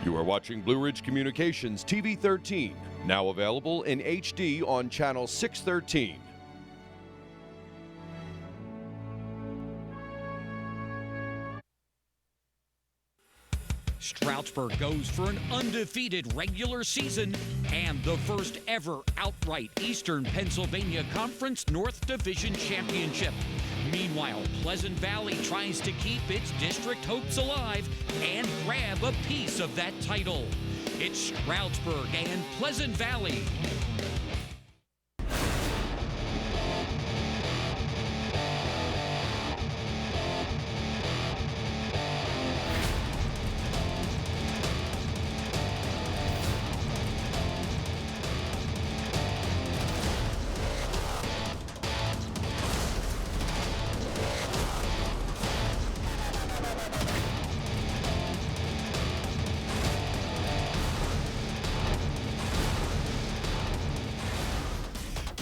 You are watching Blue Ridge Communications TV 13, now available in HD on channel 613. Stroudsburg goes for an undefeated regular season and the first ever outright Eastern Pennsylvania Conference North Division Championship. Meanwhile, Pleasant Valley tries to keep its district hopes alive and grab a piece of that title. It's Stroudsburg and Pleasant Valley.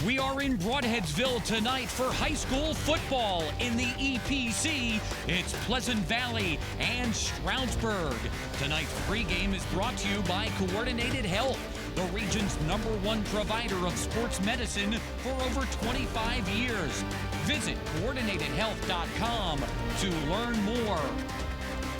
We are in Broadheadsville tonight for high school football in the EPC. It's Pleasant Valley and Stroudsburg. Tonight's pregame is brought to you by Coordinated Health, the region's #1 provider of sports medicine for over 25 years. Visit coordinatedhealth.com to learn more.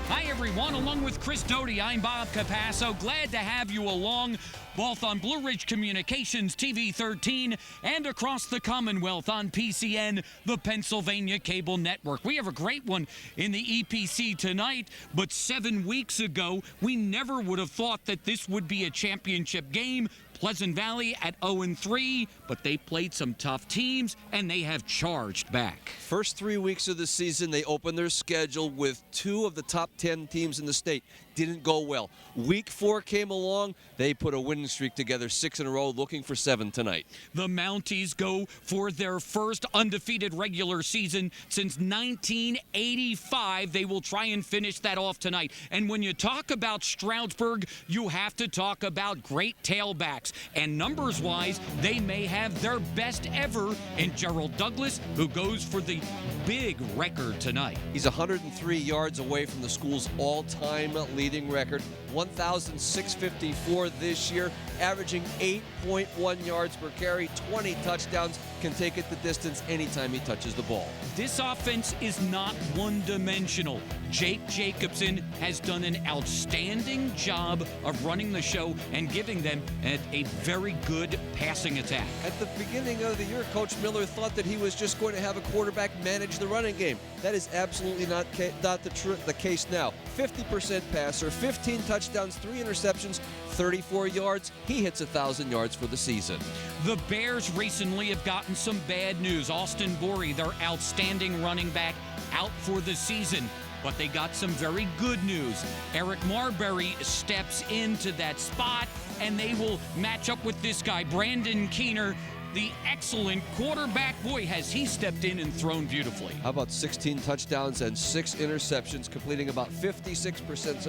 Hi, everyone. Along with Chris Doty, I'm Bob Capasso. Glad to have you along, both on Blue Ridge Communications TV 13 and across the Commonwealth on PCN, the Pennsylvania Cable Network. We have a great one in the EPC tonight, but 7 weeks ago, we never would have thought that this would be a championship game. Pleasant Valley at 0-3, but they played some tough teams, and they have charged back. First 3 weeks of the season, they opened their schedule with 2 of the top 10 teams in the state. Didn't go well. Week 4 came along. They put a winning streak together, 6 in a row, looking for 7 tonight. The Mounties go for their first undefeated regular season since 1985. They will try and finish that off tonight. And when you talk about Stroudsburg, you have to talk about great tailbacks. And numbers-wise, they may have their best ever in Gerald Douglas, who goes for the big record tonight. He's 103 yards away from the school's all-time leading record, 1,654 this year, averaging 8.1 yards per carry, 20 touchdowns, can take it the distance anytime he touches the ball. This offense is not one-dimensional. Jake Jacobson has done an outstanding job of running the show and giving them a very good passing attack. At the beginning of the year, Coach Miller thought that he was just going to have a quarterback manage the running game. That is absolutely not the case now. 50% passer, 15 touchdowns, 3 interceptions, 34 yards. He hits 1,000 yards for the season. The Bears recently have gotten some bad news. Austin Borey, their outstanding running back, out for the season. But they got some very good news. Eric Marbury steps into that spot, and they will match up with this guy, Brandon Keener, the excellent quarterback. Boy, has he stepped in and thrown beautifully. How about 16 touchdowns and 6 interceptions, completing about 56%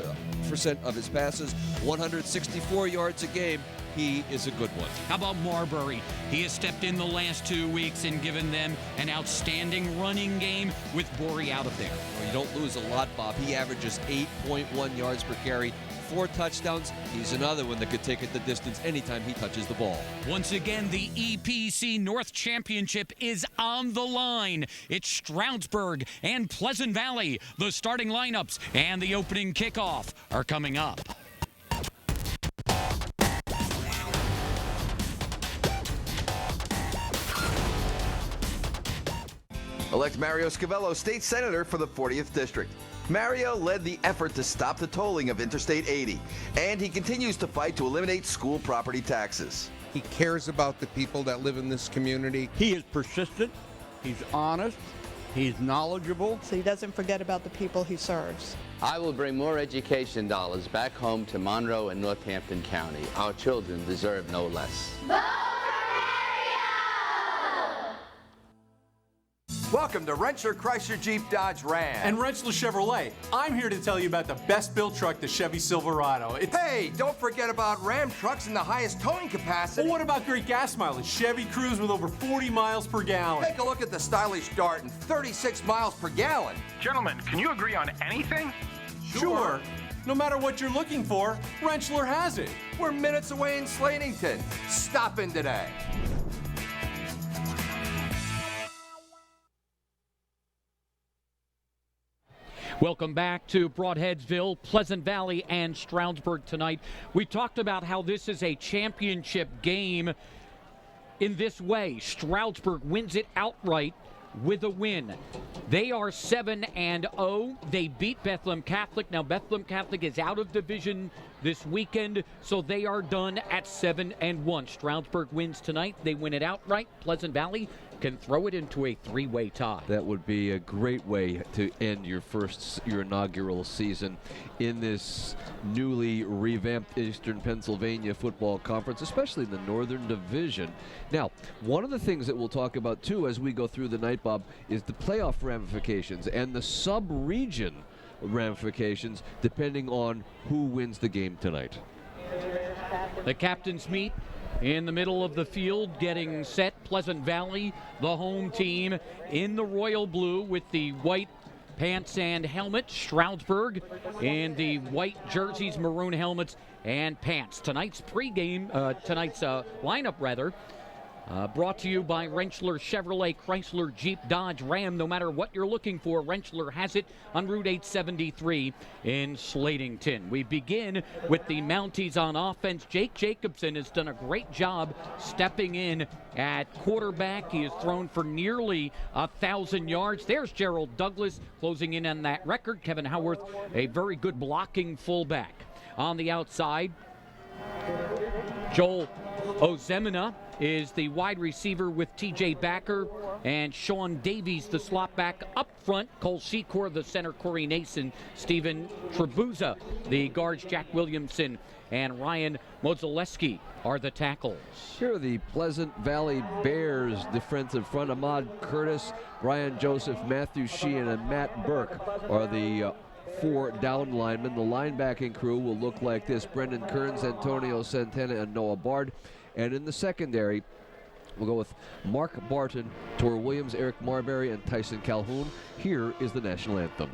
of his passes, 164 yards a game. He is a good one. How about Marbury? He has stepped in the last 2 weeks and given them an outstanding running game with Borey out of there. Well, you don't lose a lot, Bob. He averages 8.1 yards per carry, 4 touchdowns. He's another one that could take it the distance anytime he touches the ball. Once again, the EPC North Championship is on the line. It's Stroudsburg and Pleasant Valley. The starting lineups and the opening kickoff are coming up. Elect Mario Scavello, state senator for the 40th District. Mario led the effort to stop the tolling of Interstate 80, and he continues to fight to eliminate school property taxes. He cares about the people that live in this community. He is persistent, he's honest, he's knowledgeable. So he doesn't forget about the people he serves. I will bring more education dollars back home to Monroe and Northampton County. Our children deserve no less. Welcome to Rentschler Chrysler Jeep Dodge Ram. And Rentschler Chevrolet. I'm here to tell you about the best built truck, the Chevy Silverado. Hey, don't forget about Ram trucks and the highest towing capacity. Well, what about great gas mileage? Chevy Cruze with over 40 miles per gallon. Take a look at the stylish Dart and 36 miles per gallon. Gentlemen, can you agree on anything? Sure. No matter what you're looking for, Rentschler has it. We're minutes away in Slatington. Stop in today. Welcome back to Broadheadsville, Pleasant Valley, and Stroudsburg tonight. We talked about how this is a championship game in this way. Stroudsburg wins it outright with a win. They are 7-0. They beat Bethlehem Catholic. Now Bethlehem Catholic is out of division this weekend, so they are done at 7-1. Stroudsburg wins tonight. They win it outright. Pleasant Valley can throw it into a three-way tie. That would be a great way to end your inaugural season in this newly revamped Eastern Pennsylvania Football Conference, especially in the Northern Division. Now, one of the things that we'll talk about too as we go through the night, Bob, is the playoff ramifications and the sub-region ramifications depending on who wins the game tonight. The captains meet in the middle of the field, getting set. Pleasant Valley, the home team, in the royal blue with the white pants and helmet. Stroudsburg in the white jerseys, maroon helmets, and pants. Tonight's lineup, brought to you by Rentschler Chevrolet, Chrysler, Jeep, Dodge, Ram. No matter what you're looking for, Rentschler has it on Route 873 in Slatington. We begin with the Mounties on offense. Jake Jacobson has done a great job stepping in at quarterback. He has thrown for nearly 1,000 yards. There's Gerald Douglas closing in on that record. Kevin Howarth, a very good blocking fullback. On the outside, Joel Ozemina is the wide receiver with T.J. Backer and Sean Davies, the slot back. Up front, Cole Secor, the center, Corey Nason, Stephen Trebuza, the guards, Jack Williamson, and Ryan Mozelewski are the tackles. Here are the Pleasant Valley Bears defensive front. Ahmad Curtis, Brian Joseph, Matthew Sheehan, and Matt Burke are the 4 down linemen. The linebacking crew will look like this: Brendan Kearns, Antonio Santana, and Noah Bard. And in the secondary, we'll go with Mark Barton, Tor Williams, Eric Marbury, and Tyson Calhoun. Here is the national anthem.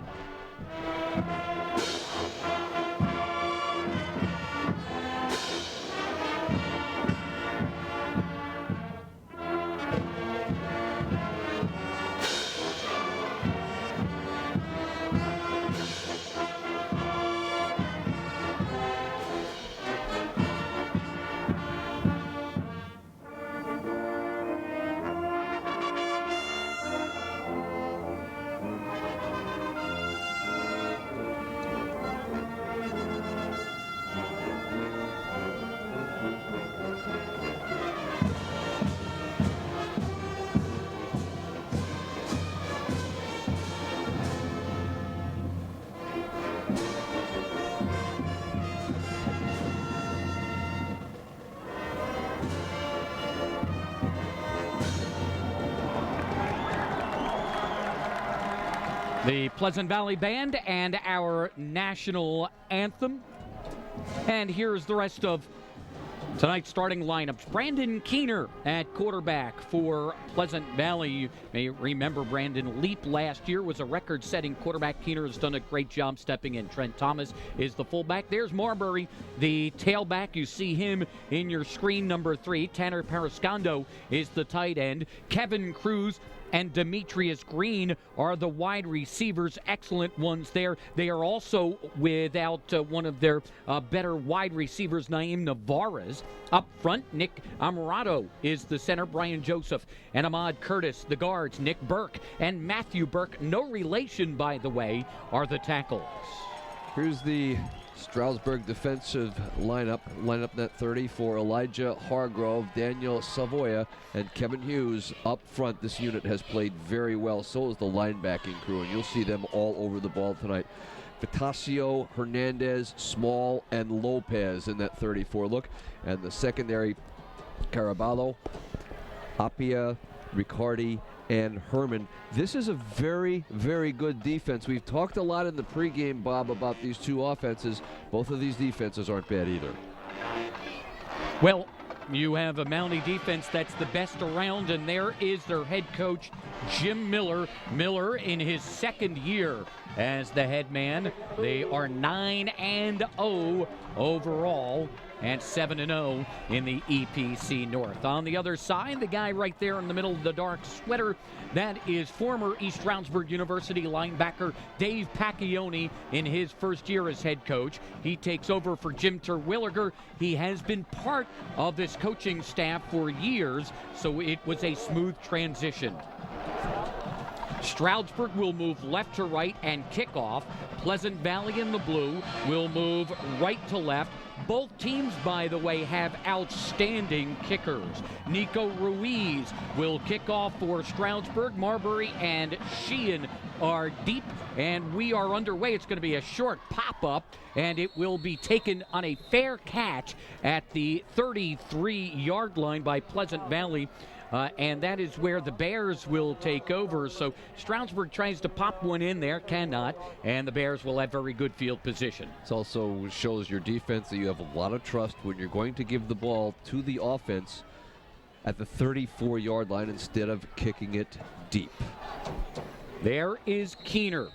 The Pleasant Valley Band and our national anthem. And here's the rest of tonight's starting lineups. Brandon Keener at quarterback for Pleasant Valley. You may remember Brandon Leap last year was a record-setting quarterback. Keener has done a great job stepping in. Trent Thomas is the fullback. There's Marbury, the tailback. You see him in your screen, number 3. Tanner Periscondo is the tight end. Kevin Cruz and Demetrius Green are the wide receivers. Excellent ones there. They are also without one of their better wide receivers, Naim Navarez. Up front, Nick Amarato is the center. Brian Joseph and Ahmad Curtis, the guards. Nick Burke and Matthew Burke, no relation, by the way, are the tackles. Here's the Stroudsburg defensive lineup net 30 for Elijah Hargrove, Daniel Savoya, and Kevin Hughes up front. This unit has played very well. So is the linebacking crew, and you'll see them all over the ball tonight. Vitasio, Hernandez, Small, and Lopez in that 34 look. And the secondary, Caraballo, Apia, Riccardi, and Herman. This is a very, very good defense. We've talked a lot in the pregame, Bob, about these two offenses. Both of these defenses aren't bad either. Well, you have a Mountie defense that's the best around, and there is their head coach, Jim Miller. Miller in his second year as the head man. They are 9-0 overall and 7-0 in the EPC North. On the other side, the guy right there in the middle of the dark sweater, that is former East Stroudsburg University linebacker Dave Pacchioni in his first year as head coach. He takes over for Jim Terwilliger. He has been part of this coaching staff for years, so it was a smooth transition. Stroudsburg will move left to right and kick off. Pleasant Valley in the blue will move right to left. Both teams, by the way, have outstanding kickers. Nico Ruiz will kick off for Stroudsburg. Marbury and Sheehan are deep, and we are underway. It's going to be a short pop-up, and it will be taken on a fair catch at the 33-yard line by Pleasant Valley. And that is where the Bears will take over. So Stroudsburg tries to pop one in there, cannot, and the Bears will have very good field position. It also shows your defense that you have a lot of trust when you're going to give the ball to the offense at the 34-yard line instead of kicking it deep. There is Keener.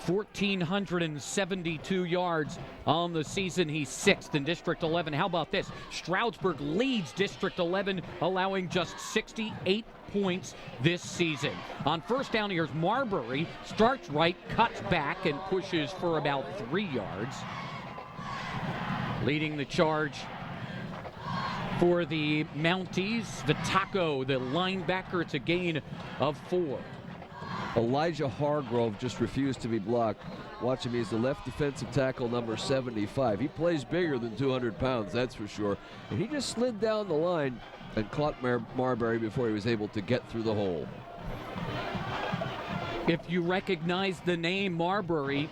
1,472 yards on the season. He's 6th in District 11. How about this? Stroudsburg leads District 11, allowing just 68 points this season. On first down, here's Marbury. Starts right, cuts back, and pushes for about 3 yards. Leading the charge for the Mounties, Vitaco, the linebacker. It's a gain of 4. Elijah Hargrove just refused to be blocked. Watch him, he's the left defensive tackle, number 75. He plays bigger than 200 pounds, that's for sure. And he just slid down the line and caught Marbury before he was able to get through the hole. If you recognize the name Marbury,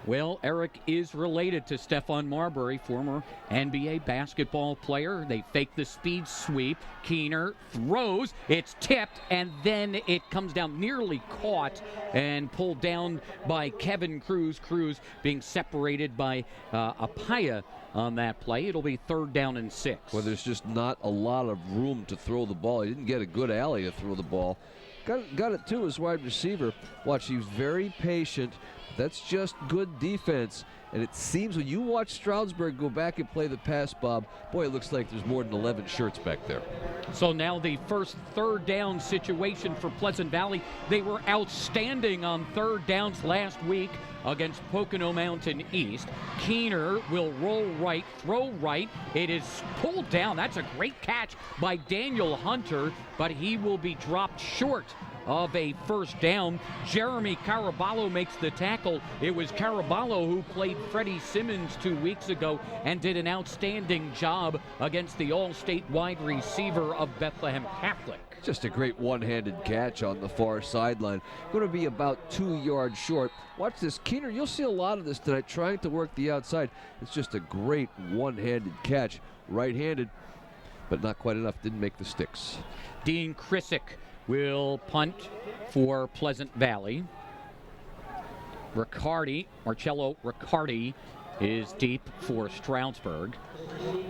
well, Eric is related to Stephon Marbury, former NBA basketball player. They fake the speed sweep. Keener throws. It's tipped, and then it comes down, nearly caught and pulled down by Kevin Cruz. Cruz being separated by Apaya on that play. It'll be 3rd down and 6. Well, there's just not a lot of room to throw the ball. He didn't get a good alley to throw the ball. Got it to his wide receiver. Watch, he's very patient. That's just good defense. And it seems when you watch Stroudsburg go back and play the pass, Bob, boy, it looks like there's more than 11 shirts back there. So now the first 3rd down situation for Pleasant Valley. They were outstanding on 3rd downs last week against Pocono Mountain East. Keener will roll right, throw right. It is pulled down. That's a great catch by Daniel Hunter, but he will be dropped short of a 1st down. Jeremy Caraballo makes the tackle. It was Caraballo who played Freddie Simmons 2 weeks ago and did an outstanding job against the all-state wide receiver of Bethlehem Catholic. Just a great one-handed catch on the far sideline. Going to be about 2 yards short. Watch this. Keener, you'll see a lot of this tonight, trying to work the outside. It's just a great one-handed catch. Right-handed, but not quite enough. Didn't make the sticks. Dean Krisick will punt for Pleasant Valley. Marcello Riccardi is deep for Stroudsburg.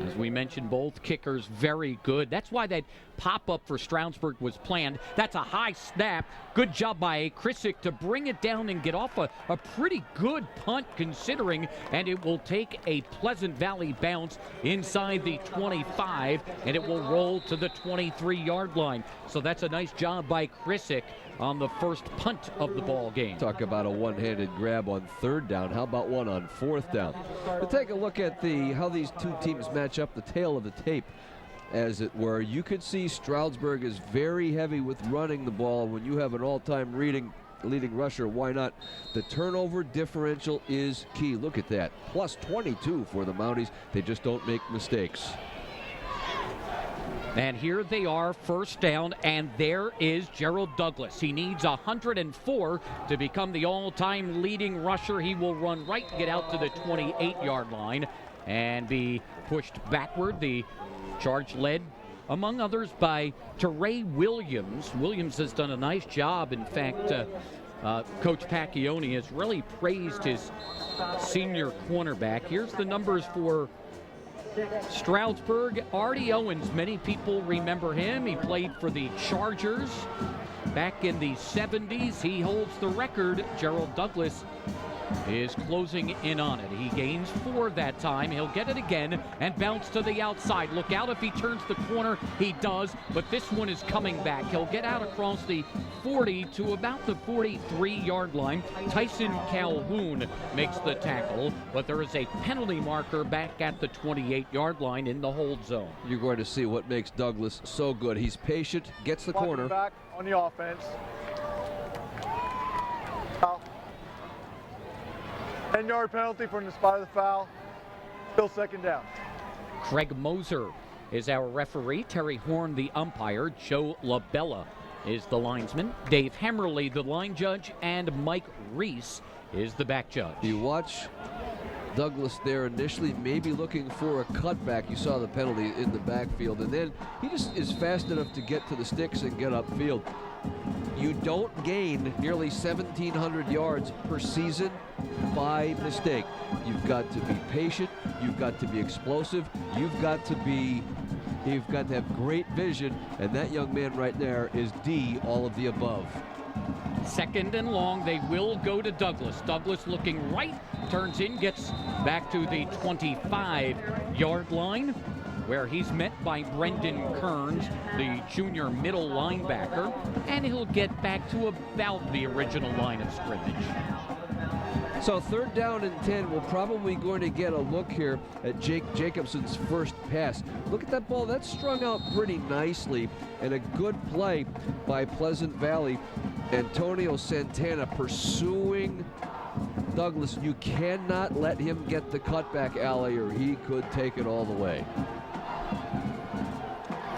As we mentioned, both kickers very good. That's why that pop-up for Stroudsburg was planned. That's a high snap. Good job by Krisick to bring it down and get off a pretty good punt considering, and it will take a Pleasant Valley bounce inside the 25, and it will roll to the 23-yard line. So that's a nice job by Krisick on the first punt of the ball game. Talk about a one-handed grab on 3rd down. How about one on 4th down? We'll take a look at how these two teams match up, the tail of the tape, as it were. You could see Stroudsburg is very heavy with running the ball. When you have an all-time leading rusher, why not? The turnover differential is key. Look at that. Plus 22 for the Mounties. They just don't make mistakes. And here they are, 1st down, and there is Gerald Douglas. He needs 104 to become the all-time leading rusher. He will run right, get out to the 28-yard line, and be pushed backward. The charge led, among others, by Teray Williams. Williams has done a nice job. In fact, Coach Pacchioni has really praised his senior cornerback. Here's the numbers for Stroudsburg. Artie Owens, many people remember him. He played for the Chargers back in the 70s. He holds the record. Gerald Douglas is closing in on it. He gains 4 that time. He'll get it again and bounce to the outside. Look out if he turns the corner. He does, but this one is coming back. He'll get out across the 40 to about the 43-yard line. Tyson Calhoun makes the tackle, but there is a penalty marker back at the 28-yard line in the hold zone. You're going to see what makes Douglas so good. He's patient, gets the corner. Back on the offense. Foul. 10-yard penalty from the spot of the foul. Still second down. Craig Moser is our referee. Terry Horn, the umpire. Joe LaBella is the linesman. Dave Hemmerly, the line judge. And Mike Reese is the back judge. You watch Douglas there initially, maybe looking for a cutback. You saw the penalty in the backfield, and then he just is fast enough to get to the sticks and get upfield. You don't gain nearly 1,700 yards per season by mistake. You've got to be patient. You've got to be explosive. You've got to have great vision, and that young man right there is D, all of the above. Second and long, they will go to Douglas. Douglas looking right, turns in, gets back to the 25-yard line, where he's met by Brendan Kearns, the junior middle linebacker, and he'll get back to about the original line of scrimmage. So 3rd down and 10, we're probably going to get a look here at Jake Jacobson's first pass. Look at that ball. That's strung out pretty nicely, and a good play by Pleasant Valley. Antonio Santana pursuing Douglas. You cannot let him get the cutback alley, or he could take it all the way.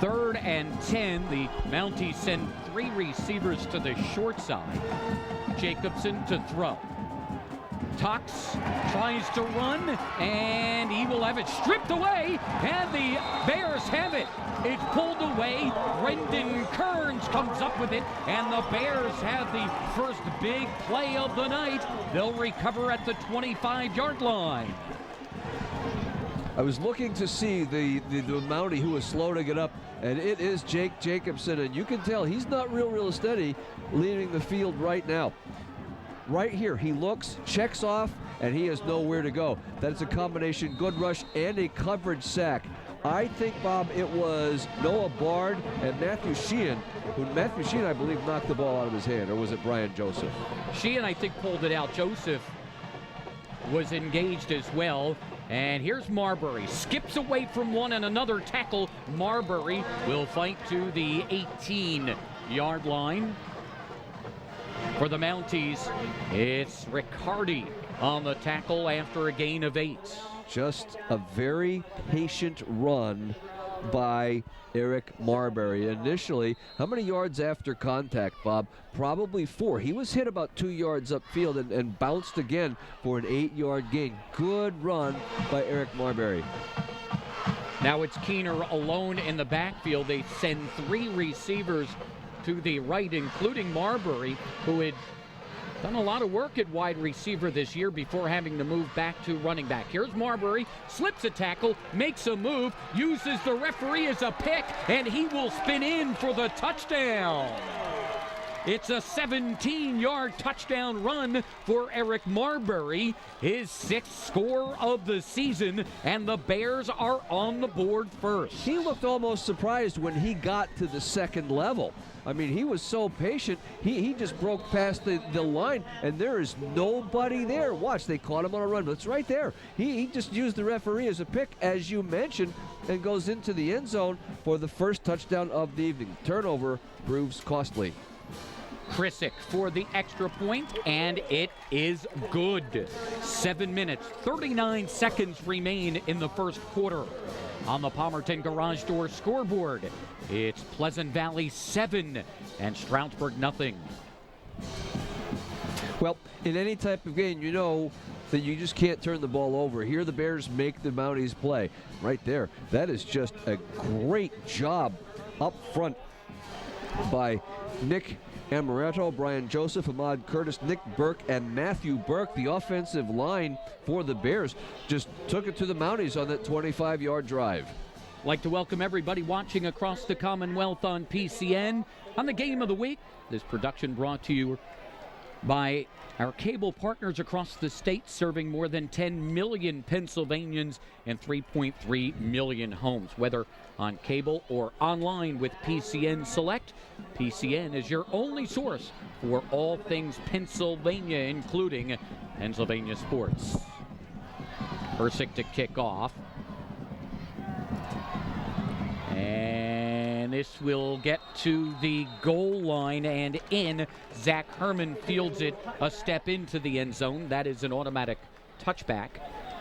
3rd and 10, the Mounties send 3 receivers to the short side. Jacobson to throw. Tux tries to run, and he will have it stripped away, and the Bears have it. It's pulled away. Brendan Kearns comes up with it, and the Bears have the first big play of the night. They'll recover at the 25-yard line. I was looking to see the Mountie who was slow to get up, and it is Jake Jacobson, and you can tell he's not real steady leaving the field right now. Right here, he looks, checks off, and he has nowhere to go. That's a combination good rush and a coverage sack. I think, Bob, it was Noah Bard and Matthew Sheehan, I believe, knocked the ball out of his hand, or was it Brian Joseph? Sheehan, I think, pulled it out. Joseph was engaged as well. And here's Marbury. Skips away from one and another tackle. Marbury will fight to the 18-yard line. For the Mounties, it's Riccardi on the tackle after a gain of 8. Just a very patient run by Eric Marbury. Initially, how many yards after contact, Bob? Probably 4. He was hit about 2 yards upfield and bounced again for an 8-yard gain. Good run by Eric Marbury. Now it's Keener alone in the backfield. They send 3 receivers to the right, including Marbury, who had done a lot of work at wide receiver this year before having to move back to running back. Here's Marbury, slips a tackle, makes a move, uses the referee as a pick, and he will spin in for the touchdown. It's a 17-yard touchdown run for Eric Marbury, his 6th score of the season, and the Bears are on the board first. He looked almost surprised when he got to the second level. I mean, he was so patient, he just broke past the line, and there is nobody there. Watch, they caught him on a run, but it's right there. He just used the referee as a pick, as you mentioned, and goes into the end zone for the first touchdown of the evening. Turnover proves costly. Krisick for the extra point, and it is good. 7 minutes, 39 seconds remain in the first quarter. On the Palmerton Garage Door scoreboard, it's Pleasant Valley 7 and Stroudsburg nothing. Well, in any type of game, you know that you just can't turn the ball over. Here the Bears make the Mounties play. Right there. That is just a great job up front by Nick Amaretto, Brian Joseph, Ahmad Curtis, Nick Burke, and Matthew Burke. The offensive line for the Bears just took it to the Mounties on that 25-yard drive. Like to welcome everybody watching across the Commonwealth on PCN. On the Game of the Week, this production brought to you by our cable partners across the state, serving more than 10 million Pennsylvanians and 3.3 million homes. Whether on cable or online with PCN Select, PCN is your only source for all things Pennsylvania, including Pennsylvania sports. Persick to kick off. And this will get to the goal line and in. Zach Herman fields it a step into the end zone. That is an automatic touchback.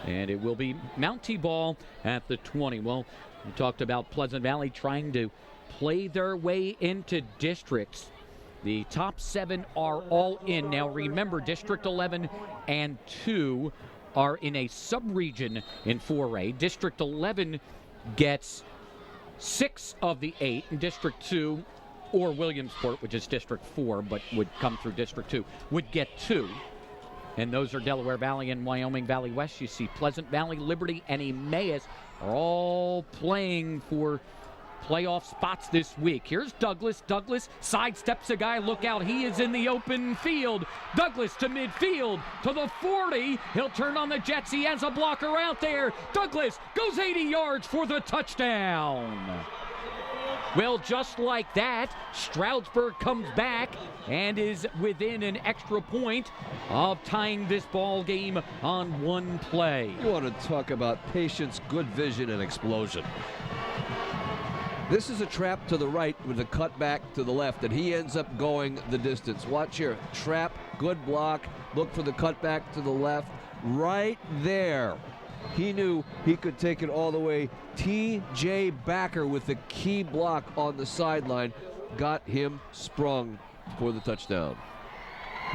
And it will be Mountie ball at the 20. Well, we talked about Pleasant Valley trying to play their way into districts. The top 7 are all in. Now remember, District 11 and 2 are in a sub-region in 4A. District 11 gets 6 of the 8, and District 2, or Williamsport, which is District 4, but would come through District 2, would get 2. And those are Delaware Valley and Wyoming Valley West. You see Pleasant Valley, Liberty, and Emmaus are all playing for playoff spots this week. Here's Douglas. Douglas sidesteps a guy. Look out. He is in the open field. Douglas to midfield to the 40. He'll turn on the Jets. He has a blocker out there. Douglas goes 80 yards for the touchdown. Well, just like that, Stroudsburg comes back and is within an extra point of tying this ball game on one play. You want to talk about patience, good vision, and explosion. This is a trap to the right with a cut back to the left, and he ends up going the distance. Watch here. Trap, good block. Look for the cut back to the left. Right there. He knew he could take it all the way. T.J. Backer with the key block on the sideline got him sprung for the touchdown.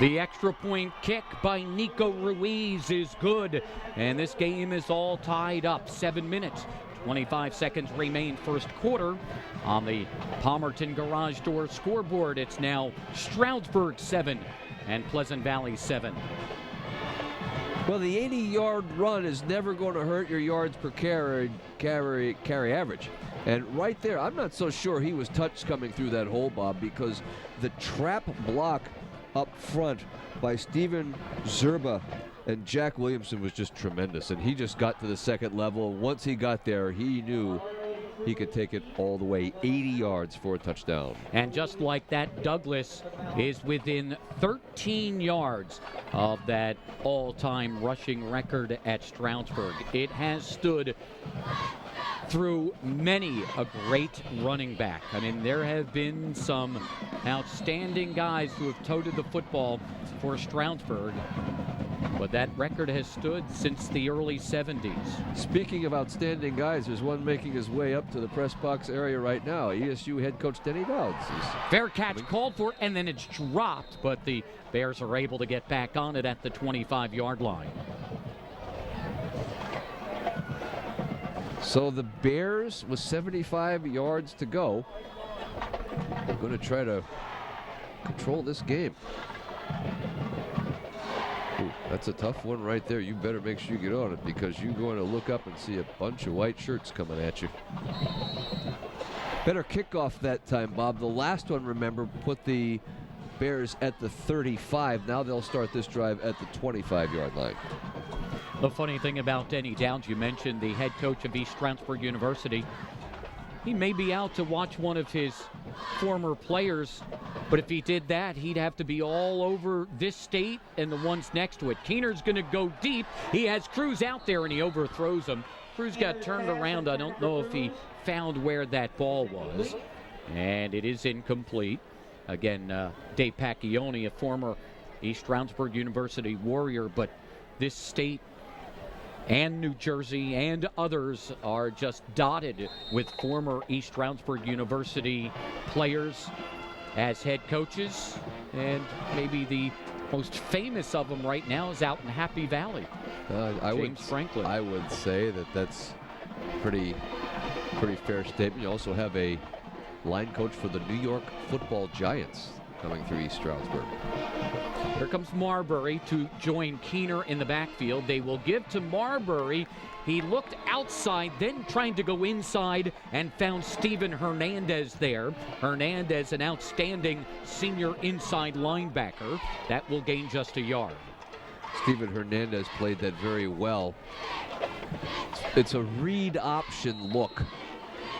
The extra point kick by Nico Ruiz is good, and this game is all tied up. 7 minutes. 25 seconds remain first quarter. On the Palmerton Garage Door scoreboard, it's now Stroudsburg 7 and Pleasant Valley 7. Well, the 80-yard run is never going to hurt your yards per carry average. And right there, I'm not so sure he was touched coming through that hole, Bob, because the trap block up front by Steven Zerba and Jack Williamson was just tremendous, and he just got to the second level. Once he got there, he knew he could take it all the way 80 yards for a touchdown. And just like that, Douglas is within 13 yards of that all-time rushing record at Stroudsburg. It has stood through many a great running back. I mean, there have been some outstanding guys who have toted the football for Stroudsburg, but that record has stood since the early 70s. Speaking of outstanding guys, there's one making his way up to the press box area right now. ESU head coach Denny Dowds. Fair catch called for, and then it's dropped, but the Bears are able to get back on it at the 25-yard line. So the Bears, with 75 yards to go, are going to try to control this game. Ooh, that's a tough one right there. You better make sure you get on it, because you're going to look up and see a bunch of white shirts coming at you. Better kickoff that time, Bob. The last one, remember, put the Bears at the 35. Now they'll start this drive at the 25-yard line. The funny thing about Denny Downs, you mentioned the head coach of East Stroudsburg University. He may be out to watch one of his former players, but if he did that, he'd have to be all over this state and the ones next to it. Keener's going to go deep. He has Cruz out there, and he overthrows him. Cruz got turned around. I don't know if he found where that ball was, and it is incomplete. Again, Dave Pacchioni, a former East Stroudsburg University Warrior, but this state and New Jersey and others are just dotted with former East Stroudsburg University players as head coaches, and maybe the most famous of them right now is out in Happy Valley. James Franklin. I would say that that's pretty fair statement. You also have a line coach for the New York Football Giants. coming through East Stroudsburg. Here comes Marbury to join Keener in the backfield. They will give to Marbury. He looked outside, then trying to go inside, and found Steven Hernandez there. Hernandez, an outstanding senior inside linebacker. That will gain just a yard. Steven Hernandez played that very well. It's a read option look.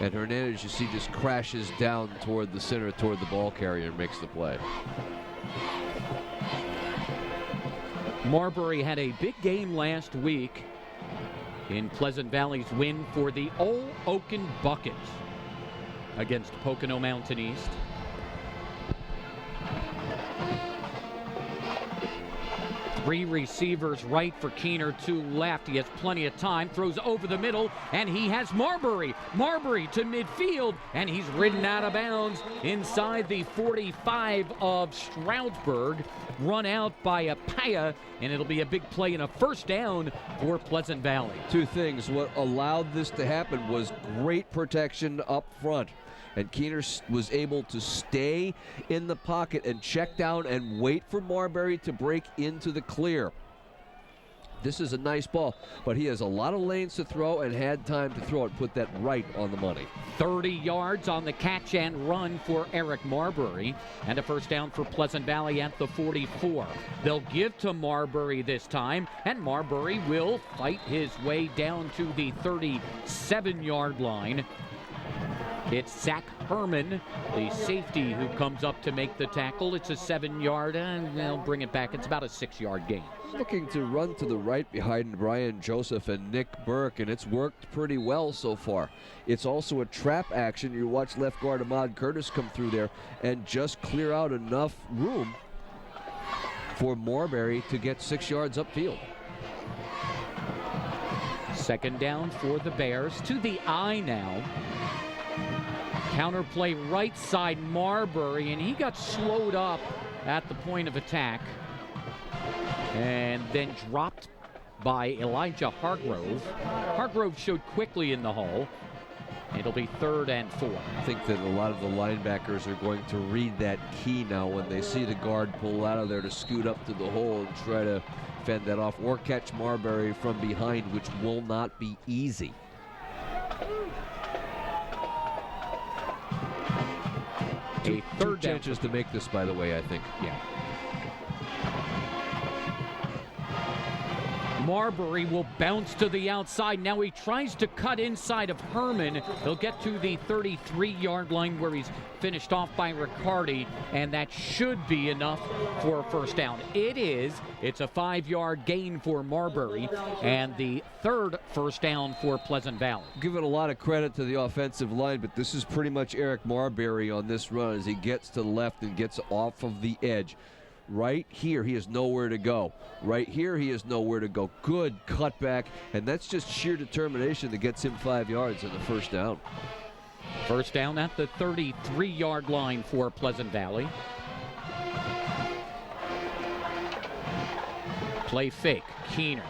And Hernandez, you see, just crashes down toward the center, toward the ball carrier, and makes the play. Marbury had a big game last week in Pleasant Valley's win for the Old Oaken Buckets against Pocono Mountain East. Three receivers right for Keener, two left. He has plenty of time, throws over the middle, and he has Marbury. Marbury to midfield, and he's ridden out of bounds inside the 45 of Stroudsburg. Run out by Apaya, and it'll be a big play and a first down for Pleasant Valley. Two things. What allowed this to happen was great protection up front. And Keener was able to stay in the pocket and check down and wait for Marbury to break into the clear. This is a nice ball, but he has a lot of lanes to throw and had time to throw it, put that right on the money. 30 yards on the catch and run for Eric Marbury, and a first down for Pleasant Valley at the 44. They'll give to Marbury this time, and Marbury will fight his way down to the 37-yard line. It's Zach Herman, the safety, who comes up to make the tackle. It's a 7-yard, and they'll bring it back. It's about a 6-yard gain. Looking to run to the right behind Brian Joseph and Nick Burke, and it's worked pretty well so far. It's also a trap action. You watch left guard Ahmad Curtis come through there and just clear out enough room for Marbury to get 6 yards upfield. Second down for the Bears. To the eye now. Counterplay right side Marbury, and he got slowed up at the point of attack and then dropped by Elijah Hargrove. Hargrove showed quickly in the hole. It'll be 3rd and 4. I think that a lot of the linebackers are going to read that key now when they see the guard pull out of there to scoot up to the hole and try to fend that off or catch Marbury from behind, which will not be easy. A third down. Chances to make this, by the way, I think. Yeah. Marbury will bounce to the outside. Now he tries to cut inside of Herman. He'll get to the 33-yard line where he's finished off by Riccardi, and that should be enough for a first down. It is. It's a 5-yard gain for Marbury, and the 3rd first down for Pleasant Valley. Giving a lot of credit to the offensive line, but this is pretty much Eric Marbury on this run as he gets to the left and gets off of the edge. Right here, he has nowhere to go. Right here, he has nowhere to go. Good cutback, and that's just sheer determination that gets him 5 yards in the first down. First down at the 33-yard line for Pleasant Valley. Play fake. Keener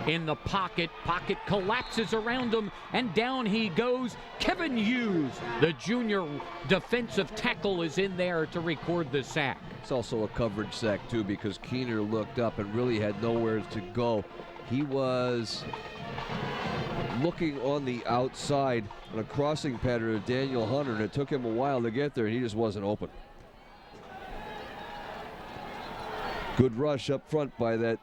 in the pocket. Pocket collapses around him, and down he goes. Kevin Hughes, the junior defensive tackle, is in there to record the sack. It's also a coverage sack, too, because Keener looked up and really had nowhere to go. He was looking on the outside on a crossing pattern of Daniel Hunter, and it took him a while to get there, and he just wasn't open. Good rush up front by that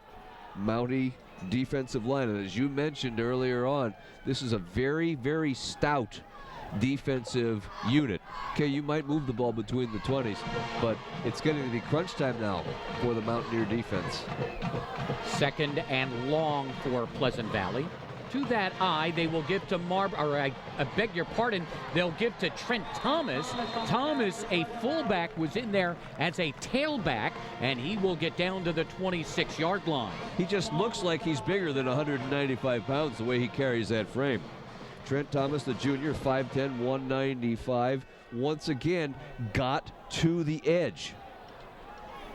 Mountie defensive line, and as you mentioned earlier on, this is a very, very stout defensive unit. Okay, you might move the ball between the 20s, but it's getting to be crunch time now for the Mountaineer defense. Second and long for Pleasant Valley. To that eye, they will give to I beg your pardon, they'll give to Trent Thomas. Thomas, a fullback, was in there as a tailback, and he will get down to the 26-yard line. He just looks like he's bigger than 195 pounds the way he carries that frame. Trent Thomas, the junior, 5'10", 195, once again got to the edge.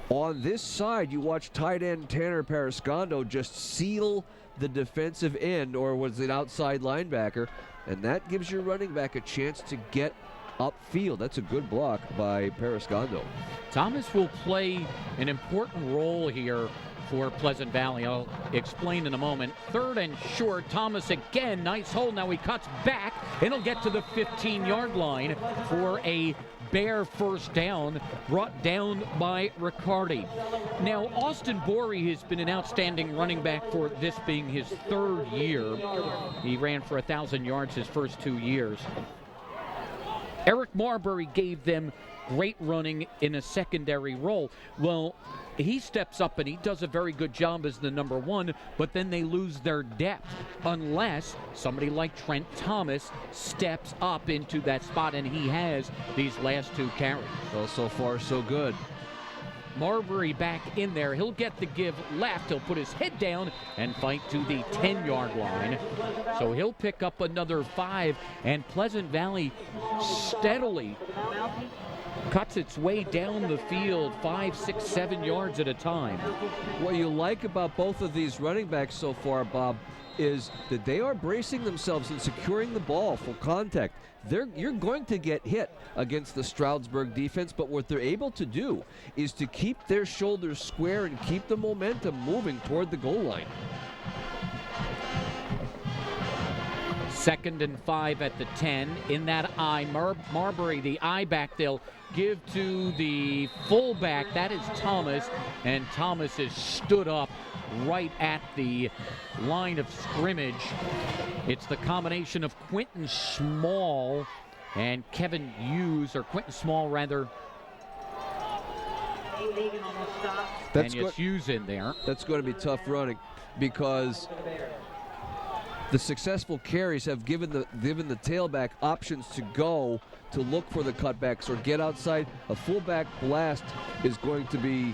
On this side, you watch tight end Tanner Periscondo just seal the defensive end, or was it outside linebacker, and that gives your running back a chance to get upfield. That's a good block by Periscondo. Thomas will play an important role here for Pleasant Valley. I'll explain in a moment. 3rd and short. Thomas again. Nice hole. Now he cuts back, and he'll get to the 15-yard line for a Bear first down, brought down by Riccardi. Now, Austin Borey has been an outstanding running back for this being his 3rd year. He ran for 1,000 yards his first 2 years. Eric Marbury gave them great running in a secondary role. Well, he steps up and he does a very good job as the number 1, but then they lose their depth unless somebody like Trent Thomas steps up into that spot, and he has these last 2 carries. Well, so far so good. Marbury back in there. He'll get the give left. He'll put his head down and fight to the 10-yard line. So he'll pick up another 5, and Pleasant Valley steadily cuts its way down the field 5, 6, 7 yards at a time. What you like about both of these running backs so far, Bob, is that they are bracing themselves and securing the ball for contact. You're going to get hit against the Stroudsburg defense, but what they're able to do is to keep their shoulders square and keep the momentum moving toward the goal line. 2nd and 5 at the 10. In that I, Marbury, the I back, they'll give to the fullback. That is Thomas, and Thomas is stood up right at the line of scrimmage. It's the combination of Quentin Small and Kevin Hughes, or Quentin Small rather. That's and Hughes in there. That's going to be tough running because the successful carries have given the tailback options to go to look for the cutbacks or get outside. A fullback blast is going to be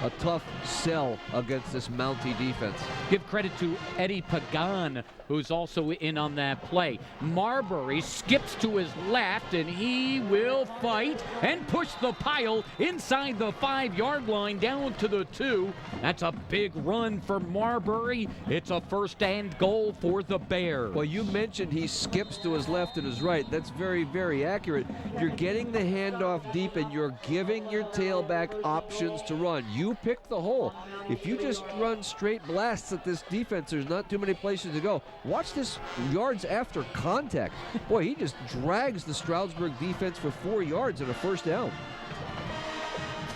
a tough sell against this Mountie defense. Give credit to Eddie Pagan, who's also in on that play. Marbury skips to his left, and he will fight and push the pile inside the 5-yard line down to the 2. That's a big run for Marbury. It's a 1st and goal for the Bears. Well, you mentioned he skips to his left and his right. That's very, very accurate. You're getting the handoff deep, and you're giving your tailback options to run. You pick the hole. If you just run straight blasts at this defense, there's not too many places to go. Watch this yards after contact. Boy, he just drags the Stroudsburg defense for 4 yards and a 1st down.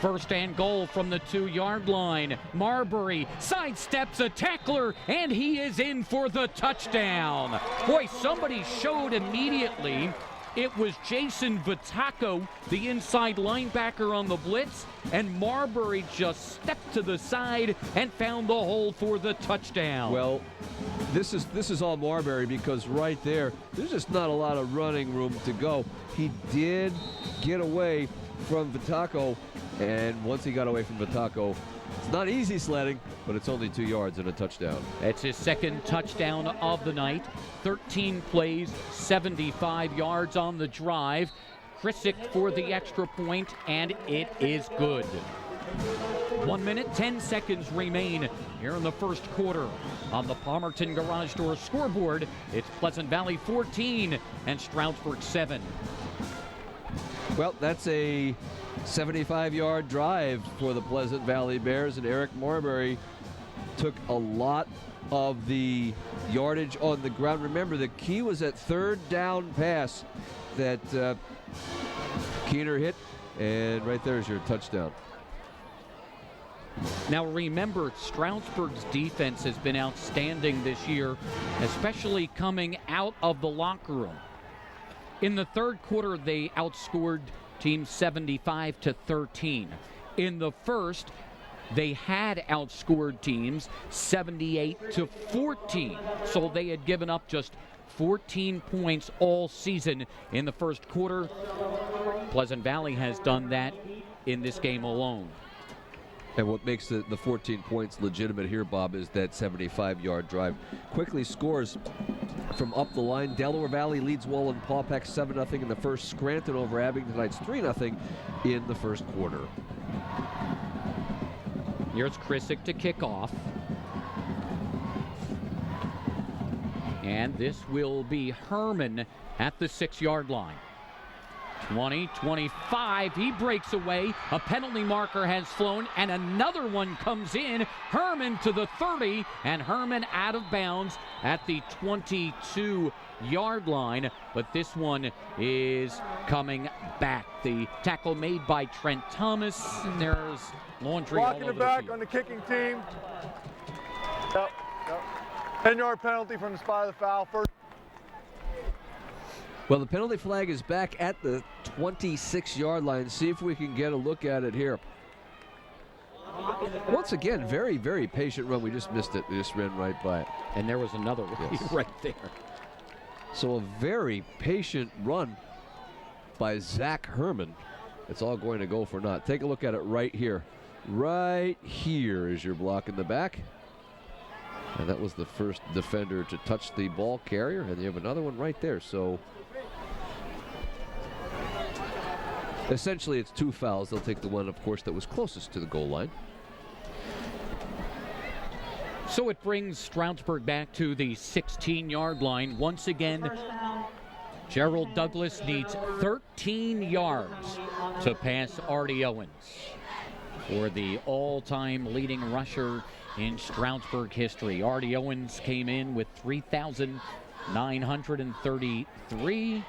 1st and goal from the 2-yard line. Marbury sidesteps a tackler, and he is in for the touchdown. Boy, somebody showed immediately. It was Jason Vitaco, the inside linebacker on the blitz, and Marbury just stepped to the side and found the hole for the touchdown. Well, this is all Marbury, because right there's just not a lot of running room to go. He did get away from Vitaco, and once he got away from Vitaco, it's not easy sledding, but it's only 2 yards and a touchdown. It's his 2nd touchdown of the night. 13 plays, 75 yards on the drive. Krisick for the extra point, and it is good. 1 minute, 10 seconds remain here in the 1st quarter. On the Palmerton Garage Door scoreboard, it's Pleasant Valley 14 and Stroudsburg 7. Well, that's a 75-yard drive for the Pleasant Valley Bears, and Eric Marbury took a lot of the yardage on the ground. Remember, the key was that 3rd down pass that Keener hit, and right there is your touchdown. Now remember, Stroudsburg's defense has been outstanding this year, especially coming out of the locker room. In the 3rd quarter, they outscored teams 75-13. In the 1st, they had outscored teams 78-14. So they had given up just 14 points all season in the 1st quarter. Pleasant Valley has done that in this game alone. And what makes the 14 points legitimate here, Bob, is that 75-yard drive. Quickly scores from up the line. Delaware Valley leads Wallen Pawpack 7-0 in the 1st. Scranton over Abington Heights 3-0 in the 1st quarter. Here's Krisick to kick off. And this will be Herman at the 6-yard line. 20, 25, he breaks away. A penalty marker has flown, and another one comes in. Herman to the 30, and Herman out of bounds at the 22-yard line. But this one is coming back. The tackle made by Trent Thomas, and there's laundry all Blocking over the back field. on the kicking team. Yep. 10-yard penalty from the spot of the foul. First. Well, the penalty flag is back at the 26-yard line. See if we can get a look at it here. Once again, very, very patient run. We just missed it. We just ran right by it. And there was another one right there. So a very patient run by Zach Herman. It's all going to go for naught. Take a look at it right here. Right here is your block in the back. And that was the first defender to touch the ball carrier. And you have another one right there. So essentially, it's 2 fouls. They'll take the one, of course, that was closest to the goal line. So it brings Stroudsburg back to the 16-yard line. Once again, Gerald Douglas needs 13 yards to pass Artie Owens for the all-time leading rusher in Stroudsburg history. Artie Owens came in with 3,933,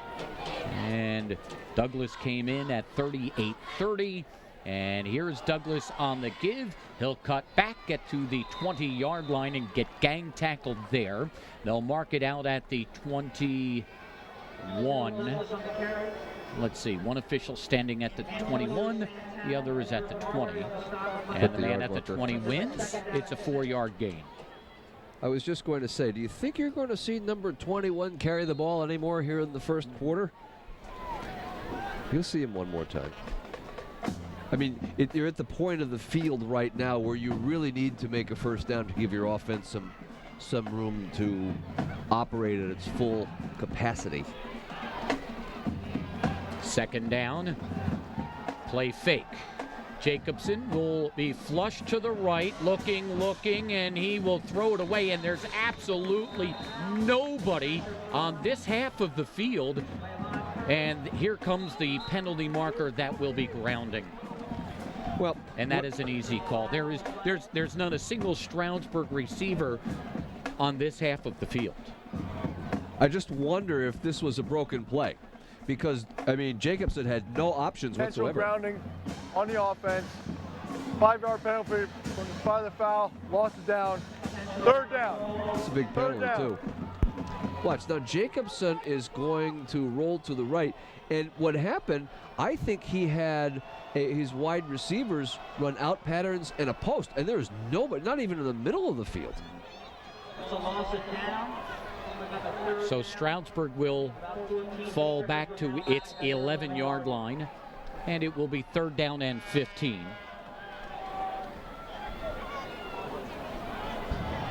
and Douglas came in at 3,830. And here's Douglas on the give. He'll cut back, get to the 20-yard line, and get gang tackled there. They'll mark it out at the 21. Let's see, one official standing at the 21, the other is at the 20. And the man at the 20 wins. It's a 4-yard gain. I was just going to say, do you think you're going to see number 21 carry the ball anymore here in the first quarter? You'll see him one more time. I mean, you're at the point of the field right now where you really need to make a first down to give your offense some room to operate at its full capacity. Second down, play fake. Jacobson will be flushed to the right, looking, and he will throw it away, and there's absolutely nobody on this half of the field. And here comes the penalty marker that will be grounding. Well, and that is an easy call. There's not a single Stroudsburg receiver on this half of the field. I just wonder if this was a broken play, because I mean Jacobson had no options whatsoever. Grounding on the offense. 5-yard penalty from the spot of the foul. Lost it down. Third down. It's a big penalty too. Watch now. Jacobson is going to roll to the right, and what happened? I think he had his wide receivers run out patterns and a post, and there's nobody, not even in the middle of the field. So Stroudsburg will fall back to its 11-yard line, and it will be 3rd down and 15.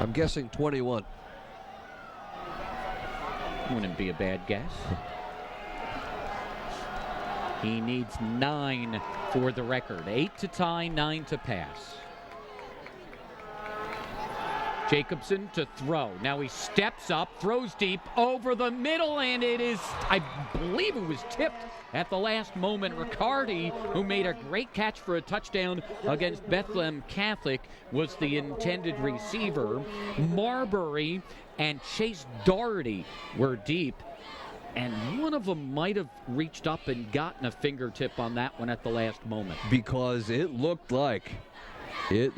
I'm guessing 21. Wouldn't be a bad guess. He needs 9 for the record. 8 to tie, 9 to pass. Jacobson to throw. Now he steps up, throws deep over the middle, and it is, I believe it was tipped at the last moment. Riccardi, who made a great catch for a touchdown against Bethlehem Catholic, was the intended receiver. Marbury and Chase Doherty were deep, and one of them might have reached up and gotten a fingertip on that one at the last moment. Because it looked like it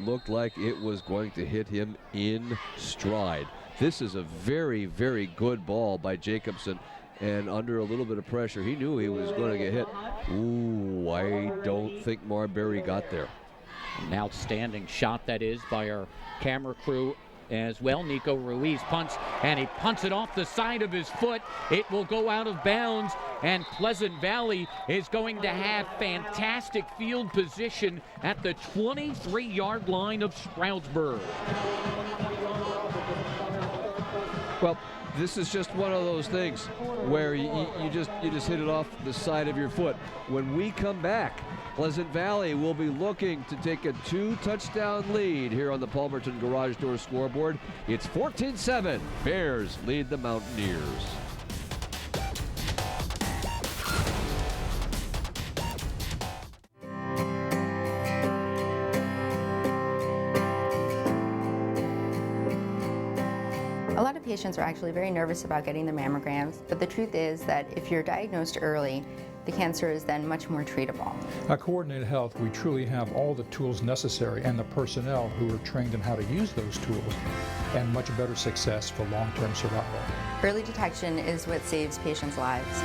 was going to hit him in stride. This is a very, very good ball by Jacobson, and under a little bit of pressure, he knew he was going to get hit. Ooh, I don't think Marbury got there. An outstanding shot that is by our camera crew as well. Nico Ruiz punts, and he punts it off the side of his foot. It will go out of bounds, and Pleasant Valley is going to have fantastic field position at the 23-yard line of Stroudsburg. Well, this is just one of those things where you just hit it off the side of your foot. When we come back, Pleasant Valley will be looking to take a 2-touchdown lead here on the Palmerton Garage Door scoreboard. It's 14-7. Bears lead the Mountaineers. patients are actually very nervous about getting their mammograms, but the truth is that if you're diagnosed early, the cancer is then much more treatable. At Coordinated Health, we truly have all the tools necessary and the personnel who are trained in how to use those tools, and much better success for long-term survival. Early detection is what saves patients' lives.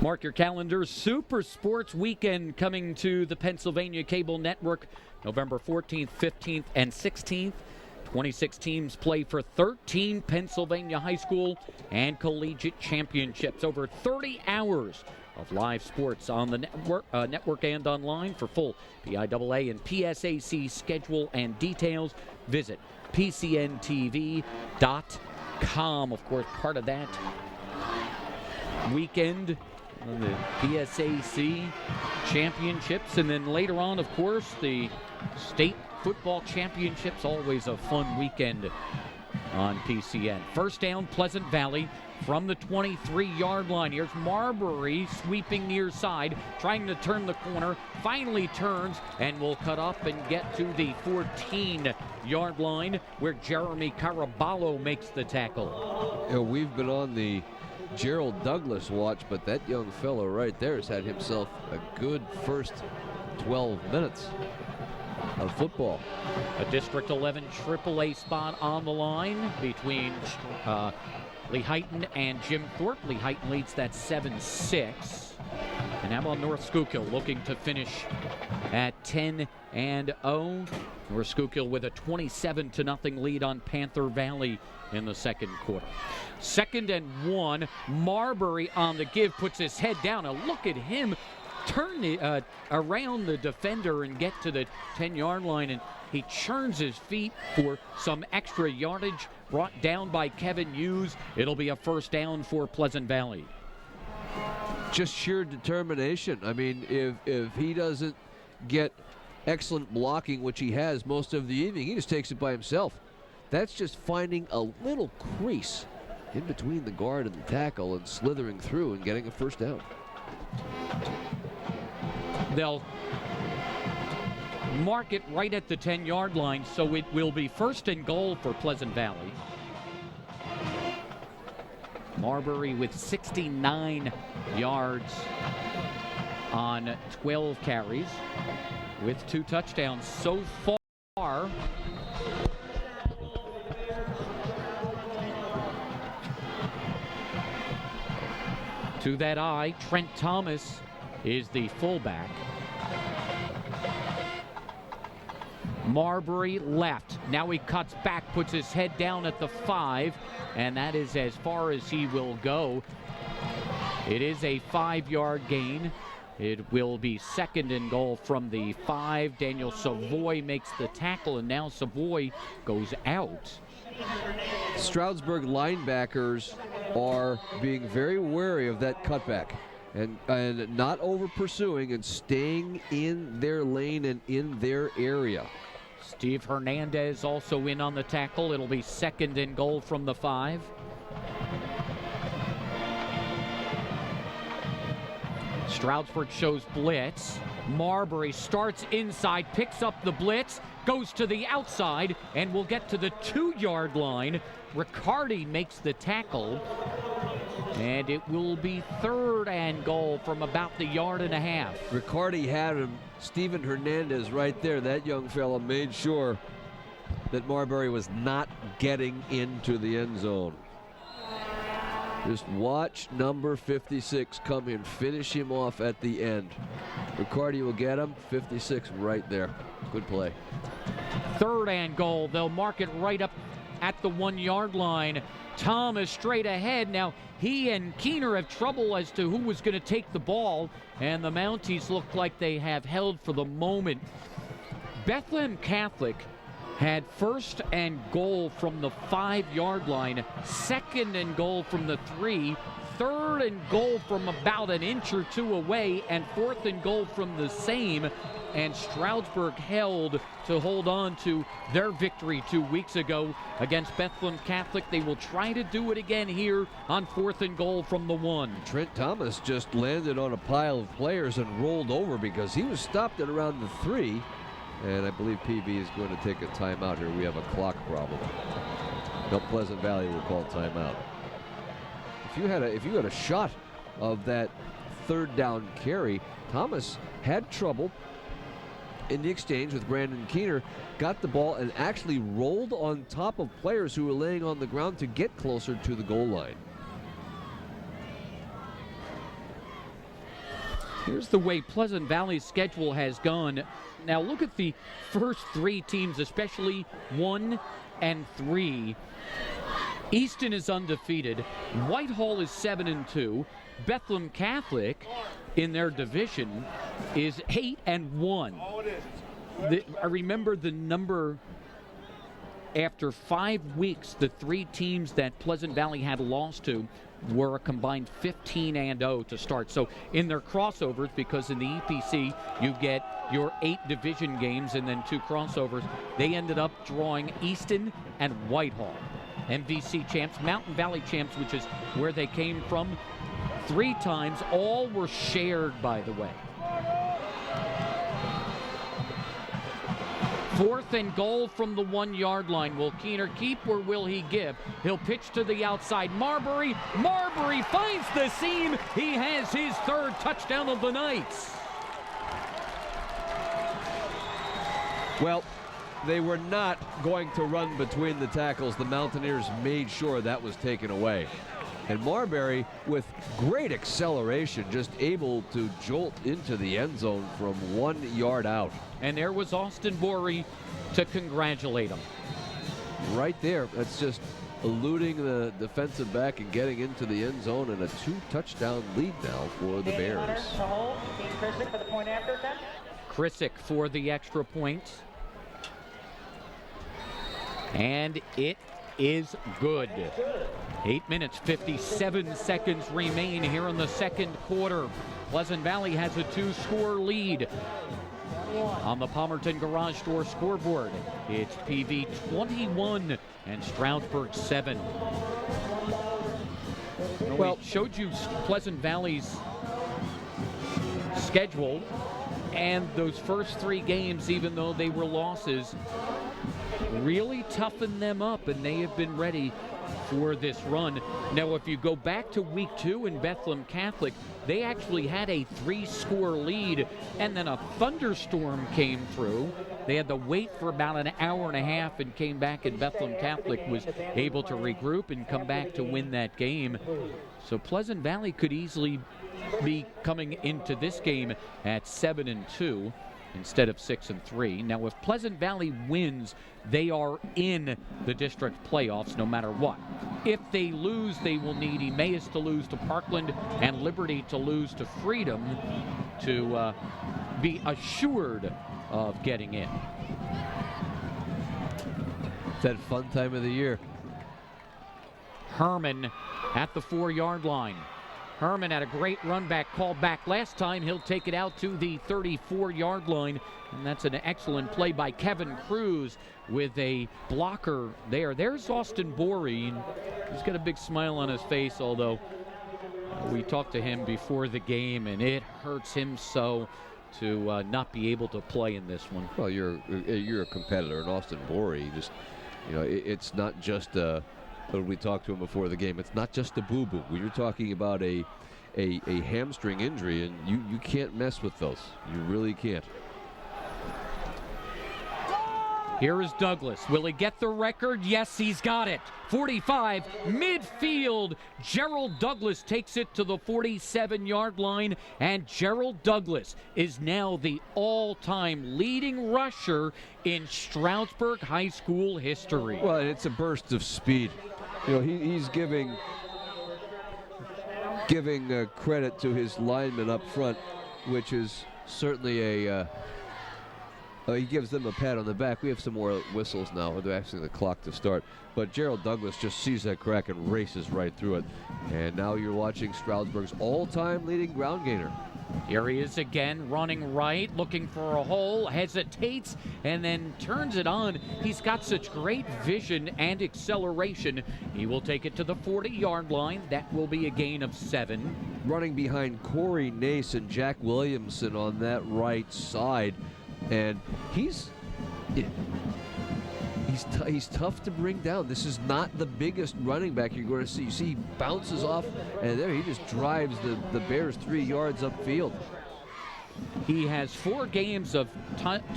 Mark your calendars. Super Sports Weekend coming to the Pennsylvania Cable Network November 14th, 15th, and 16th. 26 teams play for 13 Pennsylvania high school and collegiate championships. Over 30 hours of live sports on the network and online. For full PIAA and PSAC schedule and details, visit PCNTV.com. Of course, part of that weekend on the PSAC championships, and then later on, of course, the state football championships. Always a fun weekend on PCN. First down, Pleasant Valley from the 23-yard line. Here's Marbury sweeping near side, trying to turn the corner, finally turns and will cut up and get to the 14-yard line where Jeremy Caraballo makes the tackle. You know, we've been on the Gerald Douglas watch, but that young fellow right there has had himself a good first 12 minutes of football. A District 11 AAA spot on the line between Lee Heighton and Jim Thorpe. Lee Heighton leads that 7-6. And how about North Schuylkill looking to finish at 10-0. North Schuylkill with a 27-0 lead on Panther Valley in the second quarter. 2nd and 1. Marbury on the give, puts his head down. And look at him turn around the defender and get to the 10-yard line, and he churns his feet for some extra yardage, brought down by Kevin Hughes. It'll be a first down for Pleasant Valley. Just sheer determination. I mean, if he doesn't get excellent blocking, which he has most of the evening, he just takes it by himself. That's just finding a little crease in between the guard and the tackle and slithering through and getting a first down. They'll mark it right at the 10-yard line, so it will be first and goal for Pleasant Valley. Marbury with 69 yards on 12 carries with 2 touchdowns so far. To that eye, Trent Thomas is the fullback. Marbury left. Now he cuts back, puts his head down at the 5, and that is as far as he will go. It is a 5-yard gain. It will be second and goal from the 5. Daniel Savoy makes the tackle, and now Savoy goes out. Stroudsburg linebackers are being very wary of that cutback and not over pursuing and staying in their lane and in their area. Steve Hernandez also in on the tackle. It'll be second and goal from the 5. Stroudsburg shows blitz. Marbury starts inside, picks up the blitz, goes to the outside, and will get to the 2-yard line. Riccardi makes the tackle, and it will be third and goal from about the 1.5 yards. Riccardi had him. Steven Hernandez right there. That young fella made sure that Marbury was not getting into the end zone. Just watch number 56 come in, finish him off at the end. Riccardi will get him. 56 right there. Good play. Third and goal. They'll mark it right up at the 1-yard line. Thomas straight ahead. Now he and Keener have trouble as to who was going to take the ball, and the Mounties look like they have held for the moment. Bethlehem Catholic had first and goal from the 5-yard line, second and goal from the 3, third and goal from about an inch or two away, and fourth and goal from the same. And Stroudsburg held to hold on to their victory 2 weeks ago against Bethlehem Catholic. They will try to do it again here on fourth and goal from the 1. Trent Thomas just landed on a pile of players and rolled over because he was stopped at around the 3. And I believe PV is going to take a timeout here. We have a clock problem. No, Pleasant Valley will call timeout. If you had a shot of that third down carry, Thomas had trouble in the exchange with Brandon Keener, got the ball and actually rolled on top of players who were laying on the ground to get closer to the goal line. Here's the way Pleasant Valley's schedule has gone. Now look at the first 3 teams, especially 1 and 3. Easton is undefeated. Whitehall is 7-2. Bethlehem Catholic in their division is 8-1. I remember the number after 5 weeks, the 3 teams that Pleasant Valley had lost to were a combined 15-0 to start. So in their crossovers, because in the EPC you get your 8 division games and then 2 crossovers, they ended up drawing Easton and Whitehall. MVC champs, Mountain Valley champs, which is where they came from, 3 times. All were shared, by the way. Fourth and goal from the 1-yard line. Will Keener keep or will he give? He'll pitch to the outside. Marbury finds the seam. He has his 3rd touchdown of the night. Well, they were not going to run between the tackles. The Mountaineers made sure that was taken away. And Marbury, with great acceleration, just able to jolt into the end zone from 1 yard out. And there was Austin Borey to congratulate him. Right there. That's just eluding the defensive back and getting into the end zone, and a 2-touchdown lead now for the Bears. Krissick for the extra point. And it is good. 8 minutes, 57 seconds remain here in the second quarter. Pleasant Valley has a 2-score lead. On the Palmerton Garage Store scoreboard, it's PV 21 and Stroudsburg 7. Well, we showed you Pleasant Valley's schedule, and those first 3 games, even though they were losses, really toughened them up, and they have been ready for this run. Now, if you go back to week 2 in Bethlehem Catholic, they actually had a 3-score lead, and then a thunderstorm came through. They had to wait for about an hour and a half and came back, and Bethlehem Catholic was able to regroup and come back to win that game. So Pleasant Valley could easily be coming into this game at 7-2. Instead of 6-3. Now, if Pleasant Valley wins, they are in the district playoffs no matter what. If they lose, they will need Emmaus to lose to Parkland and Liberty to lose to Freedom to be assured of getting in. It's that fun time of the year. Herman at the 4-yard line. Herman had a great run back called back last time. He'll take it out to the 34-yard line, and that's an excellent play by Kevin Cruz with a blocker there. There's Austin Borey. He's got a big smile on his face, although we talked to him before the game, and it hurts him so to not be able to play in this one. Well, you're a competitor, and Austin Borey, just, you know, it's not just but we talked to him before the game. It's not just a boo-boo. When you're talking about a hamstring injury, and you can't mess with those. You really can't. Here is Douglas. Will he get the record? Yes, he's got it. 45, midfield. Gerald Douglas takes it to the 47-yard line, and Gerald Douglas is now the all-time leading rusher in Stroudsburg High School history. Well, it's a burst of speed. You know, he's giving credit to his lineman up front, which is certainly He gives them a pat on the back. We have some more whistles now. They're asking the clock to start. But Gerald Douglas just sees that crack and races right through it. And now you're watching Stroudsburg's all-time leading ground gainer. Here he is again, running right, looking for a hole, hesitates, and then turns it on. He's got such great vision and acceleration. He will take it to the 40-yard line. That will be a gain of 7. Running behind Corey Nace and Jack Williamson on that right side. And he's tough to bring down. This is not the biggest running back you're going to see. You see he bounces off, and there he just drives the Bears 3 yards upfield. He has 4 games of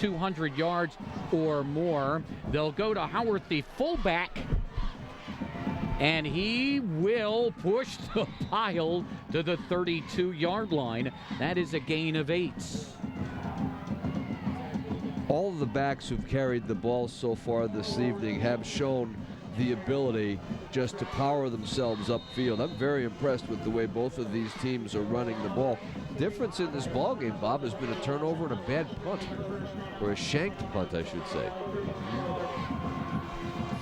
200 yards or more. They'll go to Howard, the fullback, and he will push the pile to the 32-yard line. That is a gain of 8. All of the backs who've carried the ball so far this evening have shown the ability just to power themselves upfield. I'm very impressed with the way both of these teams are running the ball. Difference in this ball game, Bob, has been a turnover and a bad punt, or a shanked punt, I should say.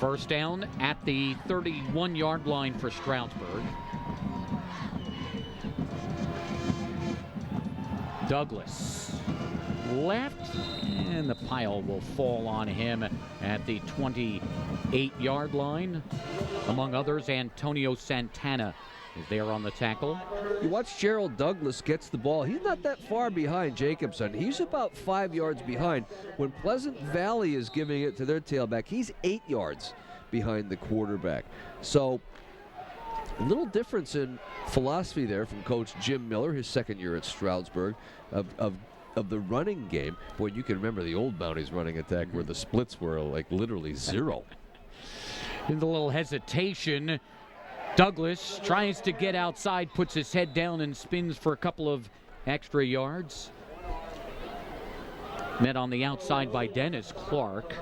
First down at the 31-yard line for Stroudsburg. Douglas left, and the pile will fall on him at the 28-yard line. Among others, Antonio Santana is there on the tackle. You watch Gerald Douglas gets the ball. He's not that far behind Jacobson. He's about 5 yards behind. When Pleasant Valley is giving it to their tailback, he's 8 yards behind the quarterback. So a little difference in philosophy there from Coach Jim Miller, his second year at Stroudsburg, of the running game. Boy, you can remember the old Mounties running attack where the splits were like literally 0. In the little hesitation, Douglas tries to get outside, puts his head down and spins for a couple of extra yards. Met on the outside by Dennis Clark.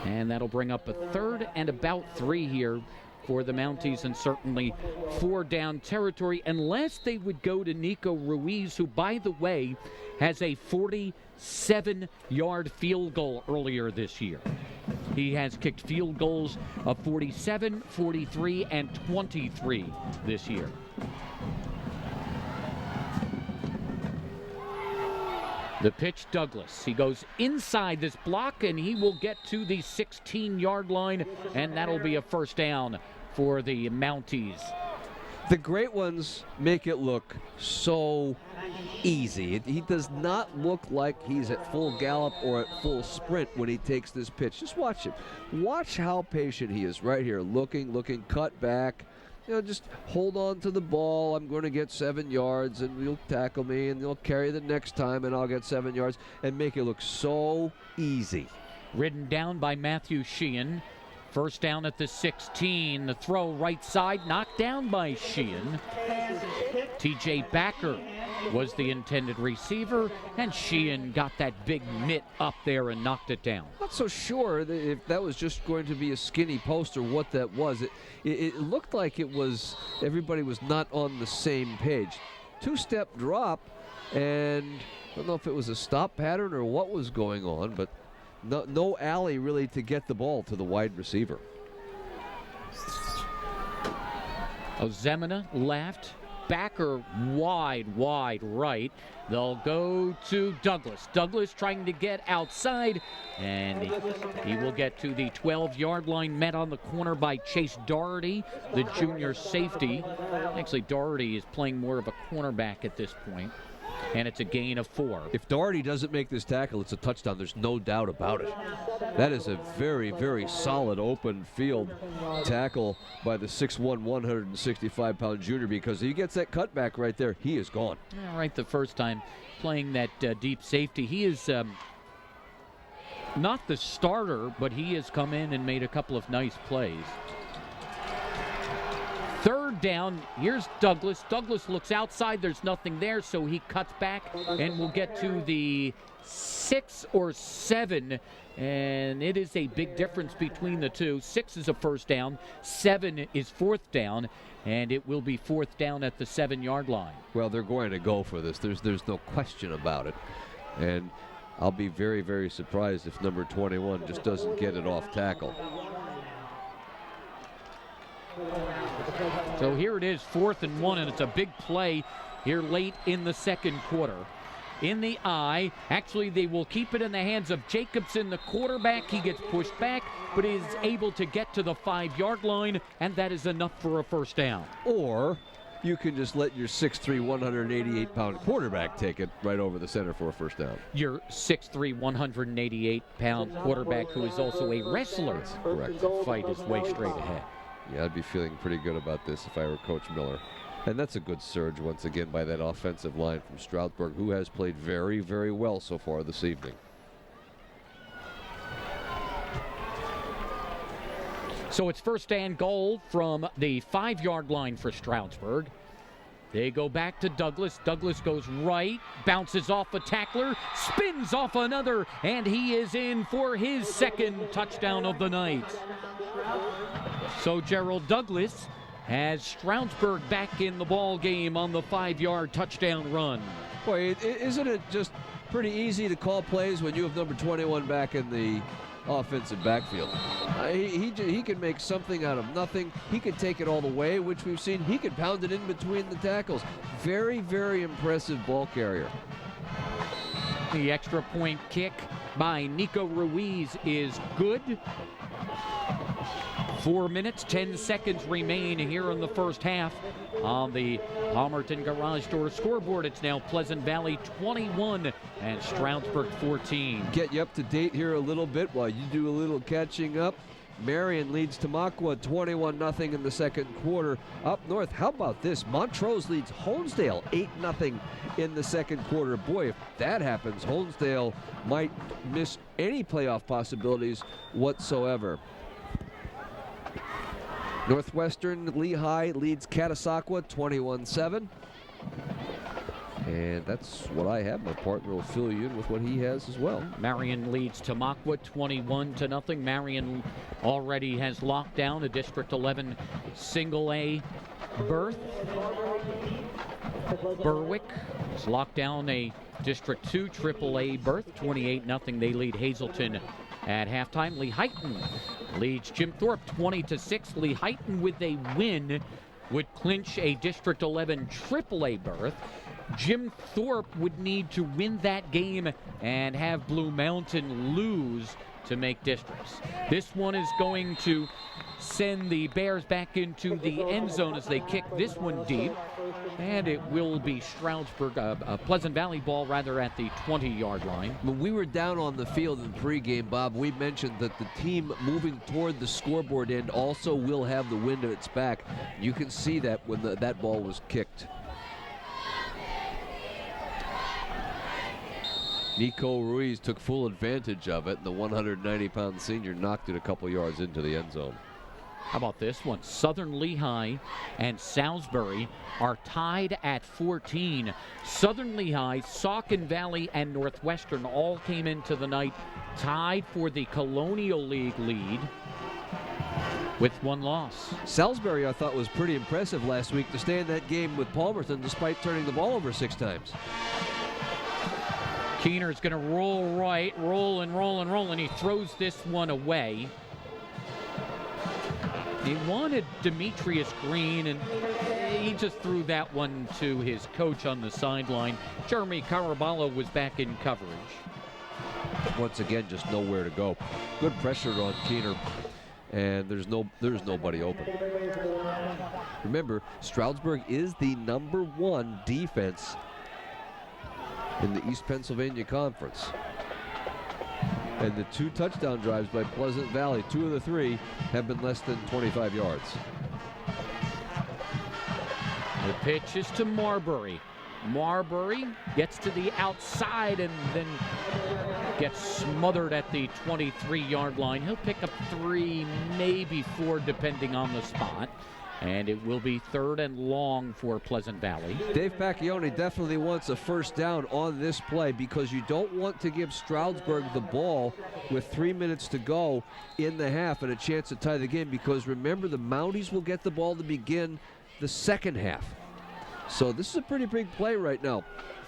And that'll bring up a 3rd and about 3 here for the Mounties, and certainly 4 down territory, unless they would go to Nico Ruiz, who, by the way, has a 47-yard field goal earlier this year. He has kicked field goals of 47, 43, and 23 this year. The pitch, Douglas. He goes inside this block, and he will get to the 16-yard line, and that'll be a first down for the Mounties. The great ones make it look so easy. He does not look like he's at full gallop or at full sprint when he takes this pitch. Just watch him. Watch how patient he is right here. Looking, cut back. You know, just hold on to the ball. I'm going to get 7 yards, and you'll tackle me, and you'll carry the next time, and I'll get 7 yards, and make it look so easy. Ridden down by Matthew Sheehan. First down at the 16. The throw right side, knocked down by Sheehan. TJ Backer was the intended receiver, and Sheehan got that big mitt up there and knocked it down. Not so sure if that was just going to be a skinny post or what that was. It looked like it was, everybody was not on the same page. 2-step drop, and I don't know if it was a stop pattern or what was going on, but no alley really to get the ball to the wide receiver. Ozemina left. Backer wide right. They'll go to Douglas. Douglas trying to get outside, and he will get to the 12-yard line, met on the corner by Chase Doherty, the junior safety. Actually, Doherty is playing more of a cornerback at this point, and it's a gain of 4. If Doherty doesn't make this tackle, it's a touchdown. There's no doubt about it. That is a very, very solid open field tackle by the 6'1", 165-pound junior, because he gets that cutback right there, he is gone. Yeah, right the first time playing that deep safety. He is not the starter, but he has come in and made a couple of nice plays. 3rd down, here's Douglas. Douglas looks outside, there's nothing there, so he cuts back and will get to the 6 or 7, and it is a big difference between the two. 6 is a first down, 7 is 4th down, and it will be 4th down at the 7-yard line. Well, they're going to go for this. There's no question about it. And I'll be very, very surprised if number 21 just doesn't get it off tackle. So here it is, 4th and 1, and it's a big play here late in the second quarter. In the eye, actually they will keep it in the hands of Jacobson, the quarterback. He gets pushed back, but is able to get to the 5-yard line, and that is enough for a first down. Or you can just let your 6'3", 188-pound quarterback take it right over the center for a first down. Your 6'3", 188-pound quarterback, who is also a wrestler, correct, fight his way straight ahead. Yeah, I'd be feeling pretty good about this if I were Coach Miller. And that's a good surge once again by that offensive line from Stroudsburg, who has played very, very well so far this evening. So it's first and goal from the 5-yard line for Stroudsburg. They go back to Douglas. Douglas goes right, bounces off a tackler, spins off another, and he is in for his second touchdown of the night. So Gerald Douglas has Stroudsburg back in the ball game on the 5-yard touchdown run. Boy, isn't it just pretty easy to call plays when you have number 21 back in the offensive backfield? He can make something out of nothing. He can take it all the way, which we've seen. He can pound it in between the tackles. Very, very impressive ball carrier. The extra point kick by Nico Ruiz is good. 4 minutes, 10 seconds remain here in the first half. On the Palmerton Garage Door scoreboard, it's now Pleasant Valley 21 and Stroudsburg 14. Get you up to date here a little bit while you do a little catching up. Marion leads Tamaqua 21-0 in the second quarter. Up north, how about this? Montrose leads Honesdale 8-0 in the second quarter. Boy, if that happens, Honesdale might miss any playoff possibilities whatsoever. Northwestern Lehigh leads Catasauqua 21-7. And that's what I have. My partner will fill you in with what he has as well. Marion leads Tamaqua 21-0. Marion already has locked down a District 11 single A berth. Berwick has locked down a District 2 triple A berth. 28-0. They lead Hazleton at halftime. Lehighton leads Jim Thorpe 20-6. Lehighton with a win would clinch a District 11 AAA berth. Jim Thorpe would need to win that game and have Blue Mountain lose to make districts. This one is going to send the Bears back into the end zone as they kick this one deep. And it will be Stroudsburg, a Pleasant Valley ball rather, at the 20-yard line. When we were down on the field in pregame, Bob, we mentioned that the team moving toward the scoreboard end also will have the wind at its back. You can see that when that ball was kicked. Nico Ruiz took full advantage of it. The 190-pound senior knocked it a couple yards into the end zone. How about this one? Southern Lehigh and Salisbury are tied at 14. Southern Lehigh, Saucon Valley, and Northwestern all came into the night tied for the Colonial League lead with one loss. Salisbury, I thought, was pretty impressive last week to stay in that game with Palmerton despite turning the ball over 6 times. Keener's going to roll right, roll, and he throws this one away. He wanted Demetrius Green, and he just threw that one to his coach on the sideline. Jeremy Caraballo was back in coverage. Once again, just nowhere to go. Good pressure on Keener, and there's nobody open. Remember, Stroudsburg is the #1 defense in the East Pennsylvania Conference. And the 2 touchdown drives by Pleasant Valley, 2 of the 3 have been less than 25 yards. The pitch is to Marbury. Marbury gets to the outside and then gets smothered at the 23-yard line. He'll pick up 3, maybe 4, depending on the spot. And it will be 3rd and long for Pleasant Valley. Dave Pacchione definitely wants a first down on this play because you don't want to give Stroudsburg the ball with 3 minutes to go in the half and a chance to tie the game, because remember, the Mounties will get the ball to begin the second half. So this is a pretty big play right now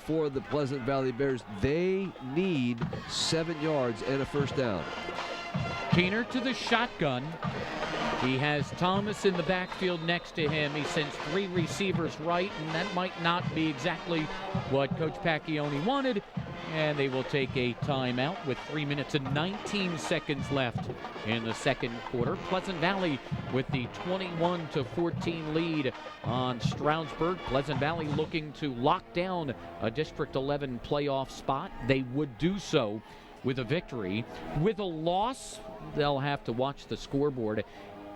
for the Pleasant Valley Bears. They need 7 yards and a first down. Keener to the shotgun. He has Thomas in the backfield next to him. He sends 3 receivers right, and that might not be exactly what Coach Pacchioni wanted. And they will take a timeout with 3 minutes and 19 seconds left in the second quarter. Pleasant Valley with the 21-14 lead on Stroudsburg. Pleasant Valley looking to lock down a District 11 playoff spot. They would do so with a victory. With a loss, they'll have to watch the scoreboard,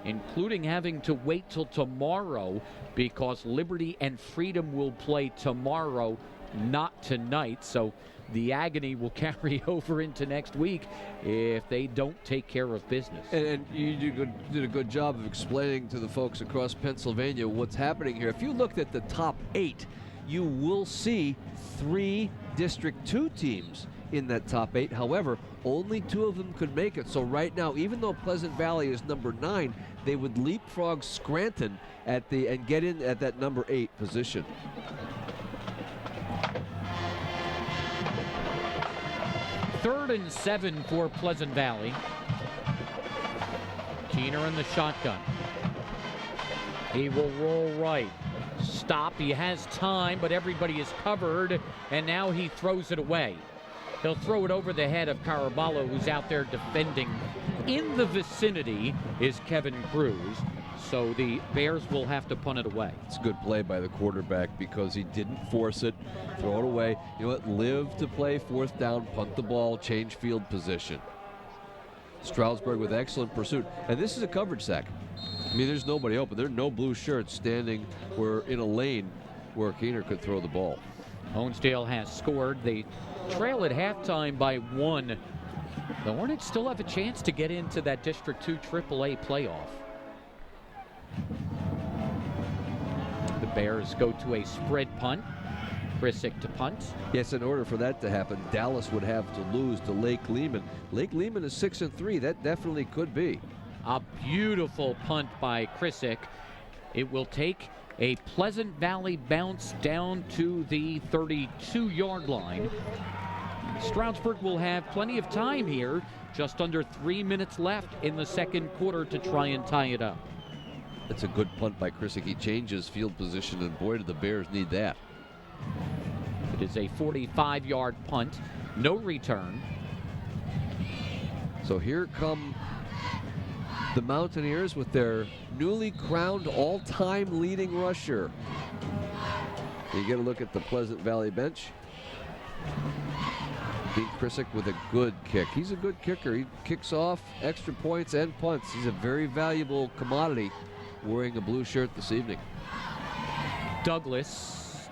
including having to wait till tomorrow because Liberty and Freedom will play tomorrow, not tonight. So the agony will carry over into next week if they don't take care of business. And you did a good job of explaining to the folks across Pennsylvania what's happening here. If you looked at the top 8, you will see 3 District 2 teams in that top 8. However, only 2 of them could make it. So right now, even though Pleasant Valley is number 9, they would leapfrog Scranton and get in at that number 8 position. Third and 7 for Pleasant Valley. Keener in the shotgun. He will roll right. Stop. He has time, but everybody is covered, and now he throws it away. He'll throw it over the head of Caraballo, who's out there defending. In the vicinity is Kevin Cruz, so the Bears will have to punt it away. It's a good play by the quarterback because he didn't force it, throw it away. You know what? Live to play 4th down, punt the ball, change field position. Stroudsburg with excellent pursuit. And this is a coverage sack. I mean, there's nobody open. There are no blue shirts standing in a lane where Keener could throw the ball. Honesdale has scored. They trail at halftime by 1. The Hornets still have a chance to get into that District 2 AAA playoff. The Bears go to a spread punt. Krisick to punt. Yes, in order for that to happen, Dallas would have to lose to Lake Lehman. Lake Lehman is 6-3. That definitely could be. A beautiful punt by Krisick. It will take a Pleasant Valley bounce down to the 32-yard line. Stroudsburg will have plenty of time here. Just under 3 minutes left in the second quarter to try and tie it up. That's a good punt by Krisick. He changes field position, and boy, do the Bears need that. It is a 45-yard punt. No return. So here come the Mountaineers with their newly crowned all-time leading rusher. You get a look at the Pleasant Valley bench. Dean Krisick with a good kick. He's a good kicker. He kicks off extra points and punts. He's a very valuable commodity wearing a blue shirt this evening. Douglas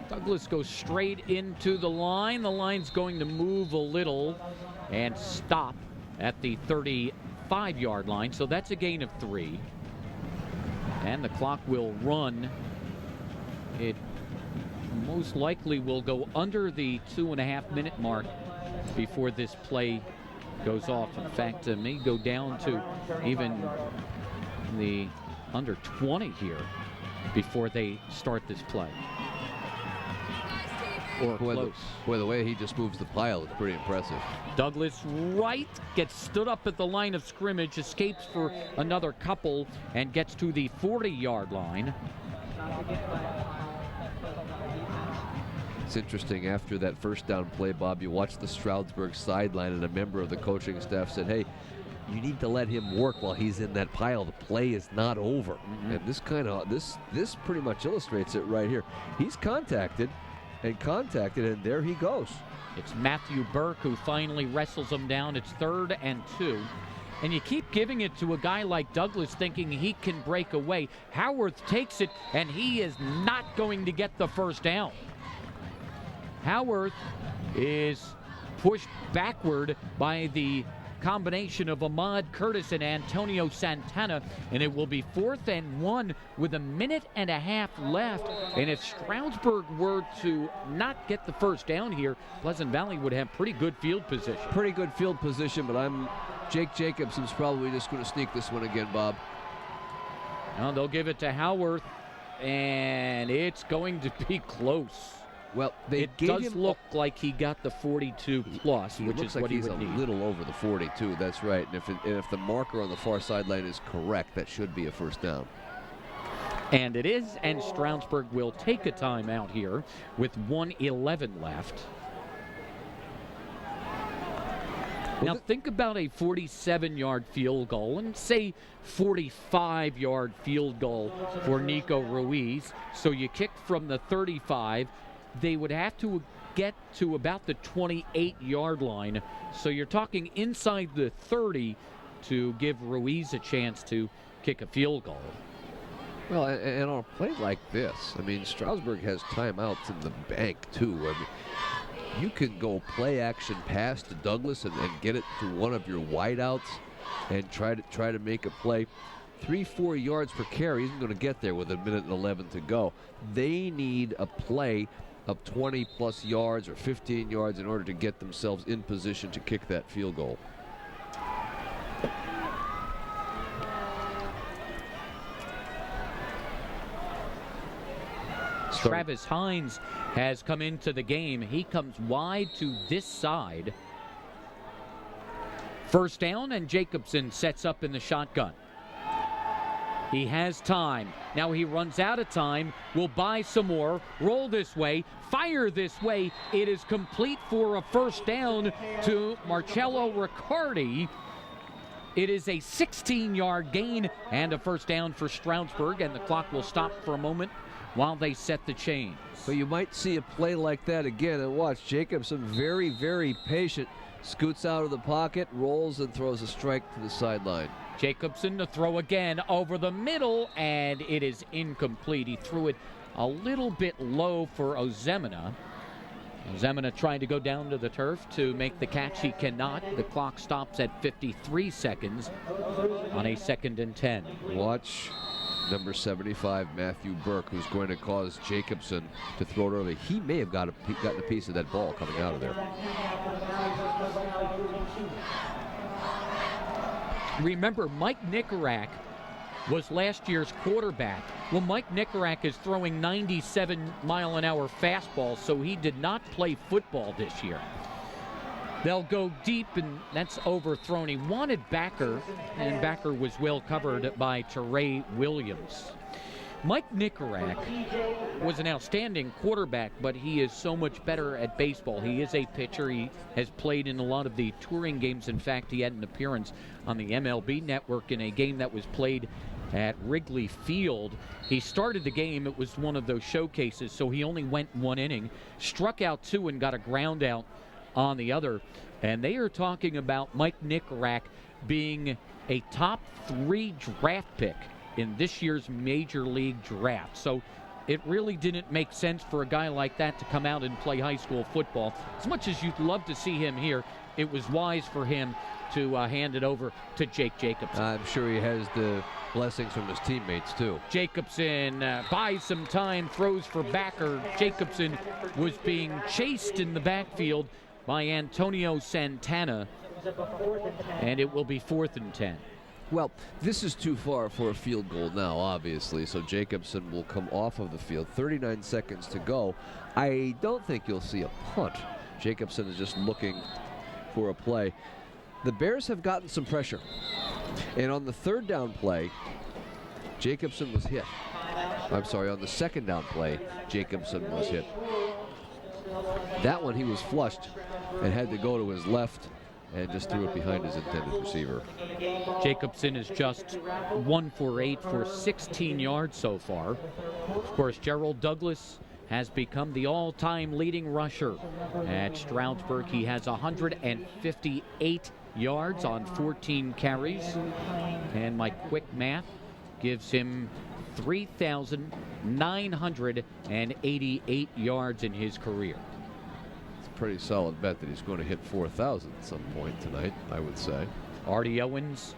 goes straight into the line. The line's going to move a little and stop at the 35-yard line. So that's a gain of 3. And the clock will run. It most likely will go under the 2.5-minute mark before this play goes off. In fact, it may go down to even the under 20 here before they start this play. Or close. Boy, the way he just moves the pile is pretty impressive. Douglas Wright gets stood up at the line of scrimmage, escapes for another couple, and gets to the 40-yard line. It's interesting, after that first down play, Bob, you watch the Stroudsburg sideline, and a member of the coaching staff said, hey, you need to let him work while he's in that pile. The play is not over. And this pretty much illustrates it right here. He's contacted, and there he goes. It's Matthew Burke who finally wrestles him down. It's 3rd and 2. And you keep giving it to a guy like Douglas thinking he can break away. Howarth takes it, and he is not going to get the first down. Howarth is pushed backward by the combination of Ahmad Curtis and Antonio Santana, and it will be 4th and 1 with 1.5 minutes left. And if Stroudsburg were to not get the first down here, Pleasant Valley would have pretty good field position. Pretty good field position, but Jake Jacobson's probably just going to sneak this one again, Bob. Now they'll give it to Howarth, and it's going to be close. Well, it does look like he got the 42 plus, which looks is what like he he's would need. a little over the 42. That's right. And if the marker on the far sideline is correct, that should be a first down. And it is, and Stroudsburg will take a timeout here with 1:11 left. Now think about a 47-yard field goal and say 45-yard field goal for Nico Ruiz. So you kick from the 35. They would have to get to about the 28-yard line. So you're talking inside the 30 to give Ruiz a chance to kick a field goal. Well, and on a play like this, I mean, Stroudsburg has timeouts in the bank, too. I mean, you can go play action pass to Douglas and get it to one of your wideouts and try to make a play. 3-4 yards per carry isn't going to get there with 1:11 to go. They need a play of 20 plus yards or 15 yards in order to get themselves in position to kick that field goal. Travis Hines has come into the game. He comes wide to this side. First down, and Jacobson sets up in the shotgun. He has time. Now he runs out of time. Will buy some more. Roll this way. Fire this way. It is complete for a first down to Marcello Riccardi. It is a 16-yard gain and a first down for Stroudsburg, and the clock will stop for a moment while they set the chains. But you might see a play like that again, and watch Jacobson, very, very patient, scoots out of the pocket, rolls, and throws a strike to the sideline. Jacobson to throw again over the middle, and it is incomplete. He threw it a little bit low for Ozemina. Ozemina trying to go down to the turf to make the catch. He cannot. The clock stops at 53 seconds on a 2nd and 10. Watch number 75, Matthew Burke, who's going to cause Jacobson to throw it early. He may have gotten a piece of that ball coming out of there. Remember, Mike Nicorak was last year's quarterback. Well, Mike Nicorak is throwing 97-mile-an-hour fastballs, so he did not play football this year. They'll go deep, and that's overthrown. He wanted Backer, and Backer was well covered by Teray Williams. Mike Nicorak was an outstanding quarterback, but he is so much better at baseball. He is a pitcher. He has played in a lot of the touring games. In fact, he had an appearance on the MLB Network in a game that was played at Wrigley Field. He started the game. It was one of those showcases, so he only went 1 inning, struck out 2, and got a ground out on the other. And they are talking about Mike Nicorak being a top 3 draft pick in this year's Major League Draft. So it really didn't make sense for a guy like that to come out and play high school football. As much as you'd love to see him here, it was wise for him to hand it over to Jake Jacobson. I'm sure he has the blessings from his teammates, too. Jacobson buys some time, throws for Backer. Jacobson was being chased in the backfield by Antonio Santana, and it will be 4th and 10. Well, this is too far for a field goal now, obviously, so Jacobson will come off of the field. 39 seconds to go. I don't think you'll see a punt. Jacobson is just looking for a play. The Bears have gotten some pressure, and on the 3rd down play, Jacobson was hit. I'm sorry, on the 2nd down play, Jacobson was hit. That one he was flushed and had to go to his left and just threw it behind his intended receiver. Jacobson is just 1 for 8 for 16 yards so far. Of course, Gerald Douglas has become the all-time leading rusher at Stroudsburg. He has 158 yards on 14 carries, and my quick math gives him 3,988 yards in his career. It's a pretty solid bet that he's going to hit 4,000 at some point tonight, I would say. Artie Owens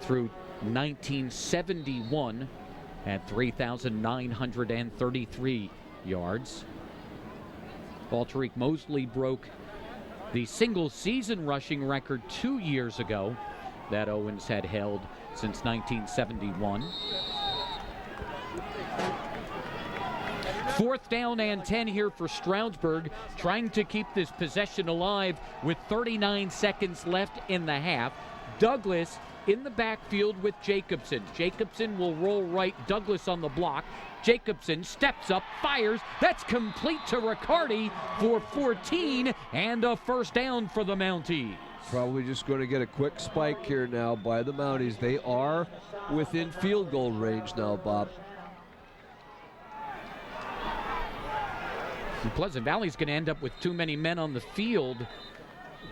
through 1971 at 3,933 yards. Walterique Mosley broke the single-season rushing record 2 years ago that Owens had held since 1971. 4th down and 10 here for Stroudsburg, trying to keep this possession alive with 39 seconds left in the half. Douglas in the backfield with Jacobson. Jacobson will roll right, Douglas on the block. Jacobson steps up, fires. That's complete to Riccardi for 14 and a first down for the Mounties. Probably just going to get a quick spike here now by the Mounties. They are within field goal range now, Bob. And Pleasant Valley's going to end up with too many men on the field.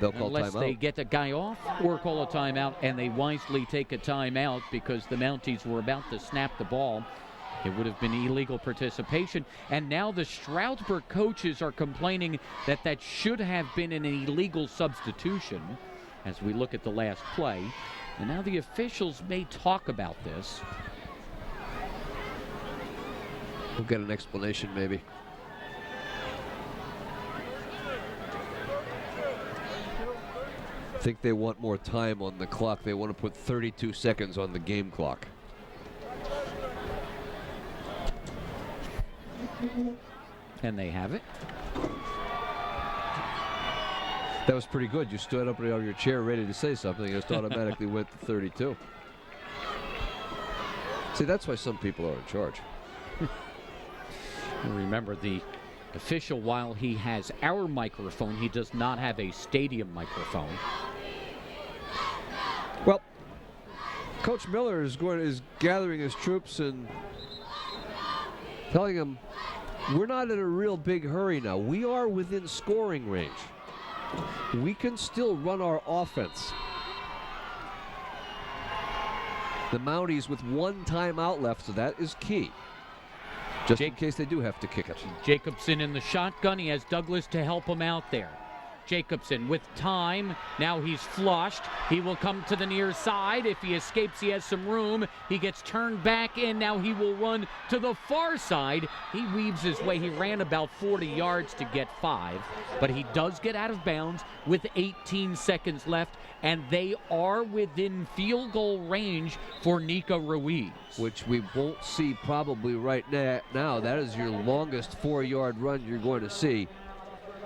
They'll call unless timeout. They get a guy off or call a timeout, and they wisely take a timeout because the Mounties were about to snap the ball. It would have been illegal participation. And now the Stroudsburg coaches are complaining that that should have been an illegal substitution as we look at the last play. And now the officials may talk about this. We'll get an explanation maybe. I think they want more time on the clock. They want to put 32 seconds on the game clock. And they have it. That was pretty good. You stood up out of your chair ready to say something. It just automatically went to 32. See, that's why some people are in charge. Remember, the official, while he has our microphone, he does not have a stadium microphone. Well, Coach Miller is gathering his troops and telling them, we're not in a real big hurry now. We are within scoring range. We can still run our offense. The Mounties with one timeout left, so that is key. Just in case they do have to kick it. Jacobson in the shotgun. He has Douglas to help him out there. Jacobson with time. Now he's flushed. He will come to the near side. If he escapes, he has some room. He gets turned back in. Now he will run to the far side. He weaves his way. He ran about 40 yards to get 5, but he does get out of bounds with 18 seconds left, and they are within field goal range for Nico Ruiz. Which we won't see probably right now. That is your longest 4-yard run you're going to see.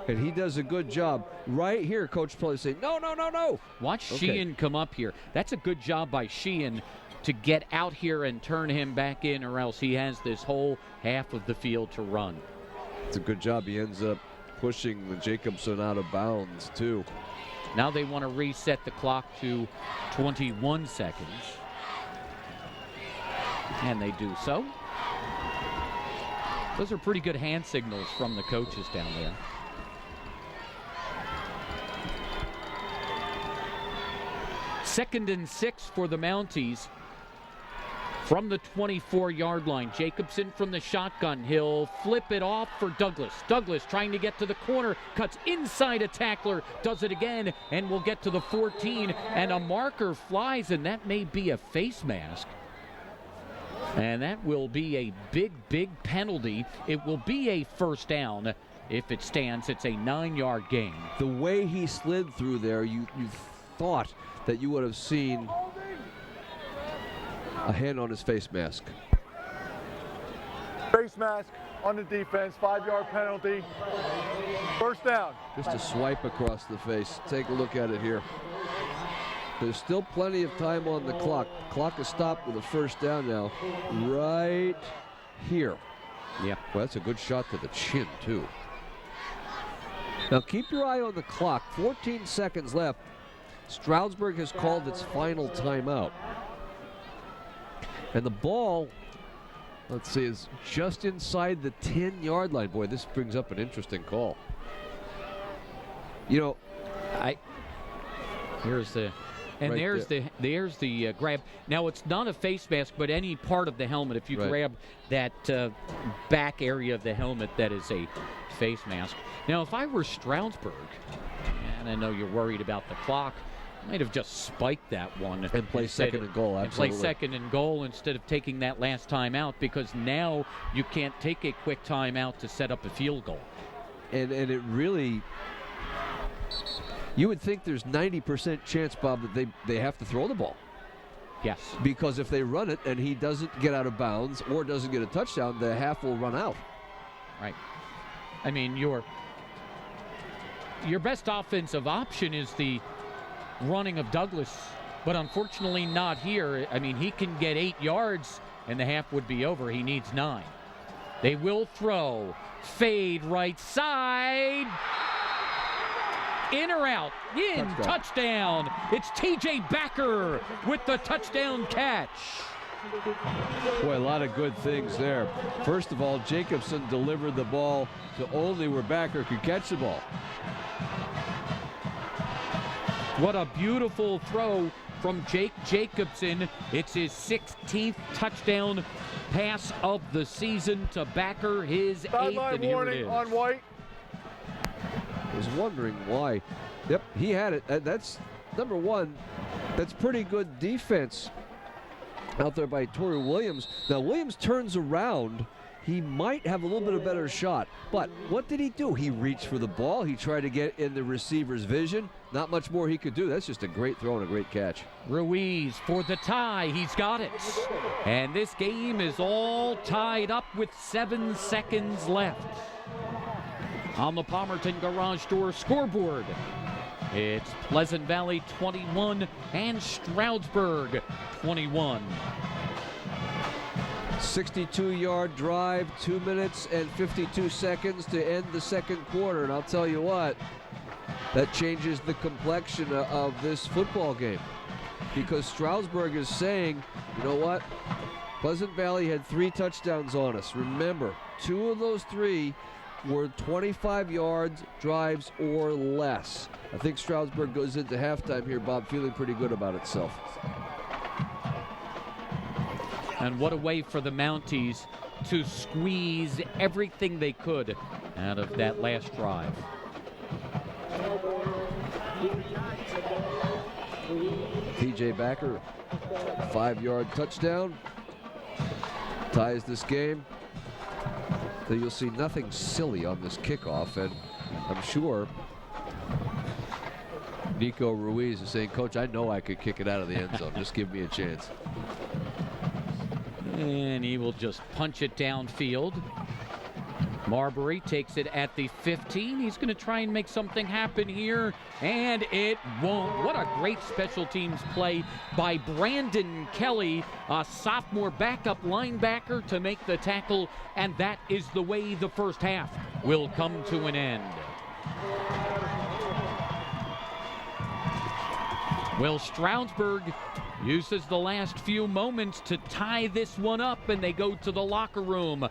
And he does a good job. Right here, Coach probably say, no, no, no, no. Watch Sheehan come up here. That's a good job by Sheehan to get out here and turn him back in, or else he has this whole half of the field to run. It's a good job. He ends up pushing the Jacobson out of bounds, too. Now they want to reset the clock to 21 seconds. And they do so. Those are pretty good hand signals from the coaches down there. Second and 6 for the Mounties from the 24-yard line. Jacobson from the shotgun. He'll flip it off for Douglas. Douglas trying to get to the corner, cuts inside a tackler, does it again, and will get to the 14, and a marker flies, and that may be a face mask. And that will be a big, big penalty. It will be a first down. If it stands, it's a 9-yard gain. The way he slid through there, you thought that you would have seen a hand on his face mask. Face mask on the defense, 5-yard penalty. First down. Just a swipe across the face. Take a look at it here. There's still plenty of time on the clock. The clock is stopped with a first down now. Right here. Yeah. Well, that's a good shot to the chin, too. Now, keep your eye on the clock. 14 seconds left. Stroudsburg has called its final timeout. And the ball, let's see, is just inside the 10-yard line. Boy, this brings up an interesting call. You know, here's the, and right there's the grab. Now it's not a face mask, but any part of the helmet. If you grab that back area of the helmet, that is a face mask. Now, if I were Stroudsburg, and I know you're worried about the clock, I might have just spiked that one and play second and goal. Absolutely. And play second and goal instead of taking that last timeout, because now you can't take a quick timeout to set up a field goal. And it really, you would think there's 90% chance, Bob, that they have to throw the ball. Yes. Because if they run it and he doesn't get out of bounds or doesn't get a touchdown, the half will run out. Right. I mean, your best offensive option is the running of Douglas, but unfortunately not here. I mean, he can get 8 yards and the half would be over. He needs 9. They will throw. Fade right side. In or out? In. Touchdown. It's T.J. Backer with the touchdown catch. Boy, a lot of good things there. First of all, Jacobson delivered the ball to only where Backer could catch the ball. What a beautiful throw from Jake Jacobson. It's his 16th touchdown pass of the season to Backer, his 8th, and here it is. On White. I was wondering why. Yep, he had it. That's number one. That's pretty good defense out there by Torrey Williams. Now Williams turns around. He might have a little bit of better shot, but what did he do? He reached for the ball. He tried to get in the receiver's vision. Not much more he could do. That's just a great throw and a great catch. Ruiz for the tie. He's got it. And this game is all tied up with 7 seconds left. On the Palmerton Garage Door scoreboard, it's Pleasant Valley 21 and Stroudsburg 21. 62-yard drive, 2 minutes and 52 seconds to end the second quarter. And I'll tell you what, that changes the complexion of this football game. Because Stroudsburg is saying, you know what? Pleasant Valley had 3 touchdowns on us. Remember, 2 of those 3 were 25 yards drives or less. I think Stroudsburg goes into halftime here, Bob, feeling pretty good about itself. And what a way for the Mounties to squeeze everything they could out of that last drive. T.J. Backer, 5-yard touchdown, ties this game. So you'll see nothing silly on this kickoff, and I'm sure Nico Ruiz is saying, Coach, I know I could kick it out of the end zone. Just give me a chance. And he will just punch it downfield. Marbury takes it at the 15. He's going to try and make something happen here, and it won't. What a great special teams play by Brandon Kelly, a sophomore backup linebacker, to make the tackle, and that is the way the first half will come to an end. Well, Stroudsburg uses the last few moments to tie this one up, and they go to the locker room.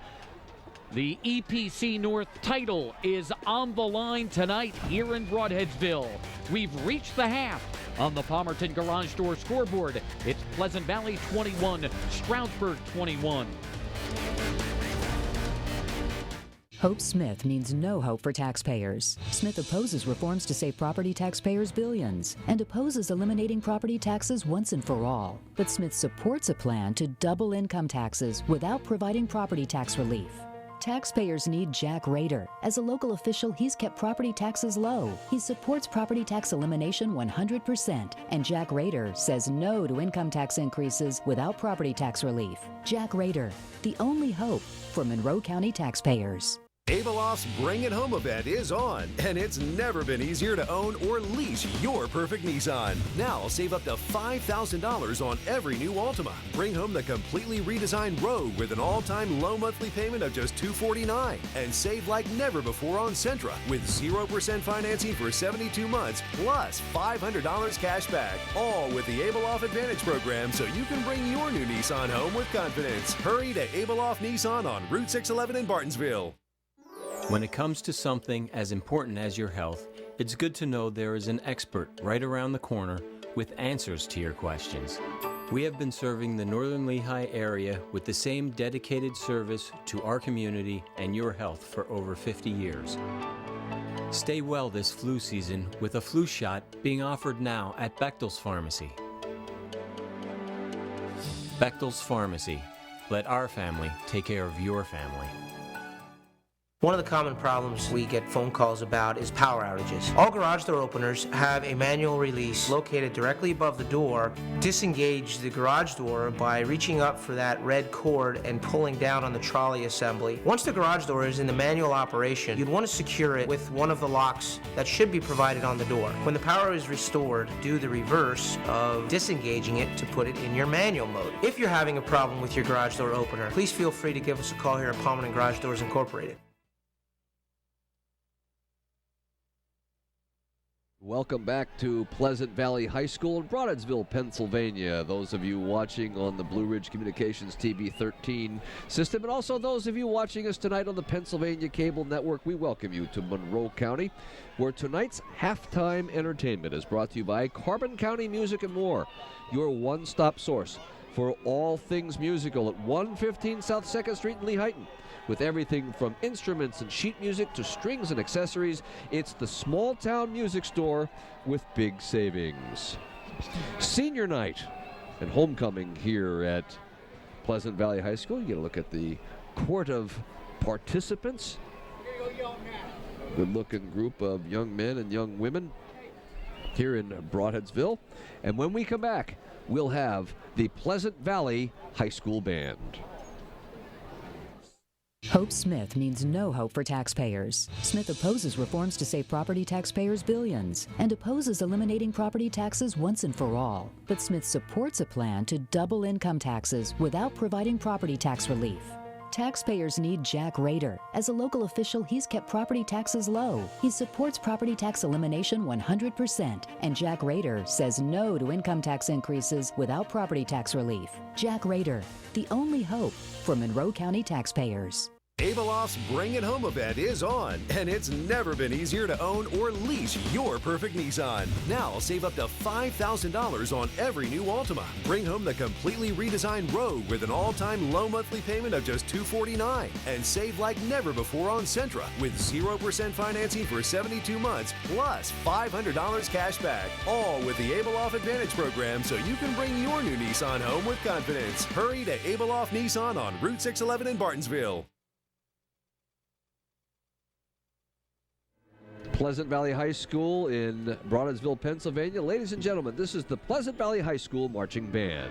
The EPC North title is on the line tonight here in Broadheadsville. We've reached the half on the Palmerton Garage Door scoreboard. It's Pleasant Valley 21, Stroudsburg 21. Hope Smith means no hope for taxpayers. Smith opposes reforms to save property taxpayers billions and opposes eliminating property taxes once and for all. But Smith supports a plan to double income taxes without providing property tax relief. Taxpayers need Jack Rader. As a local official, he's kept property taxes low. He supports property tax elimination 100%. And Jack Rader says no to income tax increases without property tax relief. Jack Rader, the only hope for Monroe County taxpayers. Abeloff's Bring It Home event is on, and it's never been easier to own or lease your perfect Nissan. Now save up to $5,000 on every new Altima. Bring home the completely redesigned Rogue with an all-time low monthly payment of just $249, and save like never before on Sentra with 0% financing for 72 months plus $500 cash back. All with the Abeloff Advantage program, so you can bring your new Nissan home with confidence. Hurry to Abeloff Nissan on Route 611 in Bartonsville. When it comes to something as important as your health, it's good to know there is an expert right around the corner with answers to your questions. We have been serving the Northern Lehigh area with the same dedicated service to our community and your health for over 50 years. Stay well this flu season with a flu shot being offered now at Bechtel's Pharmacy. Bechtel's Pharmacy. Let our family take care of your family. One of the common problems we get phone calls about is power outages. All garage door openers have a manual release located directly above the door. Disengage the garage door by reaching up for that red cord and pulling down on the trolley assembly. Once the garage door is in the manual operation, you'd want to secure it with one of the locks that should be provided on the door. When the power is restored, do the reverse of disengaging it to put it in your manual mode. If you're having a problem with your garage door opener, please feel free to give us a call here at Palmer & Garage Doors Incorporated. Welcome back to Pleasant Valley High School in Bronxville, Pennsylvania. Those of you watching on the Blue Ridge Communications TV 13 system, and also those of you watching us tonight on the Pennsylvania Cable Network, we welcome you to Monroe County, where tonight's halftime entertainment is brought to you by Carbon County Music and More, your one-stop source for all things musical at 115 South 2nd Street in Lehighton. With everything from instruments and sheet music to strings and accessories, it's the small town music store with big savings. Senior night and homecoming here at Pleasant Valley High School. You get a look at the court of participants. Good looking group of young men and young women here in Broadheadsville. And when we come back, we'll have the Pleasant Valley High School Band. Hope Smith means no hope for taxpayers. Smith opposes reforms to save property taxpayers billions and opposes eliminating property taxes once and for all. But Smith supports a plan to double income taxes without providing property tax relief. Taxpayers need Jack Rader. As a local official, he's kept property taxes low. He supports property tax elimination 100%. And Jack Rader says no to income tax increases without property tax relief. Jack Rader, the only hope for Monroe County taxpayers. Abeloff's Bring It Home event is on, and it's never been easier to own or lease your perfect Nissan. Now save up to $5,000 on every new Altima. Bring home the completely redesigned Rogue with an all-time low monthly payment of just $249, and save like never before on Sentra with 0% financing for 72 months plus $500 cash back. All with the Abeloff Advantage program, so you can bring your new Nissan home with confidence. Hurry to Abeloff Nissan on Route 611 in Bartonsville. Pleasant Valley High School in Broadheadsville, Pennsylvania. Ladies and gentlemen, this is the Pleasant Valley High School Marching Band.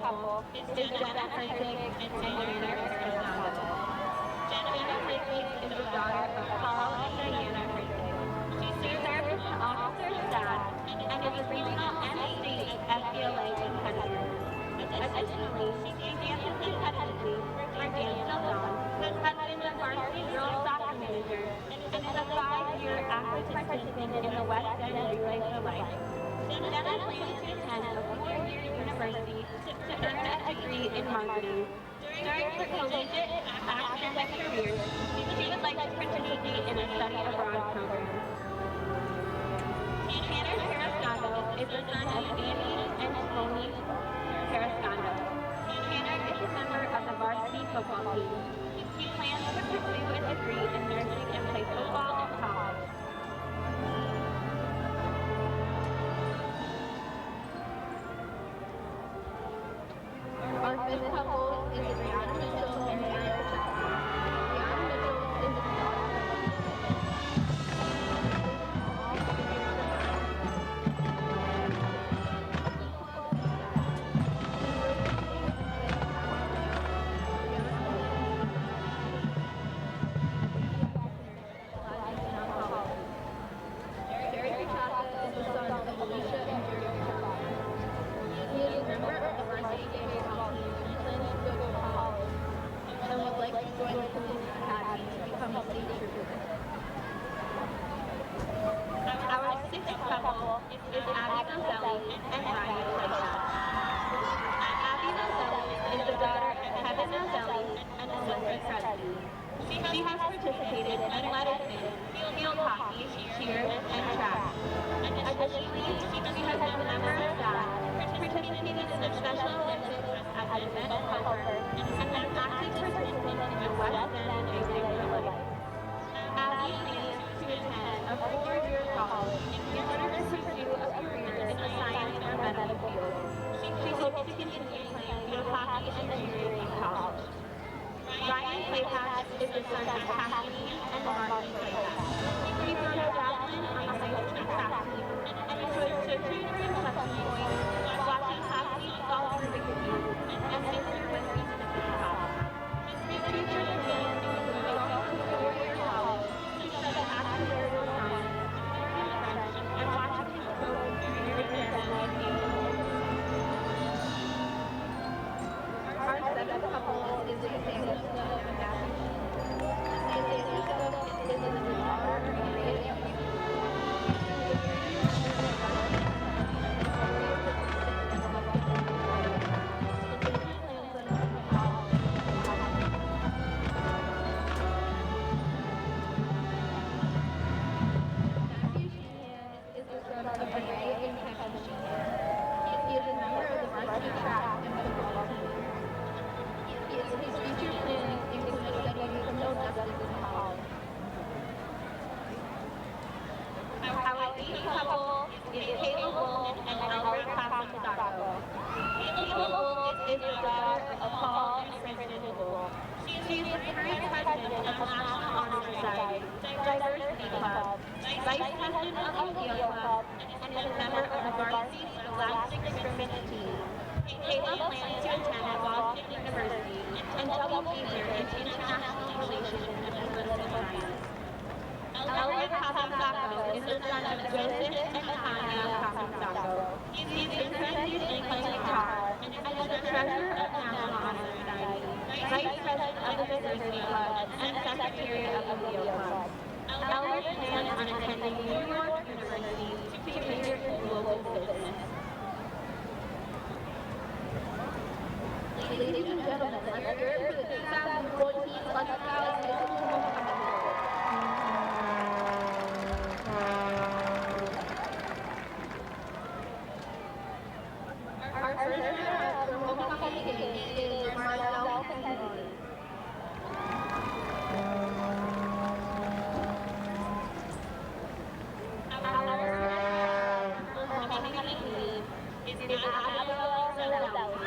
couple is Jenna Hertig and Diana Hertig. Jenna Hertig is the daughter of Paul and Diana Hertig. She serves as an officer's dad and is a regional MC at FBLA competitor. Additionally, she dances competitively for Dance Till Dawn, has been the varsity girls soccer manager, and is a 5-year active participant in the West End Relay for Life. Jenna plans to attend a 4-year university to earn a degree in marketing. During her collegiate academic career, she would like to participate in a study abroad program. Tanner Carrascondo is the son of Andy and Tony Carrascondo. Tanner is a member of the varsity football team. He plans to pursue a degree in nursing and play football in college. Our fifth couple is Brianna Mitchell and Eric Chapman. Brianna Mitchell is the She has participated in medicine, field hockey, cheer, and track. Additionally, she has been a member of staff, participated in the Special Olympics as an event helper, and an active participant in the West End Relay for Life. Abby plans to attend a 4-year college in order to pursue a career in the science or medical field. She hopes to continue playing field hockey and cheering in college. Ryan Claypax is the son of Kathleen and Martin Claypax. He throws javelin on the high school track team and enjoys searching for inflection points, watching athletes fall through the queue, and sister with reason to be top. His future plans include going to 4-year college to study actuarial science, learning French, and watching his coach through the family. Our seventh couple is the Nathaniel Snow and Matthew. Nathaniel Snow is the daughter of Ray and is the daughter of Paul and Kristen Bull. She is the current president of the National Honor Society, Diversity Club, vice president of the Field Club, and is a member of the Varsity Scholastic Scrimmage team. Kayla plans to attend Boston University and double major in international relations and political science. Elliot Capistaco is the son of Joseph and Tanya Capistaco. He is interested in playing guitar and is the treasurer of the National Honor Society, vice president of the Diversity Club, and secretary of the Field Club. Elliot plans on attending New York University to major in global business. Ladies and gentlemen, let's hear it for the 2014 Pleasant Valley High School Homecoming. Our first runner-up for homecoming game is Marcel Kennedy. Our runner-up for homecoming game is Abigail Roselli.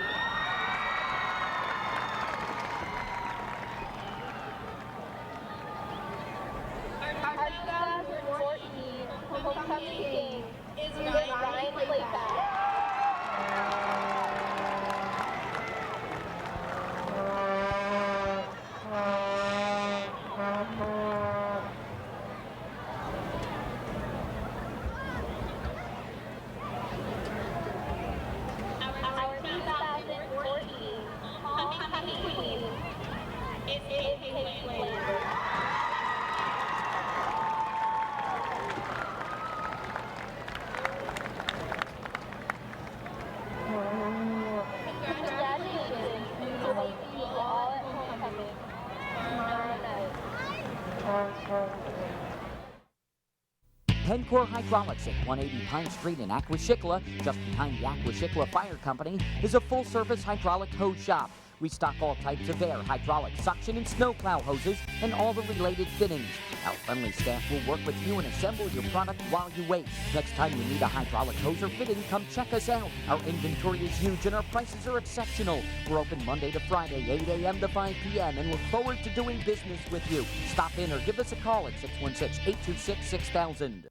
Pencor Hydraulics at 180 Pine Street in Aquashikla. Just behind the Aquashikla Fire Company is a full-service hydraulic hose shop. We stock all types of air, hydraulic, suction, and snowplow hoses, and all the related fittings. Our friendly staff will work with you and assemble your product while you wait. Next time you need a hydraulic hose or fitting, come check us out. Our inventory is huge and our prices are exceptional. We're open Monday to Friday, 8 a.m. to 5 p.m., and look forward to doing business with you. Stop in or give us a call at 616-826-6000.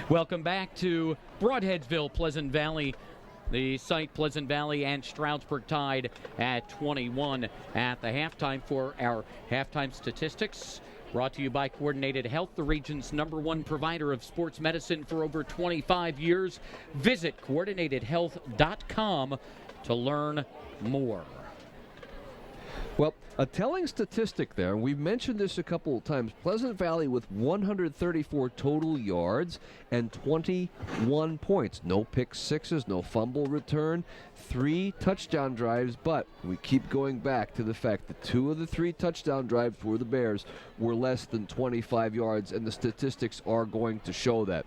Welcome back to Broadheadsville, Pleasant Valley. The site, Pleasant Valley and Stroudsburg, tied at 21 at the halftime. For our halftime statistics, brought to you by Coordinated Health, the region's #1 provider of sports medicine for over 25 years. Visit coordinatedhealth.com to learn more. Well, a telling statistic there, we've mentioned this a couple of times, Pleasant Valley with 134 total yards and 21 points. No pick sixes, no fumble return, 3 touchdown drives, but we keep going back to the fact that 2 of the 3 touchdown drives for the Bears were less than 25 yards, and the statistics are going to show that.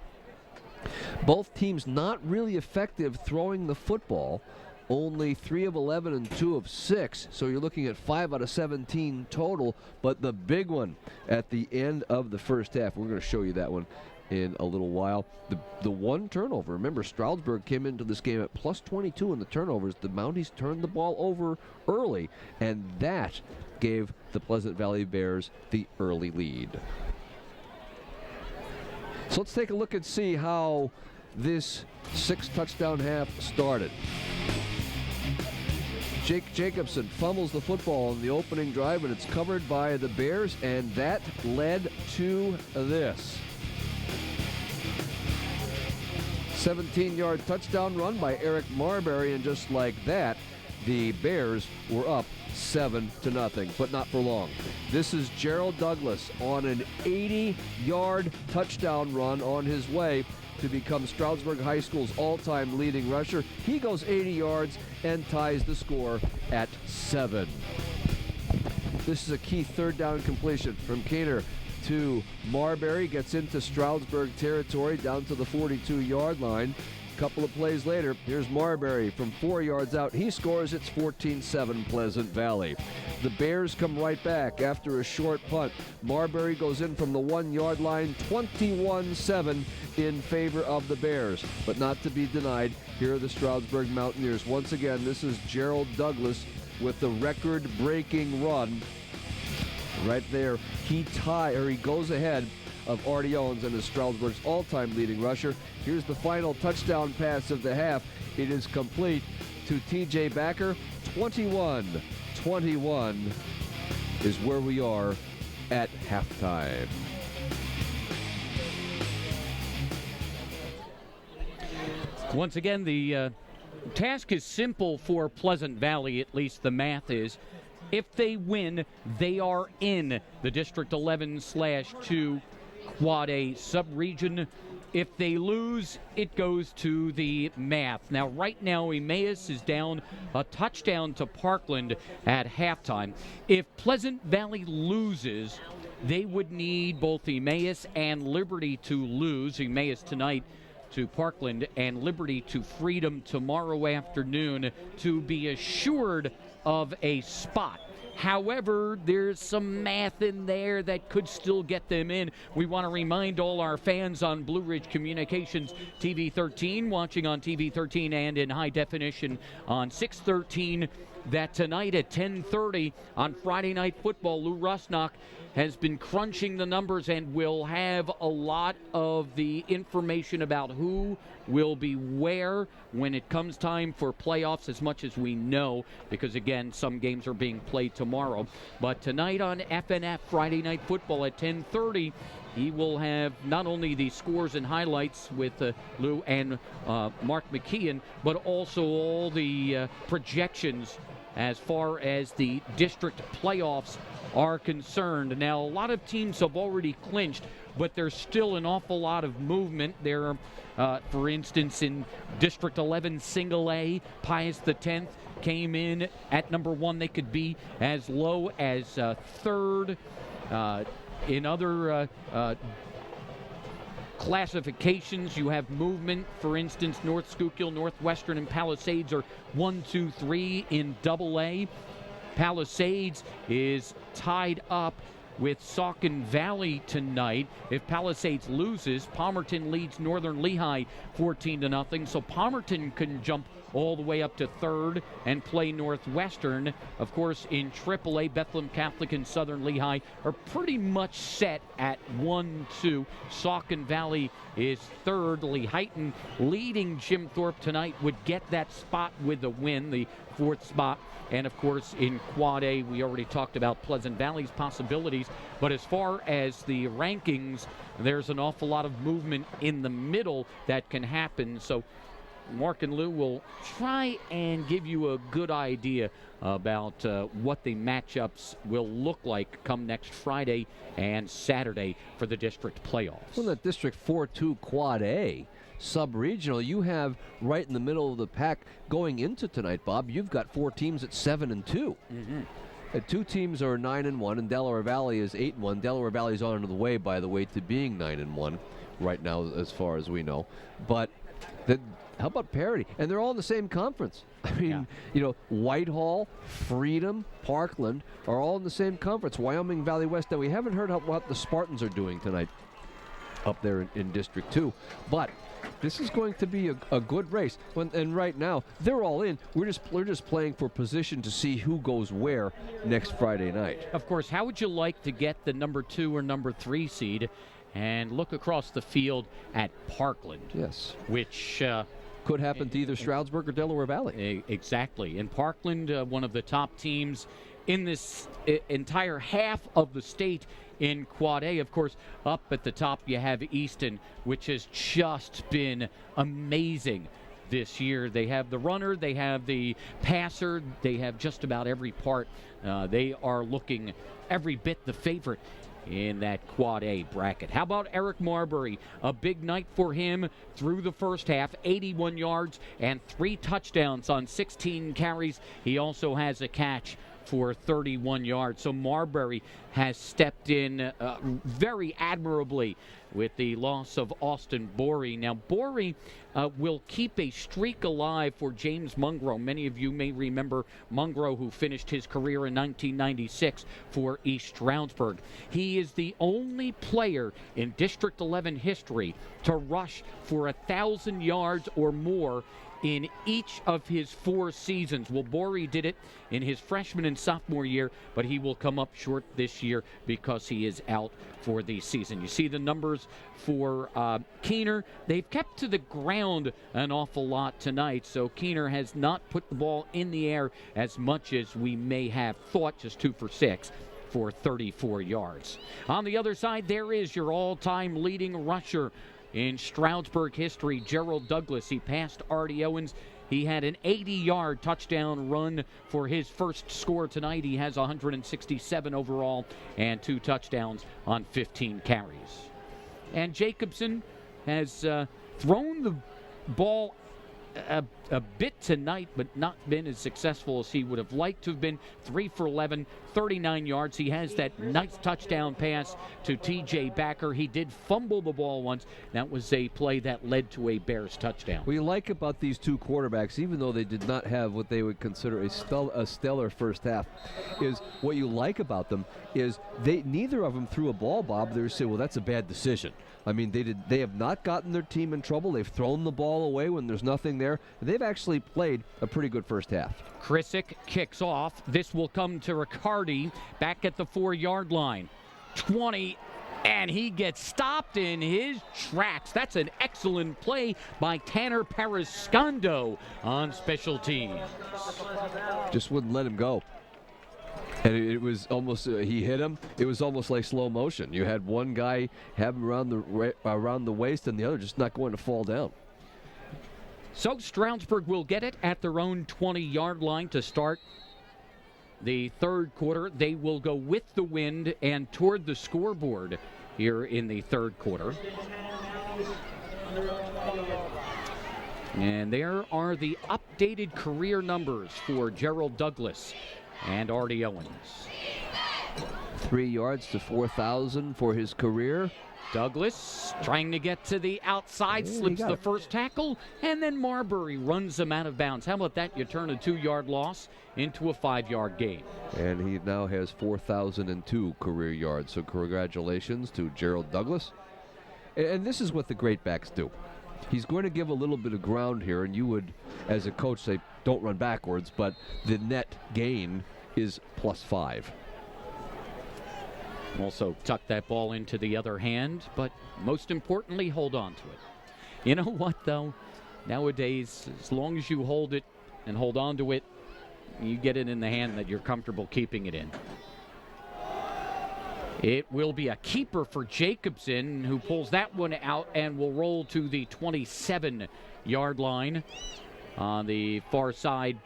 Both teams not really effective throwing the football. Only 3 of 11 and 2 of 6, so you're looking at 5 out of 17 total, but the big one at the end of the first half, we're going to show you that one in a little while. The one turnover, remember Stroudsburg came into this game at plus 22 in the turnovers. The Mounties turned the ball over early, and that gave the Pleasant Valley Bears the early lead. So let's take a look and see how this 6-touchdown half started. Jake Jacobson fumbles the football in the opening drive, and it's covered by the Bears, and that led to this. 17-yard touchdown run by Eric Marbury, and just like that, the Bears were up 7-0, but not for long. This is Gerald Douglas on an 80-yard touchdown run on his way to become Stroudsburg High School's all-time leading rusher. He goes 80 yards and ties the score at 7. This is a key third down completion from Keener to Marbury. Gets into Stroudsburg territory down to the 42-yard line. Couple of plays later, here's Marbury from 4 yards out. He scores. It's 14-7 Pleasant Valley. The Bears come right back after a short punt. Marbury goes in from the 1-yard line, 21-7 in favor of the Bears. But not to be denied, here are the Stroudsburg Mountaineers. Once again, this is Gerald Douglas with the record-breaking run. Right there, he goes ahead of Artie Owens and is Stroudsburg's all-time leading rusher. Here's the final touchdown pass of the half. It is complete to T.J. Backer. 21-21 is where we are at halftime. Once again, the task is simple for Pleasant Valley, at least the math is. If they win, they are in the District 11/2 Quad A sub-region. If they lose, it goes to the math. Now, right now, Emmaus is down a touchdown to Parkland at halftime. If Pleasant Valley loses, they would need both Emmaus and Liberty to lose. Emmaus tonight to Parkland and Liberty to Freedom tomorrow afternoon to be assured of a spot. However, there's some math in there that could still get them in. We want to remind all our fans on Blue Ridge Communications TV 13, watching on TV 13 and in high definition on 613, that tonight at 10:30 on Friday Night Football, Lou Rusnock has been crunching the numbers and will have a lot of the information about who will be where when it comes time for playoffs, as much as we know, because again, some games are being played tomorrow. But tonight on FNF Friday Night Football at 10:30, he will have not only the scores and highlights with Lou and Mark McKeon, but also all the projections as far as the district playoffs are concerned. Now, a lot of teams have already clinched, but there's still an awful lot of movement. There, for instance, in District 11 Single A, Pius X came in at number 1. They could be as low as third. in other classifications, you have movement. For instance, North Schuylkill, Northwestern, and Palisades are 1, 2, 3 in AA. Palisades is tied up with Saucon Valley tonight. If Palisades loses, Palmerton leads Northern Lehigh 14-0. So Palmerton can jump all the way up to third and play Northwestern. Of course, in AAA, Bethlehem Catholic and Southern Lehigh are pretty much set at 1-2. Saucon Valley is third. Lehighton leading Jim Thorpe tonight would get that spot with a win, the fourth spot. And of course, in Quad A, we already talked about Pleasant Valley's possibilities. But as far as the rankings, there's an awful lot of movement in the middle that can happen. So Mark and Lou will try and give you a good idea about what the matchups will look like come next Friday and Saturday for the district playoffs. Well, the District 4-2 Quad A sub-regional, you have right in the middle of the pack going into tonight, Bob. You've got 4 teams at 7-2. Mm-hmm. 2 teams are 9-1, and Delaware Valley is 8-1. Delaware Valley's on the way, by the way, to being 9-1 right now, as far as we know. But how about parity? And they're all in the same conference. I mean, you know, Whitehall, Freedom, Parkland are all in the same conference. Wyoming Valley West. Now, we haven't heard what the Spartans are doing tonight up there in District 2. But this is going to be a good race. And right now, they're all in. We're just playing for position to see who goes where next Friday night. Of course, how would you like to get the number 2 or number 3 seed and look across the field at Parkland? Yes. Which could happen to either Stroudsburg or Delaware Valley. Exactly. And Parkland, one of the top teams in this entire half of the state in Quad A. Of course, up at the top you have Easton, which has just been amazing this year. They have the runner, they have the passer, they have just about every part. They are looking every bit the favorite in that Quad A bracket. How about Eric Marbury? A big night for him through the first half, 81 yards and 3 touchdowns on 16 carries. He also has a catch for 31 yards. So Marbury has stepped in very admirably with the loss of Austin Borey. Now, Borey will keep a streak alive for James Mungro. Many of you may remember Mungro, who finished his career in 1996 for East Stroudsburg. He is the only player in District 11 history to rush for 1,000 yards or more in each of his 4 seasons. Well, Borey did it in his freshman and sophomore year, but he will come up short this year because he is out for the season. You see the numbers for Keener. They've kept to the ground an awful lot tonight, so Keener has not put the ball in the air as much as we may have thought, just 2 for 6. For 34 yards. On the other side, there is your all-time leading rusher in Stroudsburg history, Gerald Douglas. He passed Artie Owens. He had an 80-yard touchdown run for his first score tonight. He has 167 overall and 2 touchdowns on 15 carries. And Jacobson has thrown the ball a bit tonight, but not been as successful as he would have liked to have been. 3 for 11, 39 yards. He has that nice touchdown pass to T.J. Backer. He did fumble the ball once. That was a play that led to a Bears touchdown. What you like about these 2 quarterbacks, even though they did not have what they would consider a stellar first half, is what you like about them is neither of them threw a ball, Bob. They say, well, that's a bad decision. I mean, they have not gotten their team in trouble. They've thrown the ball away when there's nothing there. They've actually played a pretty good first half. Krisick kicks off. This will come to Riccardi back at the 4-yard line. 20, and he gets stopped in his tracks. That's an excellent play by Tanner Periscondo on special teams. Just wouldn't let him go. And it was almost, he hit him. It was almost like slow motion. You had one guy have him around the waist and the other just not going to fall down. So Stroudsburg will get it at their own 20-yard line to start the third quarter. They will go with the wind and toward the scoreboard here in the third quarter. And there are the updated career numbers for Gerald Douglas and Artie Owens. 3 yards to 4,000 for his career. Douglas trying to get to the outside, slips the first tackle, and then Marbury runs him out of bounds. How about that? You turn a 2-yard loss into a 5-yard gain. And he now has 4,002 career yards. So congratulations to Gerald Douglas. And this is what the great backs do. He's going to give a little bit of ground here, and you would, as a coach, say, don't run backwards, but the net gain is +5. Also tuck that ball into the other hand, but most importantly, hold on to it. You know what, though? Nowadays, as long as you hold it and hold on to it, you get it in the hand that you're comfortable keeping it in. It will be a keeper for Jacobson, who pulls that one out and will roll to the 27-yard line. On the far side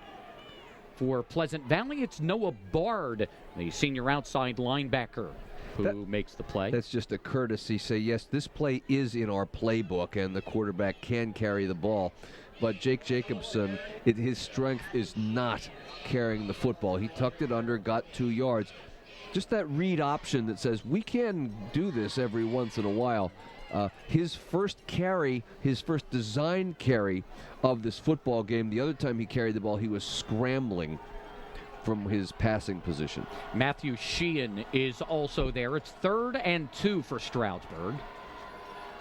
for Pleasant Valley, it's Noah Bard, the senior outside linebacker, who makes the play. That's just a courtesy. Say, yes, this play is in our playbook, and the quarterback can carry the ball. But Jake Jacobson, his strength is not carrying the football. He tucked it under, got 2 yards. Just that read option that says we can do this every once in a while. His first carry, his first design carry of this football game, the other time he carried the ball, he was scrambling from his passing position. Matthew Sheehan is also there. It's 3rd and 2 for Stroudsburg.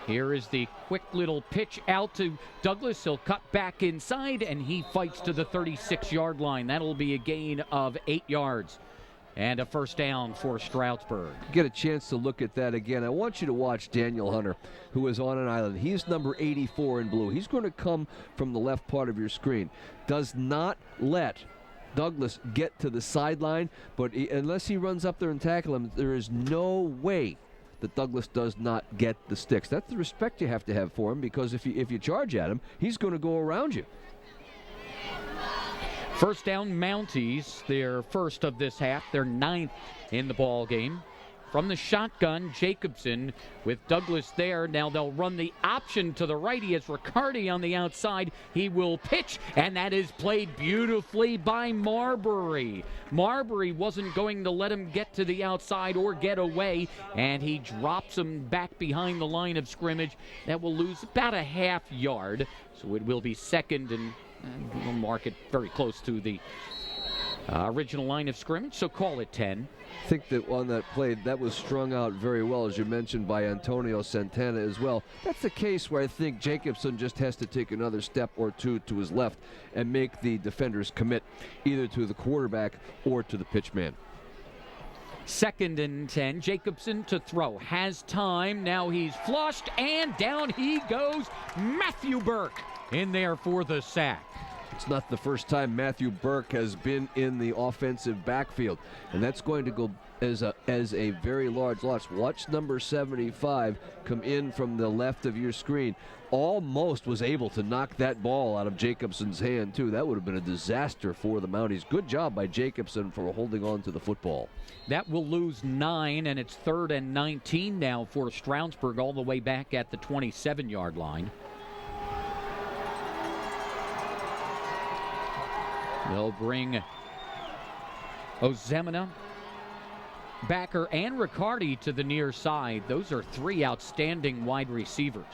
Here is the quick little pitch out to Douglas. He'll cut back inside, and he fights to the 36-yard line. That'll be a gain of 8 yards. And a first down for Stroudsburg. Get a chance to look at that again. I want you to watch Daniel Hunter, who is on an island. He's number 84 in blue. He's going to come from the left part of your screen. Does not let Douglas get to the sideline, but unless he runs up there and tackle him, there is no way that Douglas does not get the sticks. That's the respect you have to have for him, because if you charge at him, he's going to go around you. First down, Mounties, their first of this half, their 9th in the ball game. From the shotgun, Jacobson with Douglas there. Now they'll run the option to the right. He has Riccardi on the outside. He will pitch, and that is played beautifully by Marbury. Marbury wasn't going to let him get to the outside or get away, and he drops him back behind the line of scrimmage. That will lose about a half yard, so it will be 2nd and we'll mark it very close to the original line of scrimmage, so call it 10. I think that on that play, that was strung out very well, as you mentioned, by Antonio Santana as well. That's the case where I think Jacobson just has to take another step or two to his left and make the defenders commit either to the quarterback or to the pitch man. 2nd and 10. Jacobson to throw. Has time. Now he's flushed, and down he goes. Matthew Burke in there for the sack. It's not the first time Matthew Burke has been in the offensive backfield, and that's going to go as a very large loss. Watch number 75 come in from the left of your screen. Almost was able to knock that ball out of Jacobson's hand, too. That would have been a disaster for the Mounties. Good job by Jacobson for holding on to the football. That will lose 9, and it's 3rd and 19 now for Stroudsburg, all the way back at the 27-yard line. They'll bring Ozemina, Backer, and Riccardi to the near side. Those are 3 outstanding wide receivers.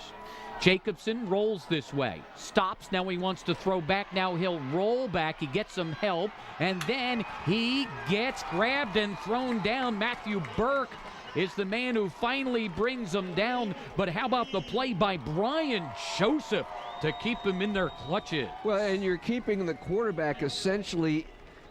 Jacobson rolls this way, stops. Now he wants to throw back. Now he'll roll back. He gets some help, and then he gets grabbed and thrown down. Matthew Burke is the man who finally brings him down. But how about the play by Brian Joseph to keep him in their clutches? Well, and you're keeping the quarterback essentially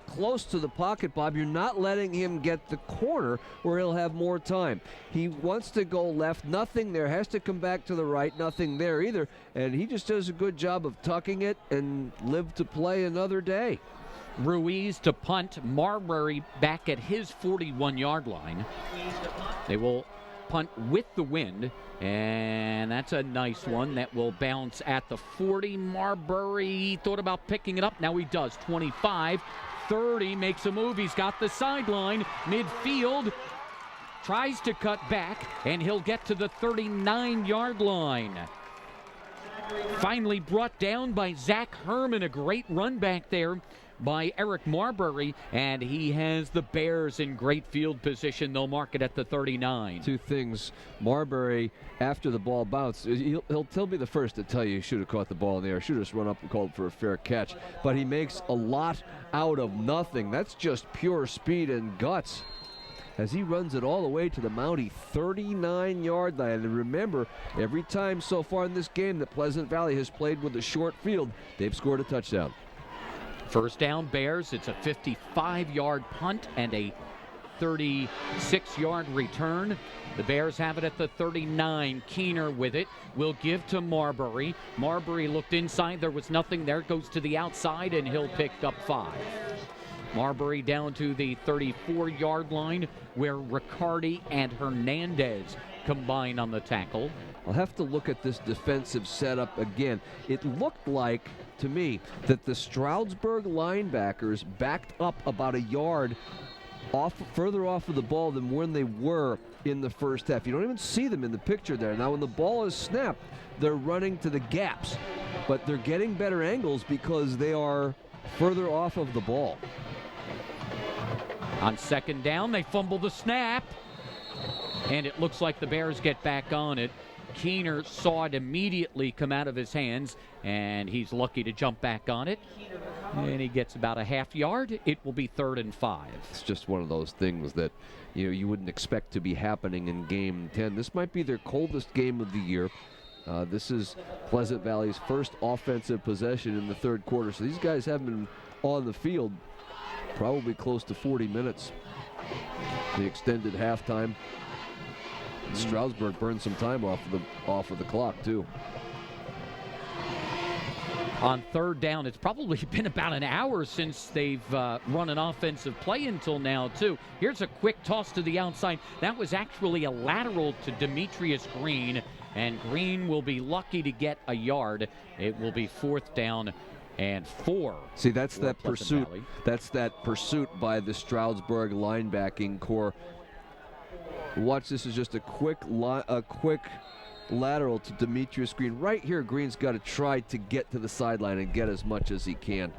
close to the pocket, Bob. You're not letting him get the corner where he'll have more time. He wants to go left, nothing there. Has to come back to the right, nothing there either. And he just does a good job of tucking it and live to play another day. Ruiz to punt. Marbury back at his 41-yard line. They will punt with the wind, and that's a nice one that will bounce at the 40. Marbury thought about picking it up. Now he does. 25, 30, makes a move. He's got the sideline. Midfield, tries to cut back, and he'll get to the 39-yard line. Finally brought down by Zach Herman. A great run back there by Eric Marbury, and he has the Bears in great field position. They'll mark it at the 39. Two things. Marbury, after the ball bounced, he'll be the first to tell you he should have caught the ball in the air, should have just run up and called for a fair catch. But he makes a lot out of nothing. That's just pure speed and guts, as he runs it all the way to the Mountie 39-yard line. And remember, every time so far in this game that Pleasant Valley has played with a short field, they've scored a touchdown. First down, Bears. It's a 55-yard punt and a 36-yard return. The Bears have it at the 39. Keener with it will give to Marbury. Marbury looked inside. There was nothing there. Goes to the outside, and he'll pick up 5. Marbury down to the 34-yard line, where Riccardi and Hernandez combine on the tackle. I'll have to look at this defensive setup again. It looked like, to me, that the Stroudsburg linebackers backed up about a yard further off of the ball than when they were in the first half. You don't even see them in the picture there. Now, when the ball is snapped, they're running to the gaps, but they're getting better angles because they are further off of the ball. On second down, they fumble the snap, and it looks like the Bears get back on it. Keener saw it immediately come out of his hands, and he's lucky to jump back on it. And he gets about a half yard. It will be 3rd and 5. It's just one of those things that you wouldn't expect to be happening in Game 10. This might be their coldest game of the year. This is Pleasant Valley's first offensive possession in the third quarter. So these guys haven't been on the field probably close to 40 minutes. The extended halftime. Stroudsburg burned some time off of the clock too. On third down, it's probably been about an hour since they've run an offensive play until now, too. Here's a quick toss to the outside. That was actually a lateral to Demetrius Green, and Green will be lucky to get a yard. It will be 4th down and 4. See, that's that pursuit. That's that pursuit by the Stroudsburg linebacking core. Watch, this is just a quick lateral to Demetrius Green. Right here, Green's got to try to get to the sideline and get as much as he can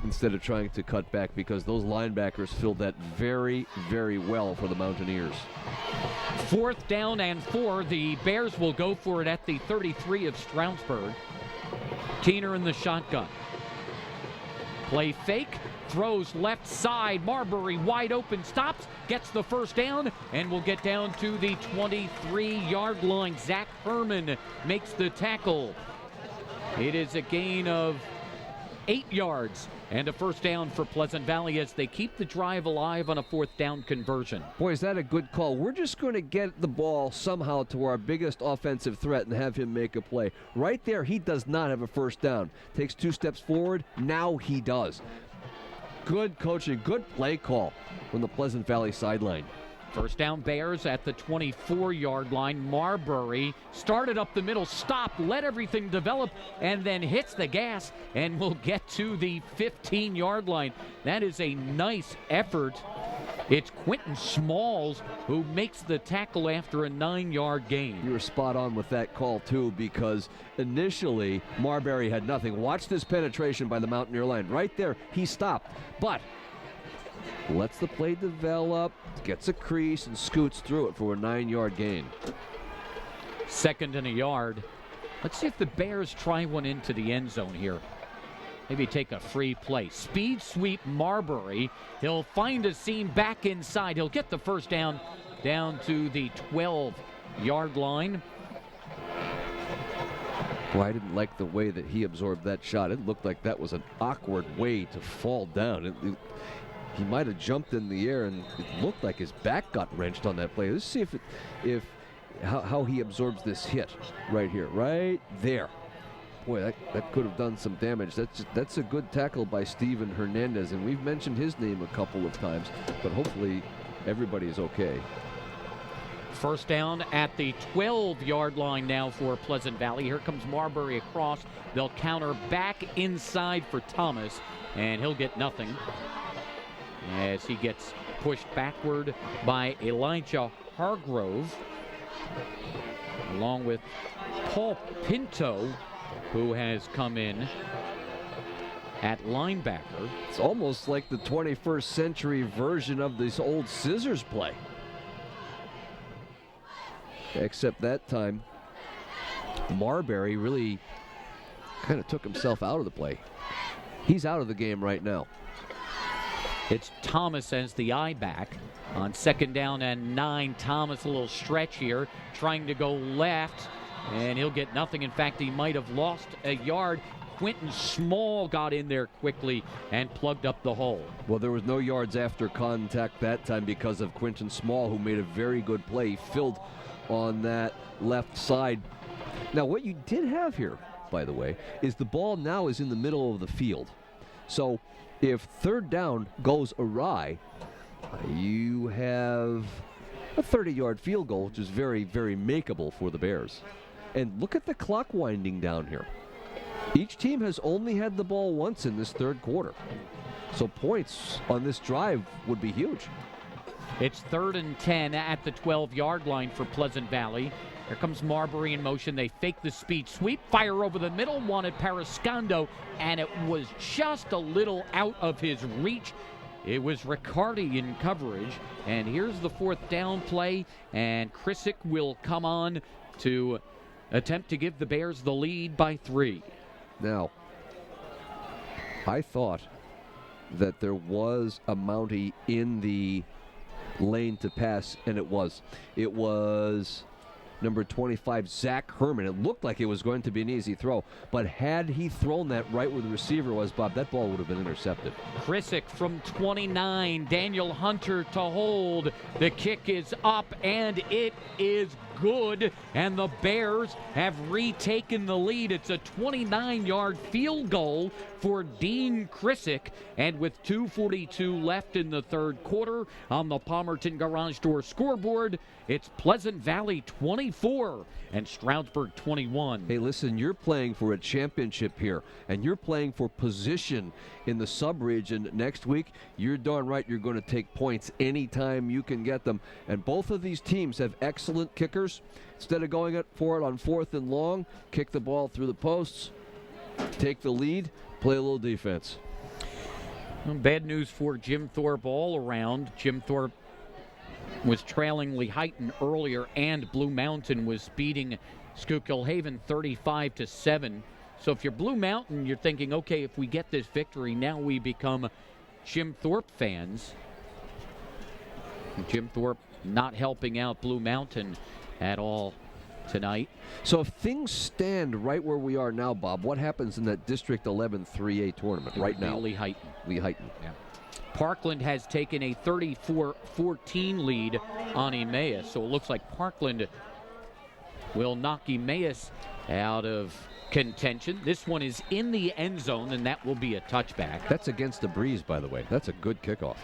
instead of trying to cut back, because those linebackers filled that very, very well for the Mountaineers. 4th down and 4. The Bears will go for it at the 33 of Stroudsburg. Keener in the shotgun. Play fake. Throws left side. Marbury wide open, stops, gets the first down, and will get down to the 23-yard line. Zach Herman makes the tackle. It is a gain of 8 yards and a first down for Pleasant Valley as they keep the drive alive on a 4th down conversion. Boy, is that a good call. We're just going to get the ball somehow to our biggest offensive threat and have him make a play. Right there, he does not have a first down. Takes 2 steps forward. Now he does. Good coaching, good play call from the Pleasant Valley sideline. First down, Bears at the 24-yard line. Marbury started up the middle, stopped, let everything develop, and then hits the gas and will get to the 15-yard line. That is a nice effort. It's Quentin Smalls who makes the tackle after a 9-yard gain. You were spot on with that call, too, because initially Marbury had nothing. Watch this penetration by the Mountaineer line. Right there, he stopped, but lets the play develop, gets a crease, and scoots through it for a 9-yard gain. 2nd and a yard. Let's see if the Bears try one into the end zone here. Maybe take a free play. Speed sweep Marbury. He'll find a seam back inside. He'll get the first down to the 12-yard line. Well, I didn't like the way that he absorbed that shot. It looked like that was an awkward way to fall down. He might have jumped in the air, and it looked like his back got wrenched on that play. Let's see how he absorbs this hit right here, right there. Boy, that could have done some damage. That's a good tackle by Steven Hernandez, and we've mentioned his name a couple of times, but hopefully everybody is okay. First down at the 12-yard line now for Pleasant Valley. Here comes Marbury across. They'll counter back inside for Thomas, and he'll get nothing as he gets pushed backward by Elijah Hargrove, along with Paul Pinto, who has come in. at linebacker. It's almost like the 21st century version of this old scissors play. Except that time, Marbury really kind of took himself out of the play. He's out of the game right now. It's Thomas as the I-back. On 2nd down and 9, Thomas a little stretch here, trying to go left, and he'll get nothing. In fact, he might have lost a yard. Quentin Small got in there quickly and plugged up the hole. Well, there was no yards after contact that time because of Quentin Small, who made a very good play. He filled on that left side. Now, what you did have here, by the way, is the ball now is in the middle of the field. So if 3rd down goes awry, you have a 30-yard field goal, which is very, very makeable for the Bears. And look at the clock winding down here. Each team has only had the ball once in this 3rd quarter. So points on this drive would be huge. It's 3rd and 10 at the 12-yard line for Pleasant Valley. Here comes Marbury in motion. They fake the speed sweep, fire over the middle, wanted Parascondo, and it was just a little out of his reach. It was Riccardi in coverage, and here's the 4th down play, and Krissick will come on to attempt to give the Bears the lead by 3. Now, I thought that there was a Mountie in the lane to pass, and it was. It was number 25, Zach Herman. It looked like it was going to be an easy throw, but had he thrown that right where the receiver was, Bob, that ball would have been intercepted. Krissick from 29, Daniel Hunter to hold. The kick is up, and it is good, and the Bears have retaken the lead. It's a 29-yard field goal for Dean Krissick, and with 2:42 left in the 3rd quarter on the Palmerton Garage Door scoreboard, it's Pleasant Valley 24 and Stroudsburg 21. Hey, listen, you're playing for a championship here, and you're playing for position in the sub-region next week. You're darn right you're going to take points anytime you can get them, and both of these teams have excellent kickers. Instead of going for it on 4th and long, kick the ball through the posts, take the lead, play a little defense. Well, bad news for Jim Thorpe all around. Jim Thorpe was trailing Lehighton earlier, and Blue Mountain was beating Schuylkill Haven 35-7. So if you're Blue Mountain, you're thinking, okay, if we get this victory, now we become Jim Thorpe fans. Jim Thorpe not helping out Blue Mountain at all tonight. So if things stand right where we are now, Bob, what happens in that District 11 3A tournament right now? Lehighton. Lehighton. Yeah. Parkland has taken a 34-14 lead on Emmaus, so it looks like Parkland will knock Emmaus out of contention. This one is in the end zone, and that will be a touchback. That's against the breeze, by the way. That's a good kickoff.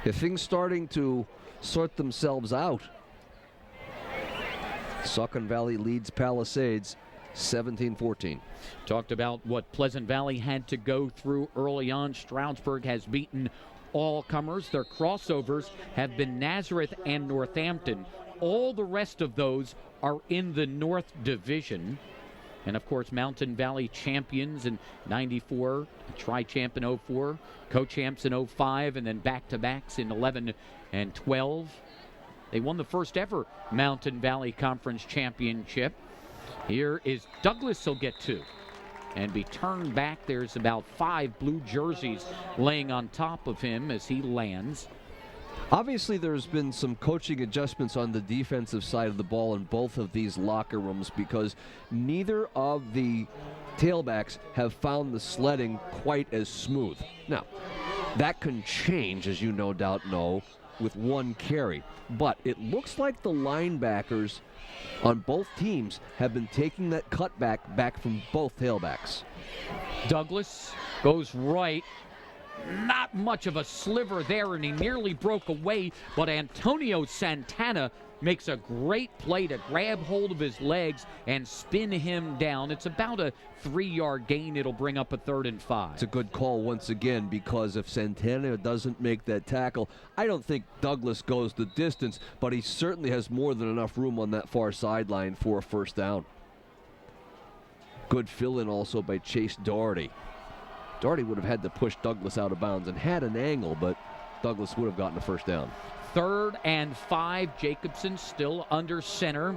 If things starting to sort themselves out, Saucon Valley leads Palisades 17-14. Talked about what Pleasant Valley had to go through early on. Stroudsburg has beaten all comers. Their crossovers have been Nazareth and Northampton. All the rest of those are in the North Division. And, of course, Mountain Valley champions in 94, tri-champ in 04, co-champs in 05, and then back-to-backs in 11 and 12. They won the first ever Mountain Valley Conference Championship. Here is Douglas. He'll get 2 and be turned back. There's about 5 blue jerseys laying on top of him as he lands. Obviously, there's been some coaching adjustments on the defensive side of the ball in both of these locker rooms because neither of the tailbacks have found the sledding quite as smooth. Now, that can change, as you no doubt know, with one carry. But it looks like the linebackers on both teams have been taking that cutback back from both tailbacks. Douglas goes right. Not much of a sliver there, and he nearly broke away, but Antonio Santana makes a great play to grab hold of his legs and spin him down. It's about a 3-yard gain. It'll bring up a 3rd and 5. It's a good call once again, because if Santana doesn't make that tackle, I don't think Douglas goes the distance, but he certainly has more than enough room on that far sideline for a 1st down. Good fill-in also by Chase Doherty. Doherty would have had to push Douglas out of bounds and had an angle, but Douglas would have gotten a first down. 3rd and 5. Jacobson still under center.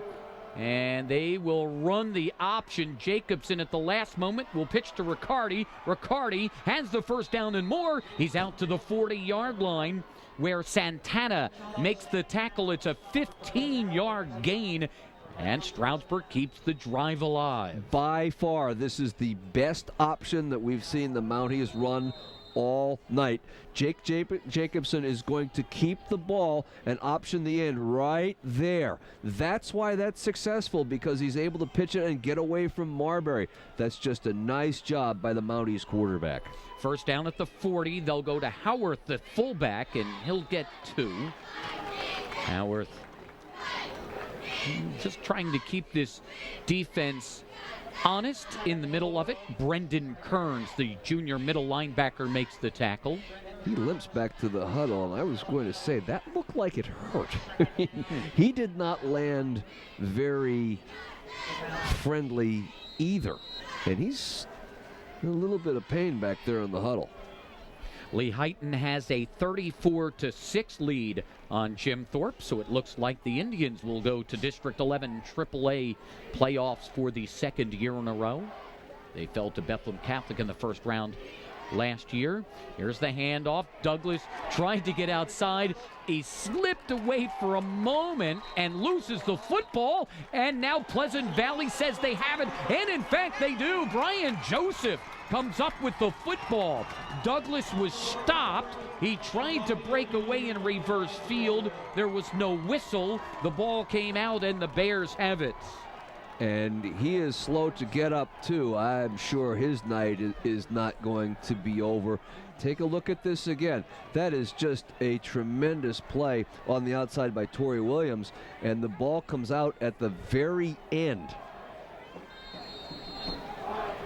And they will run the option. Jacobson at the last moment will pitch to Riccardi. Riccardi has the first down and more. He's out to the 40-yard line where Santana makes the tackle. It's a 15-yard gain. And Stroudsburg keeps the drive alive. By far, this is the best option that we've seen the Mounties run all night. Jacobson is going to keep the ball and option the end right there. That's why that's successful, because he's able to pitch it and get away from Marbury. That's just a nice job by the Mounties quarterback. First down at the 40. They'll go to Howarth, the fullback, and he'll get 2. Howarth just trying to keep this defense honest in the middle of it. Brendan Kearns, the junior middle linebacker, makes the tackle. He limps back to the huddle, and I was going to say that looked like it hurt. He did not land very friendly either, and he's in a little bit of pain back there in the huddle. Lee Heighton has a 34-6 lead on Jim Thorpe, so it looks like the Indians will go to District 11 AAA playoffs for the 2nd year in a row. They fell to Bethlehem Catholic in the first round last year. Here's the handoff. Douglas tried to get outside. He slipped away for a moment and loses the football, and now Pleasant Valley says they have it, and in fact they do. Brian Joseph comes up with the football. Douglas was stopped. He tried to break away in reverse field. There was no whistle. The ball came out, and the Bears have it. And he is slow to get up, too. I'm sure his night is not going to be over. Take a look at this again. That is just a tremendous play on the outside by Torrey Williams, and the ball comes out at the very end.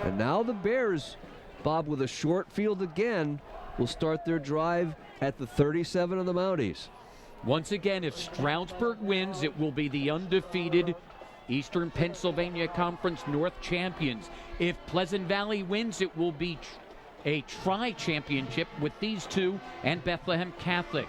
And now the Bears, Bob, with a short field again, will start their drive at the 37 of the Mounties. Once again, if Stroudsburg wins, it will be the undefeated Eastern Pennsylvania Conference North champions. If Pleasant Valley wins, it will be a tri-championship with these two and Bethlehem Catholic.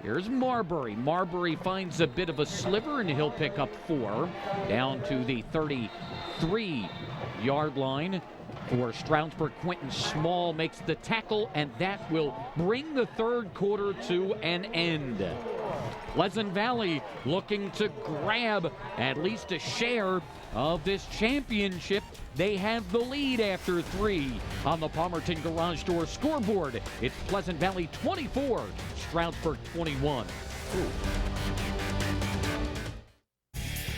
Here's Marbury. Marbury finds a bit of a sliver, and he'll pick up 4 down to the 33-yard line. For Stroudsburg, Quentin Small makes the tackle, and that will bring the 3rd quarter to an end. Pleasant Valley looking to grab at least a share of this championship. They have the lead after 3 on the Palmerton Garage Door scoreboard. It's Pleasant Valley 24, Stroudsburg 21.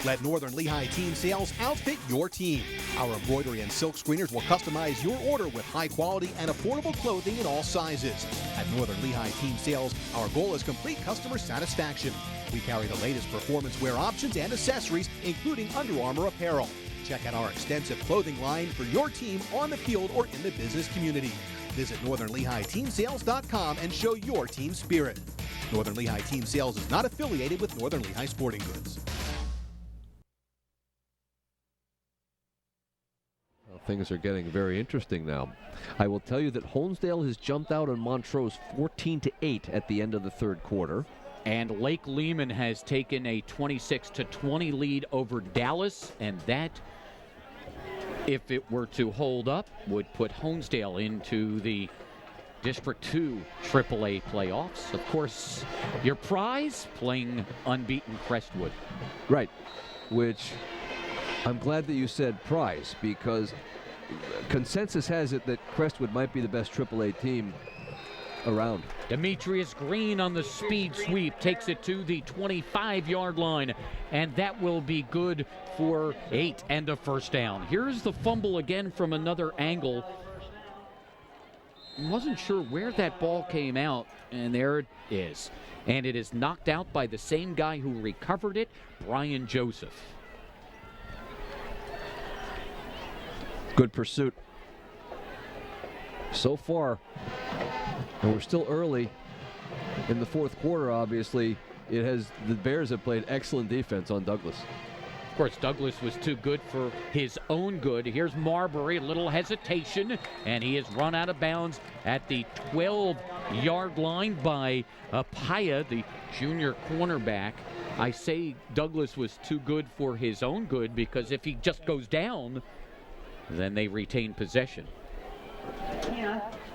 Let Northern Lehigh Team Sales outfit your team. Our embroidery and silk screeners will customize your order with high quality and affordable clothing in all sizes. At Northern Lehigh Team Sales, our goal is complete customer satisfaction. We carry the latest performance wear options and accessories, including Under Armour apparel. Check out our extensive clothing line for your team on the field or in the business community. Visit NorthernLehighTeamSales.com and show your team spirit. Northern Lehigh Team Sales is not affiliated with Northern Lehigh Sporting Goods. Things are getting very interesting now. I will tell you that Honesdale has jumped out on Montrose 14-8 at the end of the 3rd quarter. And Lake Lehman has taken a 26-20 lead over Dallas, and that, if it were to hold up, would put Honesdale into the District 2 AAA playoffs. Of course, your prize, playing unbeaten Crestwood. Right, which I'm glad that you said prize, because consensus has it that Crestwood might be the best AAA team around. Demetrius Green on the speed sweep takes it to the 25-yard line, and that will be good for 8 and a first down. Here's the fumble again from another angle. Wasn't sure where that ball came out, and there it is. And it is knocked out by the same guy who recovered it, Brian Joseph. Good pursuit so far, and we're still early in the 4th quarter. Obviously, the Bears have played excellent defense on Douglas. Of course, Douglas was too good for his own good. Here's Marbury, a little hesitation, and he is run out of bounds at the 12-yard line by Apaya, the junior cornerback. I say Douglas was too good for his own good because if he just goes down, then they retain possession.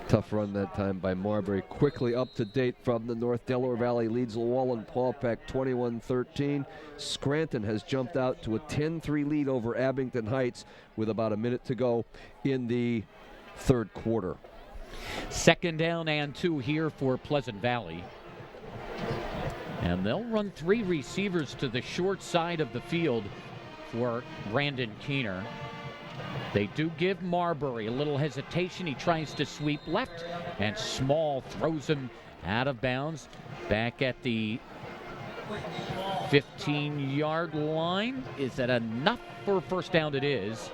Tough run that time by Marbury. Quickly up to date from the North Delaware Valley leads Llewellyn-Paulpeck 21-13. Scranton has jumped out to a 10-3 lead over Abington Heights with about a minute to go in the third quarter. 2nd down and 2 here for Pleasant Valley. And they'll run 3 receivers to the short side of the field for Brandon Keener. They do give Marbury a little hesitation. He tries to sweep left, and Small throws him out of bounds back at the 15-yard line. Is that enough for a first down? It is.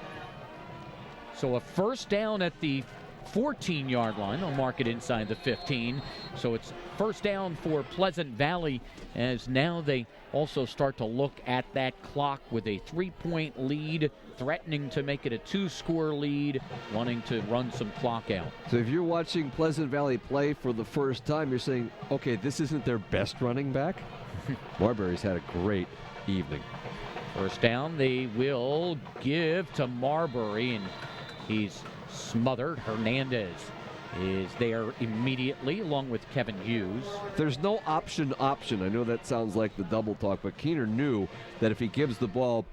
So a first down at the 14-yard line. They'll mark it inside the 15. So it's first down for Pleasant Valley, as now they also start to look at that clock with a 3-point lead, threatening to make it a 2-score lead, wanting to run some clock out. So if you're watching Pleasant Valley play for the first time, you're saying, okay, this isn't their best running back? Marbury's had a great evening. First down, they will give to Marbury, and he's smothered. Hernandez is there immediately, along with Kevin Hughes. There's no option. I know that sounds like the double talk, but Keener knew that if he gives the ball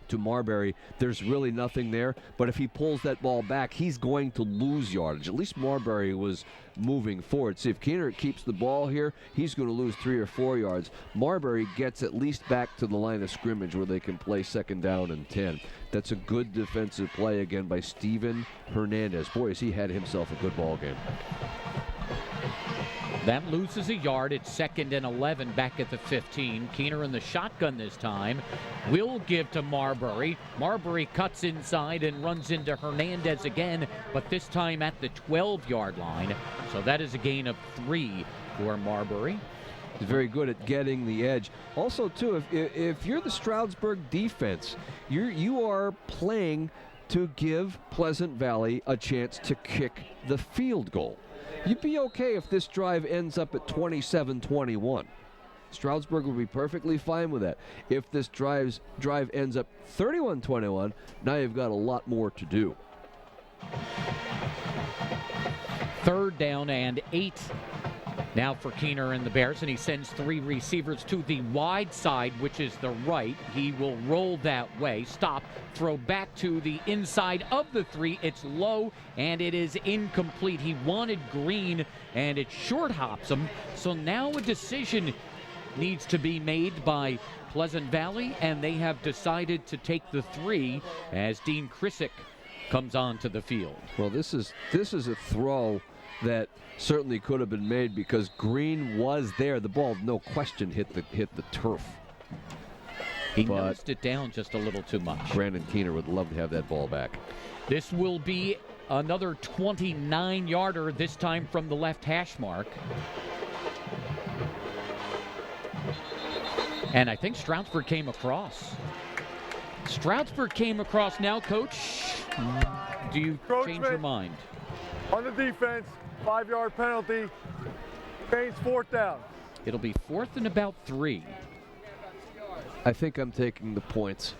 to Marbury, there's really nothing there. But if he pulls that ball back, he's going to lose yardage. At least Marbury was moving forward. See, if Keener keeps the ball here, he's going to lose 3 or 4 yards. Marbury gets at least back to the line of scrimmage where they can play 2nd down and 10. That's a good defensive play again by Steven Hernandez. Boy, has he had himself a good ball game. That loses a yard. It's 2nd and 11 back at the 15. Keener in the shotgun this time. Will give to Marbury. Marbury cuts inside and runs into Hernandez again, but this time at the 12-yard line. So that is a gain of 3 for Marbury. He's very good at getting the edge. Also, too, if you're the Stroudsburg defense, you are playing to give Pleasant Valley a chance to kick the field goal. You'd be okay if this drive ends up at 27-21. Stroudsburg would be perfectly fine with that. If this drive ends up 31-21, now you've got a lot more to do. 3rd down and 8 now for Keener and the Bears, and he sends 3 receivers to the wide side, which is the right. He will roll that way, stop, throw back to the inside of the 3. It's low, and it is incomplete. He wanted Green, and it short hops him. So now a decision needs to be made by Pleasant Valley, and they have decided to take the 3 as Dean Krisick comes onto the field. Well, this is a throw that certainly could have been made because Green was there. The ball, no question, hit the turf. He nosed it down just a little too much. Brandon Keener would love to have that ball back. This will be another 29-yarder, this time from the left hash mark. And I think Stroudsburg came across. Stroudsburg came across now, Coach. Do you change your mind? On the defense, 5-yard penalty. Gains 4th down. It'll be 4th and about 3. I think I'm taking the points.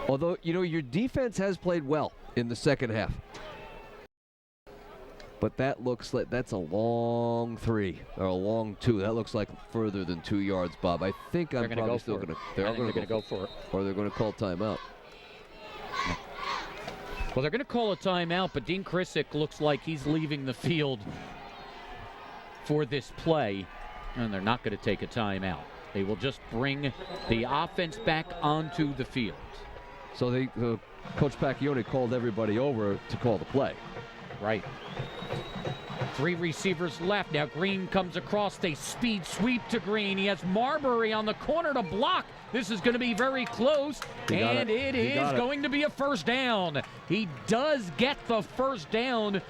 Although, you know, your defense has played well in the 2nd half. But that looks like that's a long 3 or a long 2. That looks like further than 2 yards, Bob. I think I'm probably still going to. They're going to go for it. Or they're going to call timeout. Well, they're going to call a timeout, but Dean Krisick looks like he's leaving the field for this play, and they're not going to take a timeout. They will just bring the offense back onto the field. So Coach Pacchione called everybody over to call the play. Right. 3 receivers left. Now Green comes across. They speed sweep to Green. He has Marbury on the corner to block. This is going to be very close, and it is going to be a first down. He does get the first down.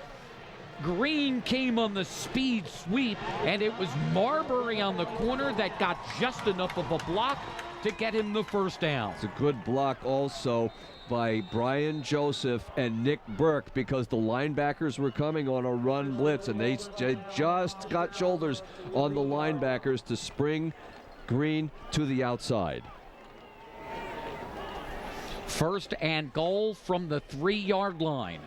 Green came on the speed sweep, and it was Marbury on the corner that got just enough of a block to get him the first down. It's a good block also by Brian Joseph and Nick Burke, because the linebackers were coming on a run blitz, and they just got shoulders on the linebackers to spring Green to the outside. First and goal from the 3-yard line.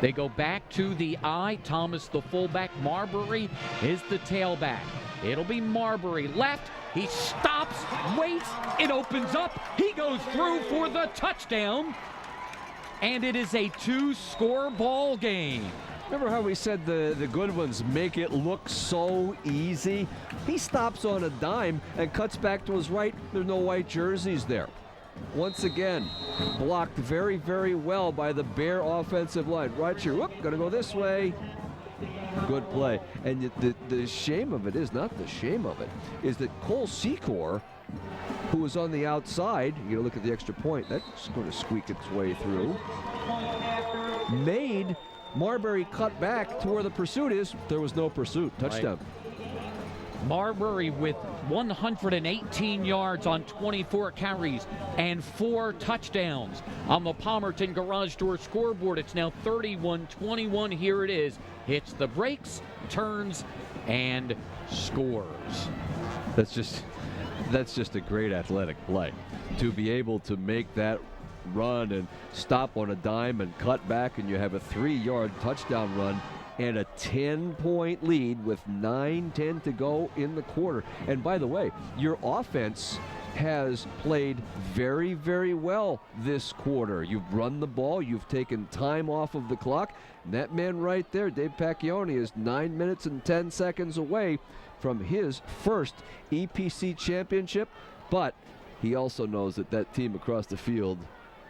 They go back to the I. Thomas, the fullback. Marbury is the tailback. It'll be Marbury left. He stops, waits, it opens up. He goes through for the touchdown. And it is a 2-score ball game. Remember how we said the good ones make it look so easy? He stops on a dime and cuts back to his right. There's no white jerseys there. Once again, blocked very, very well by the Bear offensive line. Right here, whoop, gonna go this way. Good play. And the shame of it is, not the shame of it, is that Cole Secor, who was on the outside, you gotta look at the extra point, that's going to squeak its way through, made Marbury cut back to where the pursuit is. There was no pursuit. Touchdown. Right. Marbury with 118 yards on 24 carries and 4 touchdowns. On the Palmerton Garage Door scoreboard, it's now 31-21. Here it is. Hits the brakes, turns, and scores. That's just a great athletic play. To be able to make that run and stop on a dime and cut back, and you have a 3-yard touchdown run and a 10-point lead with 9:10 to go in the quarter. And by the way, your offense has played very, very well this quarter. You've run the ball, you've taken time off of the clock. And that man right there, Dave Pacchioni, is 9 minutes and 10 seconds away from his first EPC championship, but he also knows that that team across the field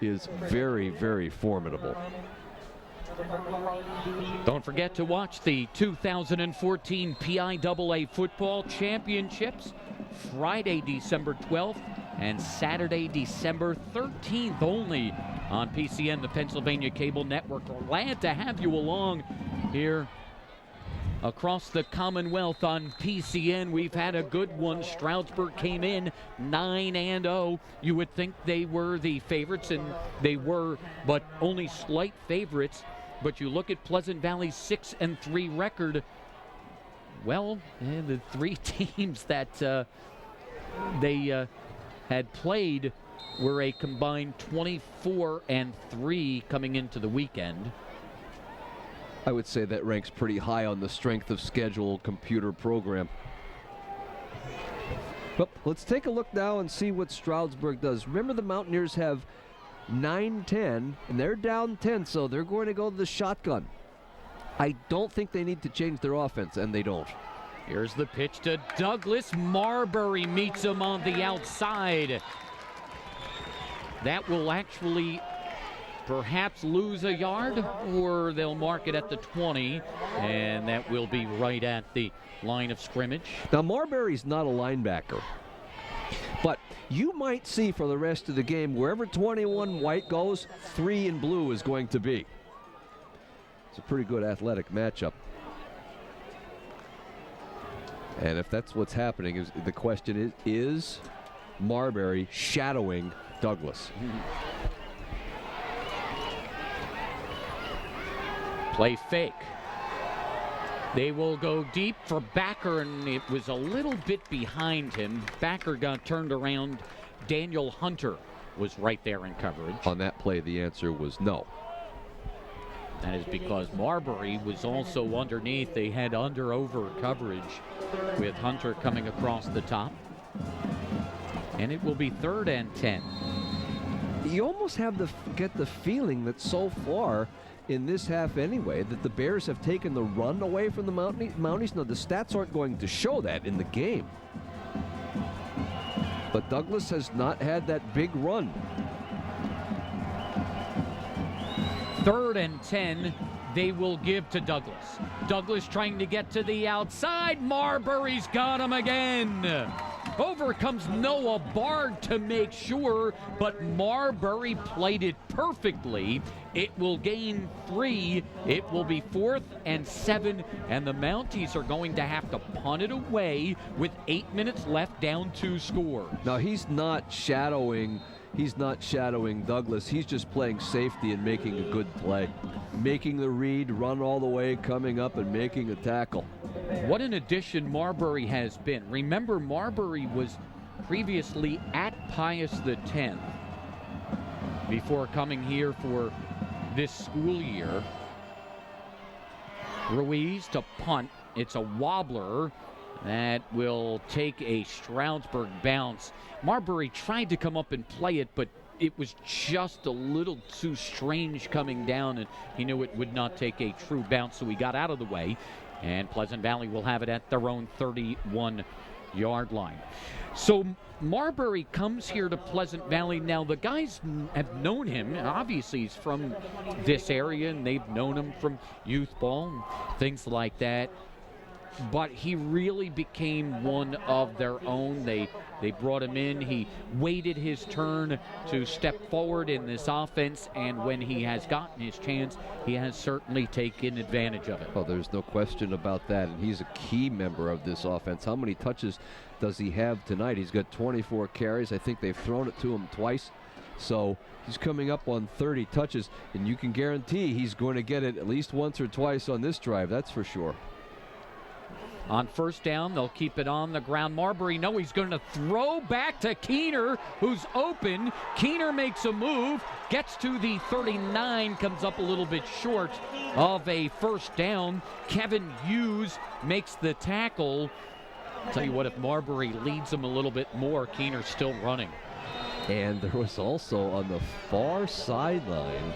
is very, very formidable. Don't forget to watch the 2014 PIAA Football Championships Friday, December 12th and Saturday, December 13th, only on PCN, the Pennsylvania Cable Network. We're glad to have you along here across the Commonwealth on PCN. We've had a good one. Stroudsburg came in 9-0. You would think they were the favorites, and they were, but only slight favorites. But you look at Pleasant Valley's 6-3 record. Well, the 3 teams that they had played were a combined 24-3 coming into the weekend. I would say that ranks pretty high on the strength of schedule computer program. But let's take a look now and see what Stroudsburg does. Remember, the Mountaineers have 9-10, and they're down 10, so they're going to go to the shotgun. I don't think they need to change their offense, and they don't. Here's the pitch to Douglas. Marbury meets him on the outside. That will actually perhaps lose a yard, or they'll mark it at the 20, and that will be right at the line of scrimmage. Now, Marbury's not a linebacker, but you might see for the rest of the game, wherever 21 white goes, 3 in blue is going to be. It's a pretty good athletic matchup. And if that's what's happening, the question is Marbury shadowing Douglas? Play fake. They will go deep for Backer, and it was a little bit behind him. Backer got turned around. Daniel Hunter was right there in coverage. On that play, the answer was no. That is because Marbury was also underneath. They had under-over coverage with Hunter coming across the top. And it will be 3rd and 10. You almost get the feeling that so far in this half anyway, that the Bears have taken the run away from the Mounties. Now, the stats aren't going to show that in the game. But Douglas has not had that big run. 3rd and 10, they will give to Douglas. Douglas trying to get to the outside. Marbury's got him again. Over comes Noah Bard to make sure, but Marbury played it perfectly. It will gain 3. It will be 4th and 7, and the Mounties are going to have to punt it away with 8 minutes left, down 2 scores. Now, he's not shadowing Douglas. He's just playing safety and making a good play. Making the read, run all the way, coming up and making a tackle. What an addition Marbury has been. Remember, Marbury was previously at Pius X before coming here for this school year. Ruiz to punt. It's a wobbler that will take a Stroudsburg bounce. Marbury tried to come up and play it, but it was just a little too strange coming down, and he knew it would not take a true bounce, so he got out of the way. And Pleasant Valley will have it at their own 31-yard line. So Marbury comes here to Pleasant Valley. Now, the guys have known him. Obviously, he's from this area, and they've known him from youth ball and things like that. But he really became one of their own. They brought him in. He waited his turn to step forward in this offense, and when he has gotten his chance, he has certainly taken advantage of it. Oh, there's no question about that, and he's a key member of this offense. How many touches does he have tonight? He's got 24 carries. I think they've thrown it to him twice. So he's coming up on 30 touches, and you can guarantee he's going to get it at least once or twice on this drive, that's for sure. On first down, they'll keep it on the ground. Marbury, no, he's going to throw back to Keener, who's open. Keener makes a move, gets to the 39, comes up a little bit short of a first down. Kevin Hughes makes the tackle. I'll tell you what, if Marbury leads them a little bit more, Keener's still running. And there was also on the far sideline,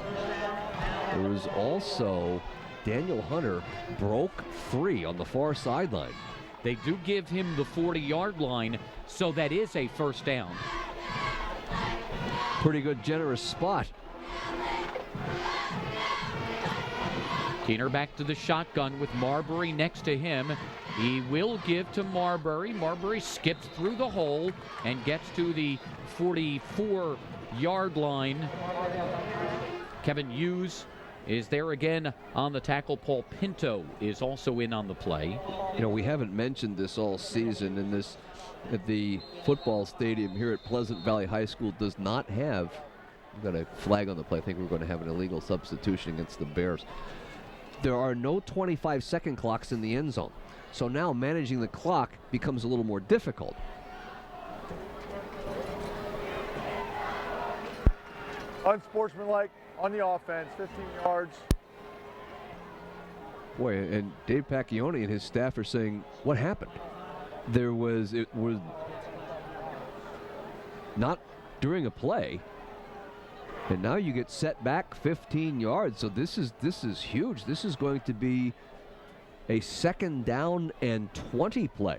there was also Daniel Hunter broke free on the far sideline. They do give him the 40-yard line, so that is a first down. Pretty good, generous spot. Keener back to the shotgun with Marbury next to him. He will give to Marbury. Marbury skips through the hole and gets to the 44-yard line. Kevin Hughes is there again on the tackle. Paul Pinto is also in on the play. You know, we haven't mentioned this all season, and this at the football stadium here at Pleasant Valley High School does not have, we've got a flag on the play. I think we're going to have an illegal substitution against the Bears. There are no 25-second clocks in the end zone. So now managing the clock becomes a little more difficult. Unsportsmanlike on the offense, 15 yards. Boy, and Dave Pacchione and his staff are saying, what happened? It was not during a play, and now you get set back 15 yards. So this is huge. This is going to be a 2nd down and 20 play.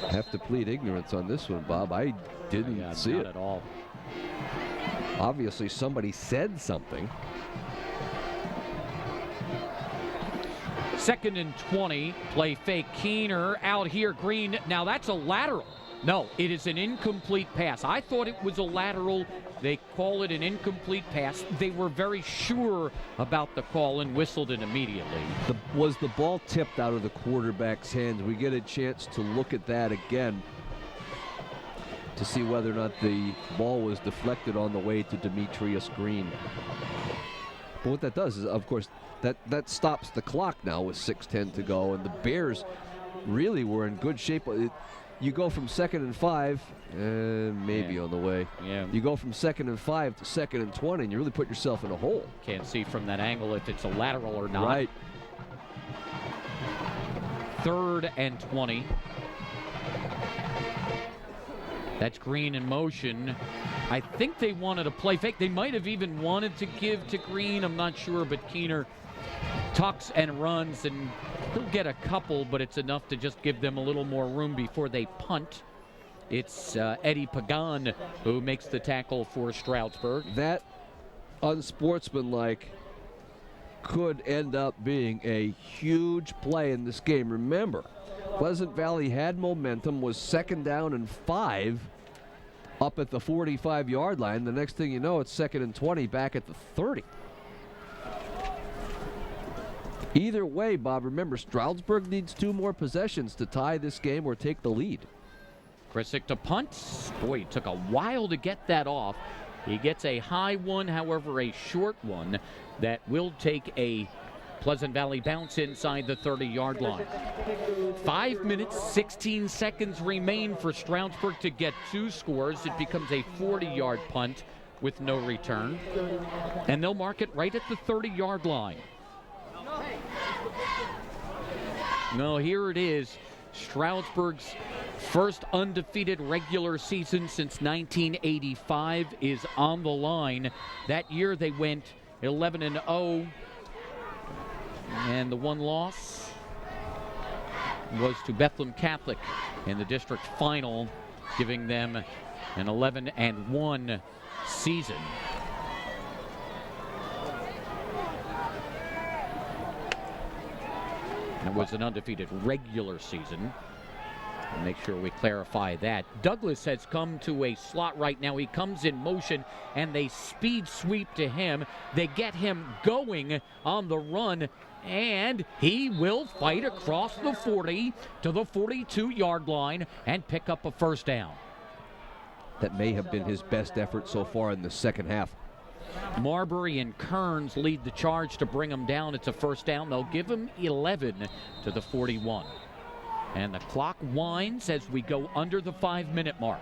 Have to plead ignorance on this one, Bob. I didn't see it at all. Obviously, somebody said something. 2nd and 20. Play fake. Keener out here. Green. Now that's a lateral. No, it is an incomplete pass. I thought it was a lateral. They call it an incomplete pass. They were very sure about the call and whistled it immediately. Was the ball tipped out of the quarterback's hands? We get a chance to look at that again to see whether or not the ball was deflected on the way to Demetrius Green. But what that does is, of course, that stops the clock now with 6:10 to go, and the Bears really were in good shape. You go from 2nd and 5, maybe on the way. Yeah. You go from 2nd and 5 to 2nd and 20, and you really put yourself in a hole. Can't see from that angle if it's a lateral or not. Right. 3rd and 20. That's Green in motion. I think they wanted a play fake. They might have even wanted to give to Green. I'm not sure, but Keener tucks and runs, and he'll get a couple, but it's enough to just give them a little more room before they punt. It's Eddie Pagan who makes the tackle for Stroudsburg. That unsportsmanlike could end up being a huge play in this game. Remember, Pleasant Valley had momentum, was 2nd down and 5 up at the 45-yard line. The next thing you know, it's 2nd and 20 back at the 30. Either way, Bob, remember, Stroudsburg needs 2 more possessions to tie this game or take the lead. Krisick to punt. Boy, it took a while to get that off. He gets a high one, however, a short one that will take a Pleasant Valley bounce inside the 30-yard line. 5 minutes, 16 seconds remain for Stroudsburg to get 2 scores. It becomes a 40-yard punt with no return. And they'll mark it right at the 30-yard line. No, here it is. Stroudsburg's first undefeated regular season since 1985 is on the line. That year they went 11-0, and the one loss was to Bethlehem Catholic in the district final, giving them an 11-1 season. It was an undefeated regular season. Make sure we clarify that. Douglas has come to a slot right now. He comes in motion, and they speed sweep to him. They get him going on the run, and he will fight across the 40 to the 42-yard line and pick up a first down. That may have been his best effort so far in the second half. Marbury and Kearns lead the charge to bring him down. It's a first down. They'll give him 11 to the 41. And the clock winds as we go under the 5-minute mark.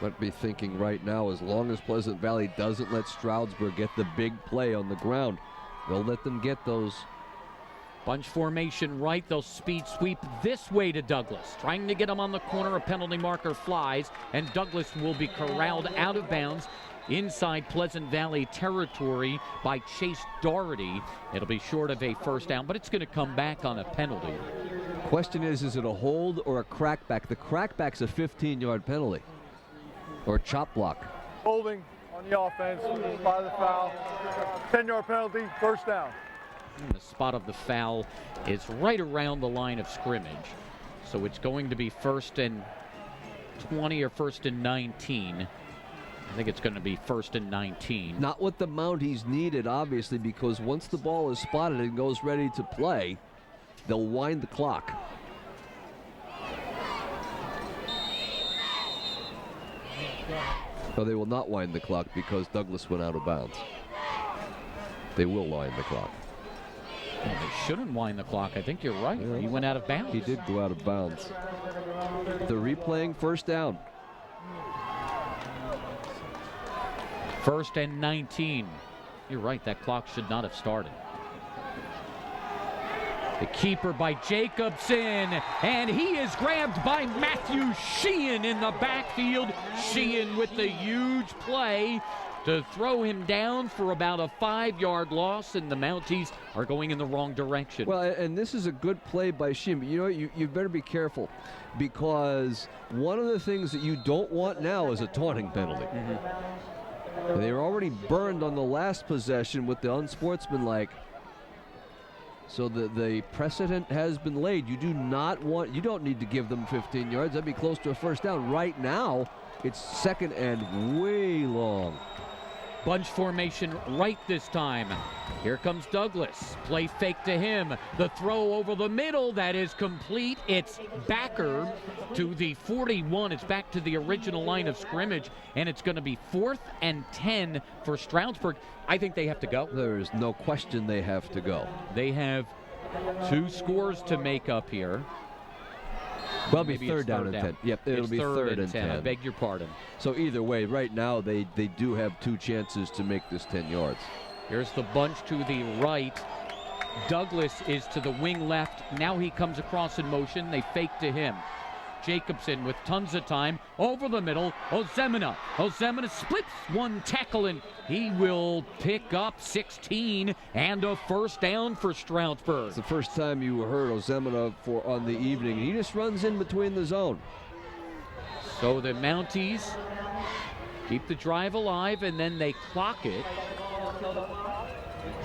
Let me thinking right now, as long as Pleasant Valley doesn't let Stroudsburg get the big play on the ground, they'll let them get those. Bunch formation right. They'll speed sweep this way to Douglas. Trying to get him on the corner. A penalty marker flies, and Douglas will be corralled out of bounds inside Pleasant Valley territory by Chase Doherty. It'll be short of a first down, but it's going to come back on a penalty. Question is it a hold or a crackback? The crackback's a 15-yard penalty or chop block. Holding on the offense by the foul. 10-yard penalty, first down. And the spot of the foul is right around the line of scrimmage. So it's going to be 1st and 20 or 1st and 19. I think it's going to be 1st and 19. Not with the amount he's needed, obviously, because once the ball is spotted and goes ready to play, they'll wind the clock. No, they will not wind the clock because Douglas went out of bounds. They will wind the clock. Well, they shouldn't wind the clock. I think you're right. Yeah. He went out of bounds. He did go out of bounds. They're replaying first down. 1st and 19. You're right, that clock should not have started. The keeper by Jacobson, and he is grabbed by Matthew Sheehan in the backfield. Sheehan with the huge play to throw him down for about a 5-yard loss, and the Mounties are going in the wrong direction. Well, and this is a good play by Sheehan, but you know, you better be careful, because one of the things that you don't want now is a taunting penalty. Mm-hmm. They were already burned on the last possession with the unsportsmanlike. So the precedent has been laid. You don't need to give them 15 yards. That'd be close to a first down. Right now, it's 2nd and way long. Bunch formation right this time. Here comes Douglas. Play fake to him. The throw over the middle, that is complete. It's backer to the 41. It's back to the original line of scrimmage, and it's going to be 4th and 10 for Stroudsburg. I think they have to go. There is no question they have to go. They have 2 scores to make up here. Well, it'll be third down and 10. Yep, it'll be third and 10. I beg your pardon. So either way, right now they do have 2 chances to make this 10 yards. Here's the bunch to the right. Douglas is to the wing left. Now he comes across in motion. They fake to him. Jacobson with tons of time over the middle. Ozemina splits one tackle, and he will pick up 16 and a first down for Stroudsburg. It's the first time you heard Ozemina on the evening. He just runs in between the zone. So the Mounties keep the drive alive, and then they clock it.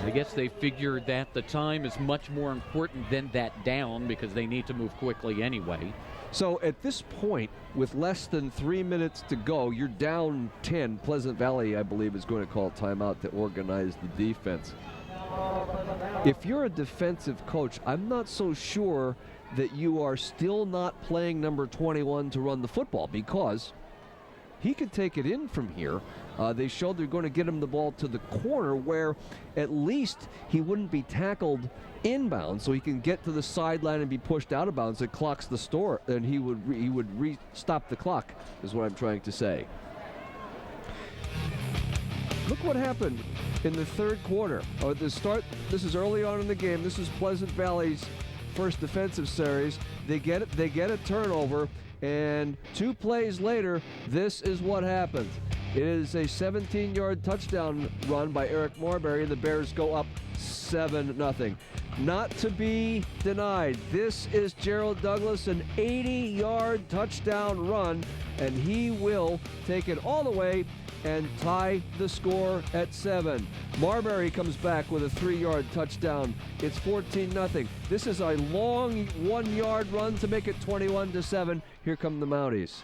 I guess they figured that the time is much more important than that down because they need to move quickly anyway. So at this point, with less than 3 minutes to go, you're down 10. Pleasant Valley, I believe, is going to call timeout to organize the defense. If you're a defensive coach, I'm not so sure that you are still not playing number 21 to run the football, because he could take it in from here. They showed they're going to get him the ball to the corner where at least he wouldn't be tackled inbound, so he can get to the sideline and be pushed out of bounds. It clocks the store, and he would stop the clock, is what I'm trying to say. Look what happened in the third quarter. At the start, this is early on in the game. This is Pleasant Valley's first defensive series. They get a turnover, and 2 plays later, this is what happens. It is a 17-yard touchdown run by Eric Marbury, and the Bears go up 7-0. Not to be denied, this is Gerald Douglas, an 80-yard touchdown run, and he will take it all the way and tie the score at 7. Marbury comes back with a 3-yard touchdown. It's 14-0. This is a long 1-yard run to make it 21-7. Here come the Mounties.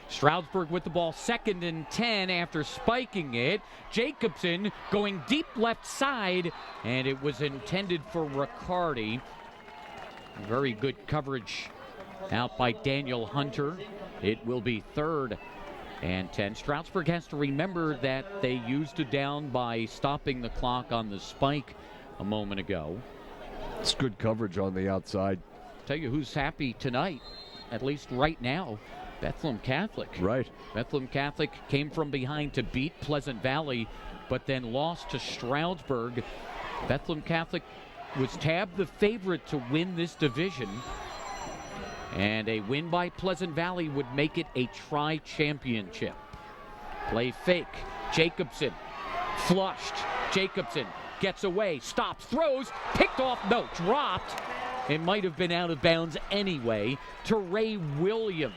Stroudsburg with the ball, 2nd and 10 after spiking it. Jacobson going deep left side, and it was intended for Riccardi. Very good coverage out by Daniel Hunter. It will be 3rd and 10. Stroudsburg has to remember that they used it down by stopping the clock on the spike a moment ago. It's good coverage on the outside. Tell you who's happy tonight, at least right now. Bethlehem Catholic. Right. Bethlehem Catholic came from behind to beat Pleasant Valley, but then lost to Stroudsburg. Bethlehem Catholic was tabbed the favorite to win this division, and a win by Pleasant Valley would make it a tri-championship. Play fake. Jacobson flushed. Jacobson gets away, stops, throws, picked off, no, dropped. It might have been out of bounds anyway to Ray Williams.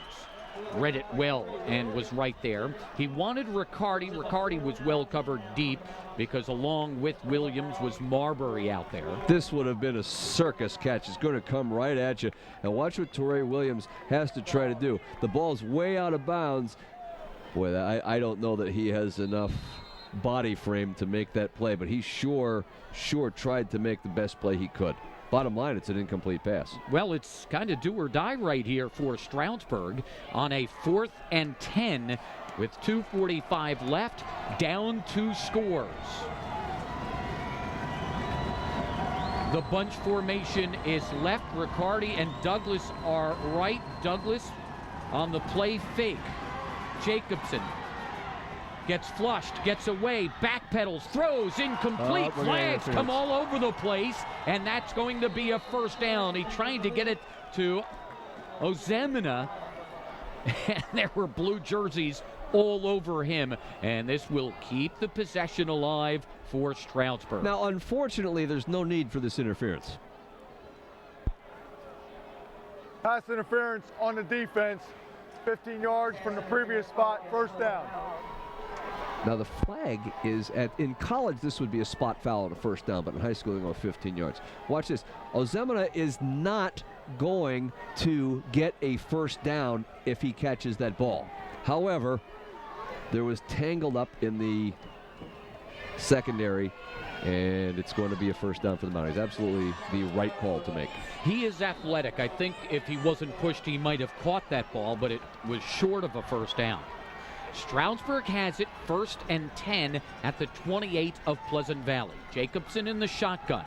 Read it well and was right there. He wanted Riccardi. Riccardi was well covered deep because along with Williams was Marbury out there. This would have been a circus catch. It's going to come right at you. And watch what Torrey Williams has to try to do. The ball's way out of bounds. Boy, I don't know that he has enough body frame to make that play, but he sure tried to make the best play he could. Bottom line, it's an incomplete pass. Well, it's kind of do or die right here for Stroudsburg on a 4th and 10 with 2:45 left, down 2 scores. The bunch formation is left. Riccardi and Douglas are right. Douglas on the play fake. Jacobson gets flushed, gets away, backpedals, throws, incomplete. Flags come all over the place, and that's going to be a 1st down. He tried to get it to Ozemina, and there were blue jerseys all over him, and this will keep the possession alive for Stroudsburg. Now, unfortunately, there's no need for this interference. Pass interference on the defense, 15 yards from the previous spot, 1st down. Now the flag is in college this would be a spot foul on a 1st down, but in high school they go 15 yards. Watch this. Ozemina is not going to get a 1st down if he catches that ball. However, there was tangled up in the secondary, and it's going to be a 1st down for the Mounties. Absolutely the right call to make. He is athletic. I think if he wasn't pushed, he might have caught that ball, but it was short of a 1st down. Stroudsburg has it 1st and 10 at the 28 of Pleasant Valley. Jacobson in the shotgun.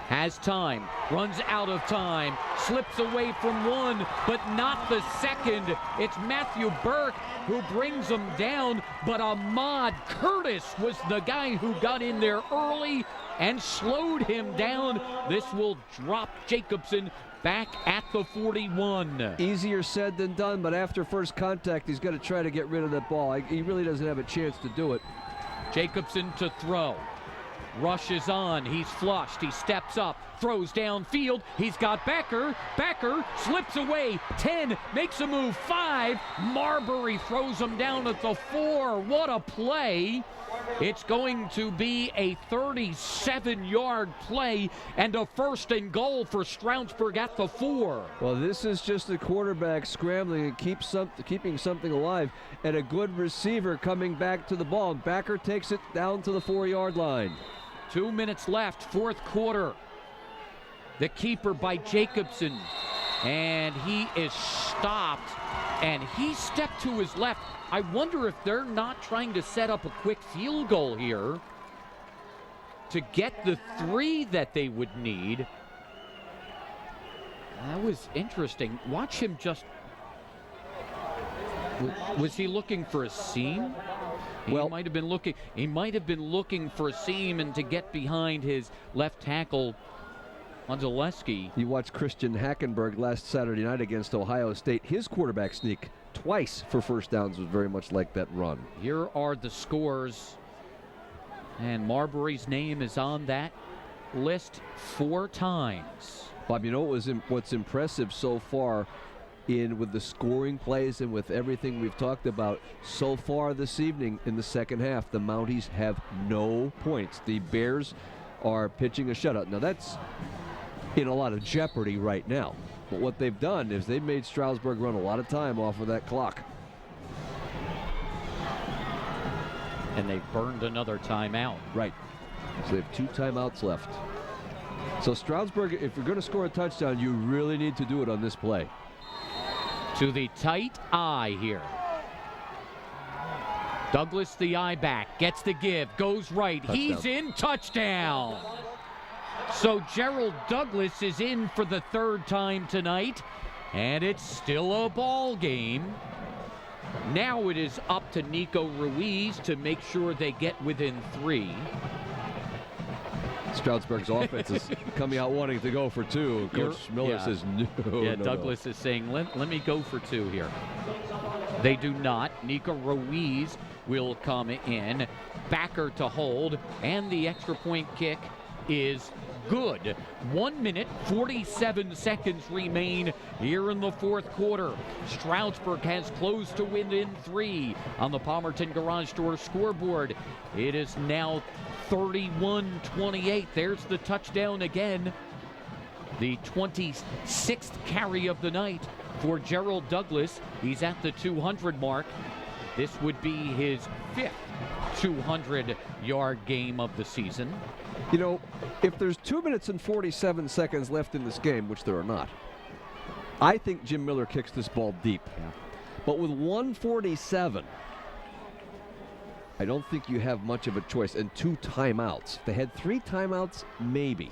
Has time, runs out of time, slips away from one, but not the second. It's Matthew Burke who brings him down, but Ahmad Curtis was the guy who got in there early and slowed him down. This will drop Jacobson back at the 41. Easier said than done, but after first contact, he's got to try to get rid of that ball. He really doesn't have a chance to do it. Jacobson to throw. rushes on. He's flushed. He steps up, throws downfield. He's got Becker. Becker slips away. 10, makes a move. 5, Marbury throws him down at the 4. What a play. It's going to be a 37-yard play and a 1st and goal for Stroudsburg at the 4. Well, this is just the quarterback scrambling and keeping something alive, and a good receiver coming back to the ball. Backer takes it down to the 4-yard line. 2 minutes left, 4th quarter. The keeper by Jacobson, and he is stopped, and he stepped to his left. I wonder if they're not trying to set up a quick field goal here to get the 3 that they would need. That was interesting. Watch him just... Was he looking for a seam? He might have been looking for a seam and to get behind his left tackle, Zaleski. You watched Christian Hackenberg last Saturday night against Ohio State. His quarterback sneak twice for first downs was very much like that run. Here are the scores, and Marbury's name is on that list 4 times. Bob, you know what's impressive so far with the scoring plays and with everything we've talked about so far this evening in the second half? The Mounties have no points. The Bears are pitching a shutout. Now that's in a lot of jeopardy right now. But what they've done is they've made Stroudsburg run a lot of time off of that clock. And they've burned another timeout. Right. So they have 2 timeouts left. So Stroudsburg, if you're going to score a touchdown, you really need to do it on this play. To the tight eye here. Douglas, the eye back, gets the give, goes right. Touchdown. He's in, touchdown. So Gerald Douglas is in for the 3rd time tonight, and it's still a ball game. Now it is up to Nico Ruiz to make sure they get within 3. Stroudsburg's offense is coming out wanting to go for 2. Coach Miller says no. Yeah, Douglas is saying, let me go for 2 here. They do not. Nico Ruiz will come in. Backer to hold, and the extra point kick is good. 1 minute, 47 seconds remain here in the 4th quarter. Stroudsburg has closed to within 3 on the Palmerton Garage Door scoreboard. It is now 31-28. There's the touchdown again. The 26th carry of the night for Gerald Douglas. He's at the 200 mark. This would be his 5th 200-yard game of the season. You know, if there's 2 minutes and 47 seconds left in this game, which there are not, I think Jim Miller kicks this ball deep. Yeah. But with 1:47, I don't think you have much of a choice. And 2 timeouts. If they had 3 timeouts, maybe.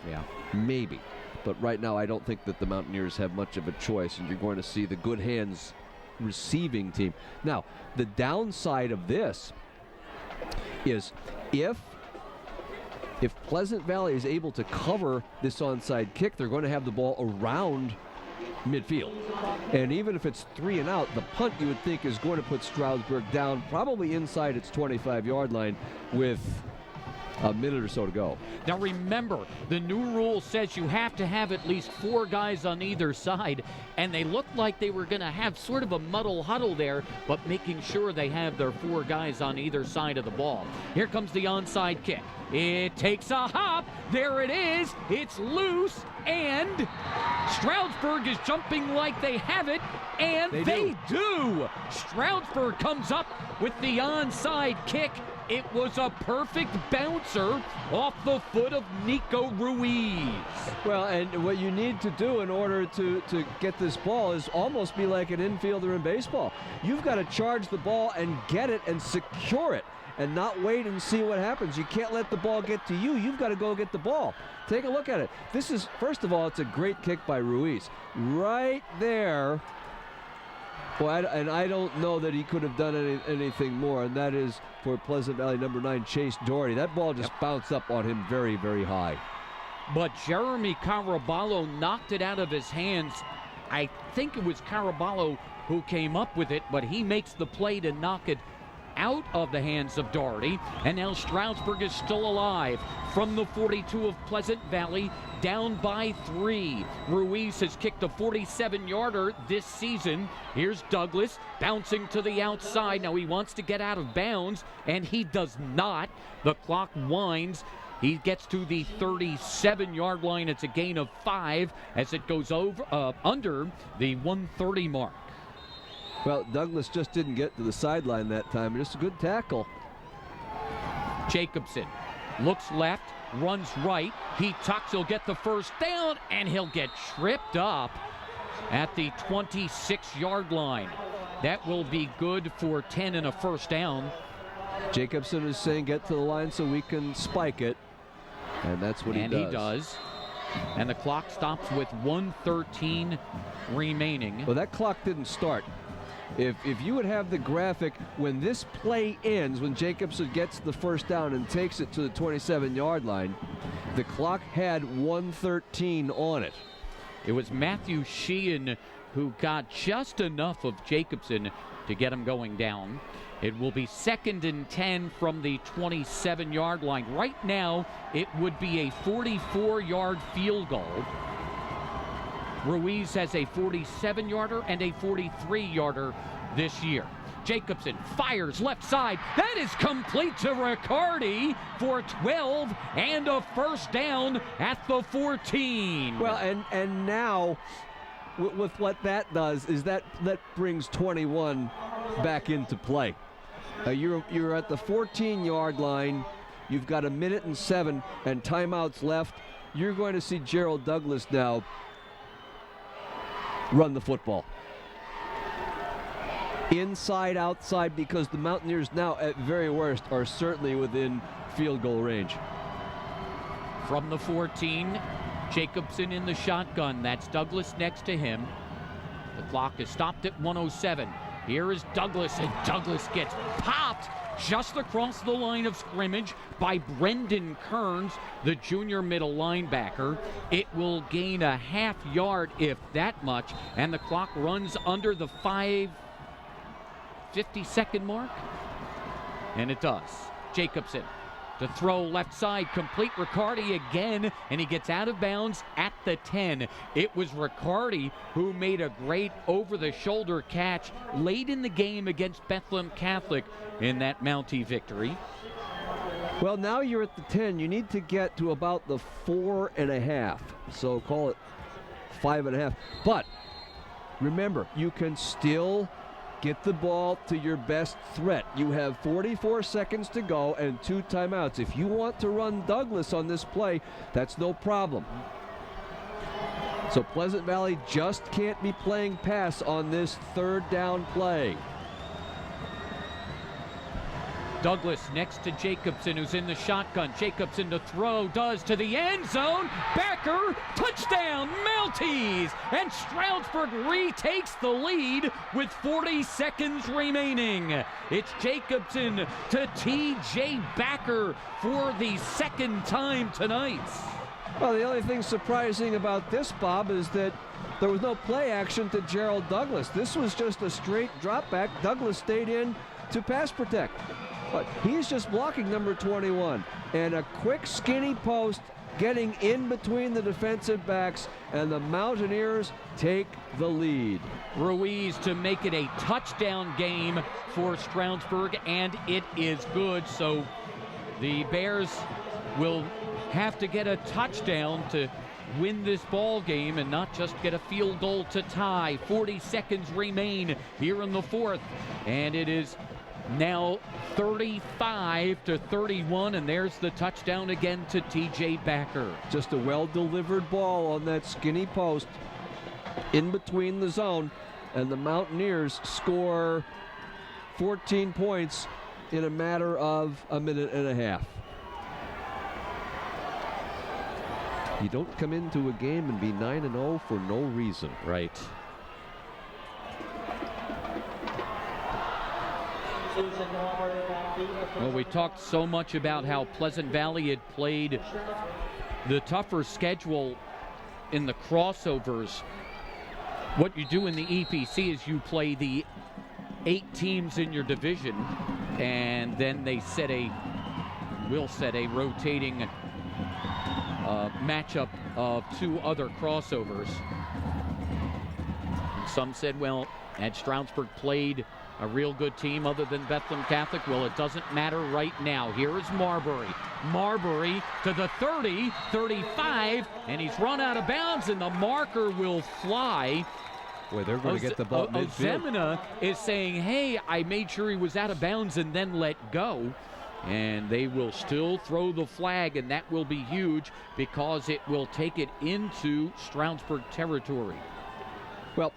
Yeah. Maybe. But right now, I don't think that the Mountaineers have much of a choice, and you're going to see the good hands receiving team. Now, the downside of this is if Pleasant Valley is able to cover this onside kick, they're going to have the ball around midfield. And even if it's 3 and out, the punt you would think is going to put Stroudsburg down probably inside its 25-yard line with a minute or so to go. Now remember, the new rule says you have to have at least 4 guys on either side, and they looked like they were going to have sort of a muddle huddle there, but making sure they have their 4 guys on either side of the ball. Here comes the onside kick. It takes a hop. There it is. It's loose, and Stroudsburg is jumping like they have it, and they do. Stroudsburg comes up with the onside kick. It was a perfect bouncer off the foot of Nico Ruiz. Well, and what you need to do in order to get this ball is almost be like an infielder in baseball. You've got to charge the ball and get it and secure it and not wait and see what happens. You can't let the ball get to you. You've got to go get the ball. Take a look at it. This is, first of all, it's a great kick by Ruiz. Right there. Well, and I don't know that he could have done anything more, and that is for Pleasant Valley number 9, Chase Doherty. That ball just bounced up on him very, very high. But Jeremy Caraballo knocked it out of his hands. I think it was Caraballo who came up with it, but he makes the play to knock it out of the hands of Doherty, and now Stroudsburg is still alive from the 42 of Pleasant Valley, down by 3. Ruiz has kicked a 47-yarder this season. Here's Douglas bouncing to the outside. Now he wants to get out of bounds, and he does not. The clock winds. He gets to the 37-yard line. It's a gain of 5 as it goes under the 130 mark. Well, Douglas just didn't get to the sideline that time. Just a good tackle. Jacobson looks left, runs right. He tucks, he'll get the first down, and he'll get tripped up at the 26-yard line. That will be good for 10 and a first down. Jacobson is saying get to the line so we can spike it. And that's what he does. And he does. And the clock stops with 1:13 remaining. Well, that clock didn't start. If you would have the graphic when this play ends, when Jacobson gets the first down and takes it to the 27-yard line, the clock had 1:13 on it. It was Matthew Sheehan who got just enough of Jacobson to get him going down. It will be 2nd and 10 from the 27-yard line. Right now, it would be a 44-yard field goal. Ruiz has a 47-yarder and a 43-yarder this year. Jacobson fires left side. That is complete to Riccardi for 12 and a first down at the 14. Well, and now with what that does is that brings 21 back into play. You're at the 14-yard line. You've got 1:07 and timeouts left. You're going to see Gerald Douglas now run the football. Inside, outside, because the Mountaineers now, at very worst, are certainly within field goal range. From the 14, Jacobson in the shotgun. That's Douglas next to him. The clock is stopped at 1:07. Here is Douglas, and Douglas gets popped just across the line of scrimmage by Brendan Kearns, the junior middle linebacker. It will gain a half yard, if that much, and the clock runs under the 5:50 mark. And it does. Jacobson to throw left side, complete. Riccardi again, and he gets out of bounds at the 10. It was Riccardi who made a great over-the-shoulder catch late in the game against Bethlehem Catholic in that Mountie victory. Well, now you're at the 10. You need to get to about the 4.5. So call it 5.5. But remember, you can still get the ball to your best threat. You have 44 seconds to go and 2 timeouts. If you want to run Douglas on this play, that's no problem. So Pleasant Valley just can't be playing pass on this 3rd down play. Douglas next to Jacobson, who's in the shotgun. Jacobson to throw, does to the end zone. Backer, touchdown, Maltese! And Stroudsburg retakes the lead with 40 seconds remaining. It's Jacobson to T.J. Backer for the 2nd time tonight. Well, the only thing surprising about this, Bob, is that there was no play action to Gerald Douglas. This was just a straight drop back. Douglas stayed in to pass protect. But he's just blocking number 21. And a quick skinny post getting in between the defensive backs, and the Mountaineers take the lead. Ruiz to make it a touchdown game for Stroudsburg, and it is good. So the Bears will have to get a touchdown to win this ball game and not just get a field goal to tie. 40 seconds remain here in the 4th, and it is now 35-31, and there's the touchdown again to T.J. Backer. Just a well-delivered ball on that skinny post in between the zone, and the Mountaineers score 14 points in a matter of 1.5 minutes. You don't come into a game and be 9-0 for no reason. Right. Well, we talked so much about how Pleasant Valley had played the tougher schedule in the crossovers. What you do in the EPC is you play the 8 teams in your division, and then they will set a rotating matchup of two other crossovers. And some said, well, had Stroudsburg played a real good team other than Bethlehem Catholic? Well, it doesn't matter right now. Here is Marbury. Marbury to the 30, 35, and he's run out of bounds, and the marker will fly. Boy, they're going to get the ball midfield. Ozemena is saying, hey, I made sure he was out of bounds and then let go. And they will still throw the flag, and that will be huge because it will take it into Stroudsburg territory. Well,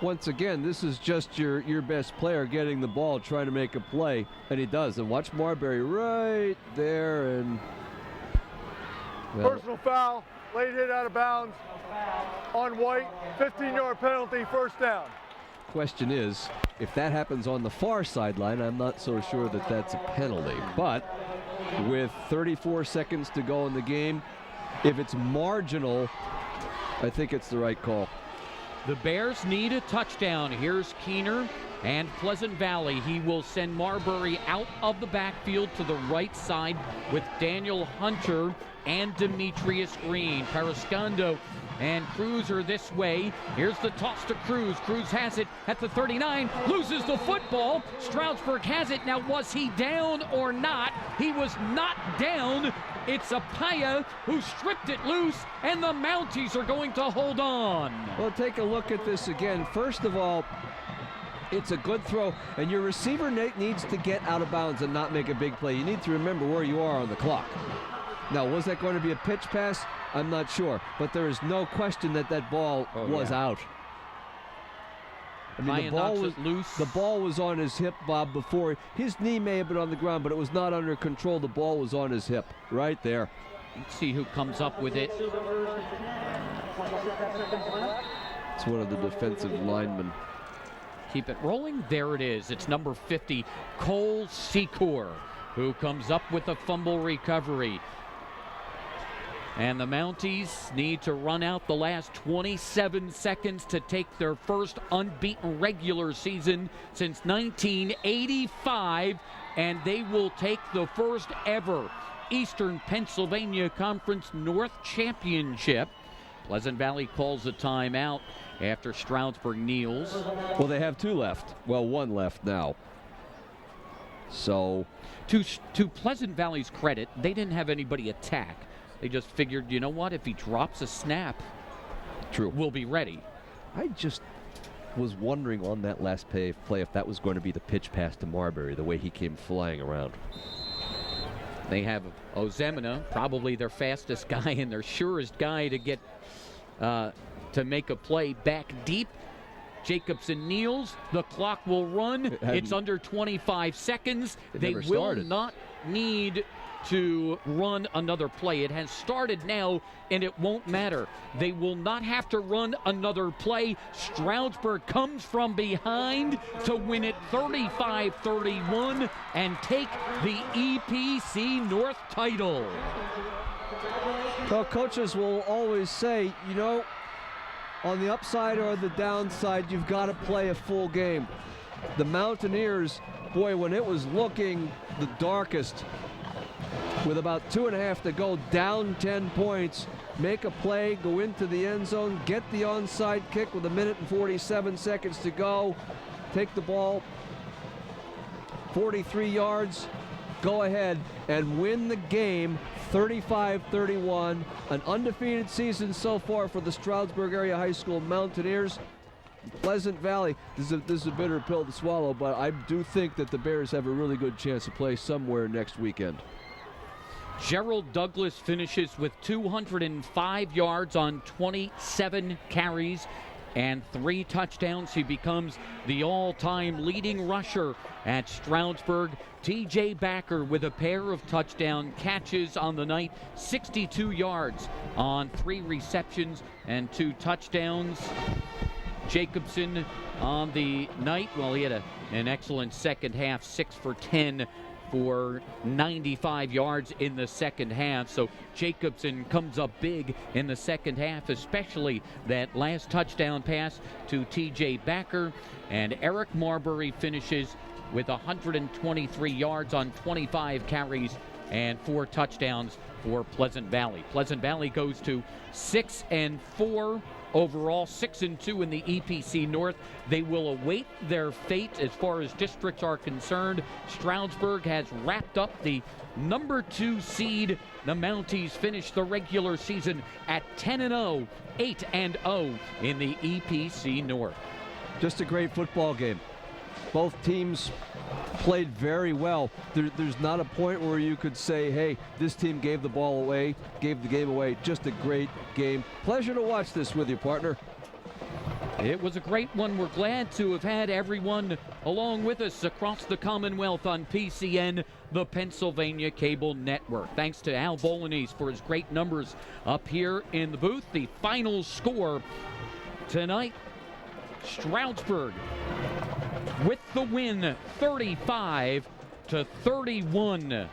once again, this is just your best player getting the ball, trying to make a play, and he does. And watch Marbury right there, and well, personal foul, late hit out of bounds on White, 15-yard penalty, first down. Question is, if that happens on the far sideline, I'm not so sure that that's a penalty. But with 34 seconds to go in the game, if it's marginal, I think it's the right call. The Bears need a touchdown. Here's Keener and Pleasant Valley. He will send Marbury out of the backfield to the right side with Daniel Hunter and Demetrius Green. Periscondo and Cruz are this way. Here's the toss to Cruz. Cruz has it at the 39, loses the football. Stroudsburg has it. Now, was he down or not? He was not down. It's Apaya who stripped it loose, and the Mounties are going to hold on. Well, take a look at this again. First of all, it's a good throw, and your receiver needs to get out of bounds and not make a big play. You need to remember where you are on the clock. Now, was that going to be a pitch pass? I'm not sure, but there is no question that that ball was out. I mean, the ball was on his hip, Bob, before. His knee may have been on the ground, but it was not under control. The ball was on his hip, right there. Let's see who comes up with it. It's one of the defensive linemen. Keep it rolling. There it is. It's number 50, Cole Secor, who comes up with a fumble recovery. And the Mounties need to run out the last 27 seconds to take their first unbeaten regular season since 1985, and they will take the first ever Eastern Pennsylvania Conference North Championship. Pleasant Valley calls a timeout after Stroudsburg kneels. Well, they have two left. Well, one left now. So, to Pleasant Valley's credit, they didn't have anybody attack. They just figured, you know what, if he drops a snap, we'll be ready. I just was wondering on that last play if that was going to be the pitch pass to Marbury, the way he came flying around. They have Ozemena, probably their fastest guy and their surest guy to get to make a play back deep. Jacobson kneels. The clock will run. It's under 25 seconds. They will not need to run another play. It has started now, and it won't matter. They will not have to run another play. Stroudsburg comes from behind to win it 35-31 and take the EPC North title. Well, coaches will always say, you know, on the upside or the downside, you've got to play a full game. The Mountaineers, boy, when it was looking the darkest, with about 2.5 to go, down 10 points, make a play, go into the end zone, get the onside kick with 1:47 seconds to go, take the ball 43 yards, go ahead and win the game 35-31. An undefeated season so far for the Stroudsburg Area High School Mountaineers. Pleasant Valley, this is a bitter pill to swallow, but I do think that the Bears have a really good chance to play somewhere next weekend. Gerald Douglas finishes with 205 yards on 27 carries and 3 touchdowns. He becomes the all-time leading rusher at Stroudsburg. T.J. Backer with a pair of touchdown catches on the night, 62 yards on 3 receptions and 2 touchdowns. Jacobson on the night, well, he had an excellent second half, 6 for 10 for 95 yards in the second half. So Jacobson comes up big in the second half, especially that last touchdown pass to T.J. Backer. And Eric Marbury finishes with 123 yards on 25 carries and 4 touchdowns for Pleasant Valley. Pleasant Valley goes to 6-4 overall, 6-2 in the EPC North. They will await their fate as far as districts are concerned. Stroudsburg has wrapped up the number 2 seed. The Mounties finished the regular season at 10-0, 8-0 in the EPC North. Just a great football game. Both teams played very well. There's not a point where you could say, hey, this team gave the ball away, gave the game away. Just a great game. Pleasure to watch this with you, partner. It was a great one. We're glad to have had everyone along with us across the Commonwealth on PCN, the Pennsylvania Cable Network. Thanks to Al Bolognese for his great numbers up here in the booth. The final score tonight, Stroudsburg with the win, 35-31.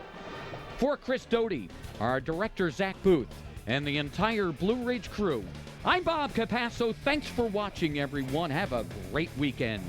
For Chris Doty, our director Zach Booth, and the entire Blue Ridge crew, I'm Bob Capasso. Thanks for watching, everyone. Have a great weekend.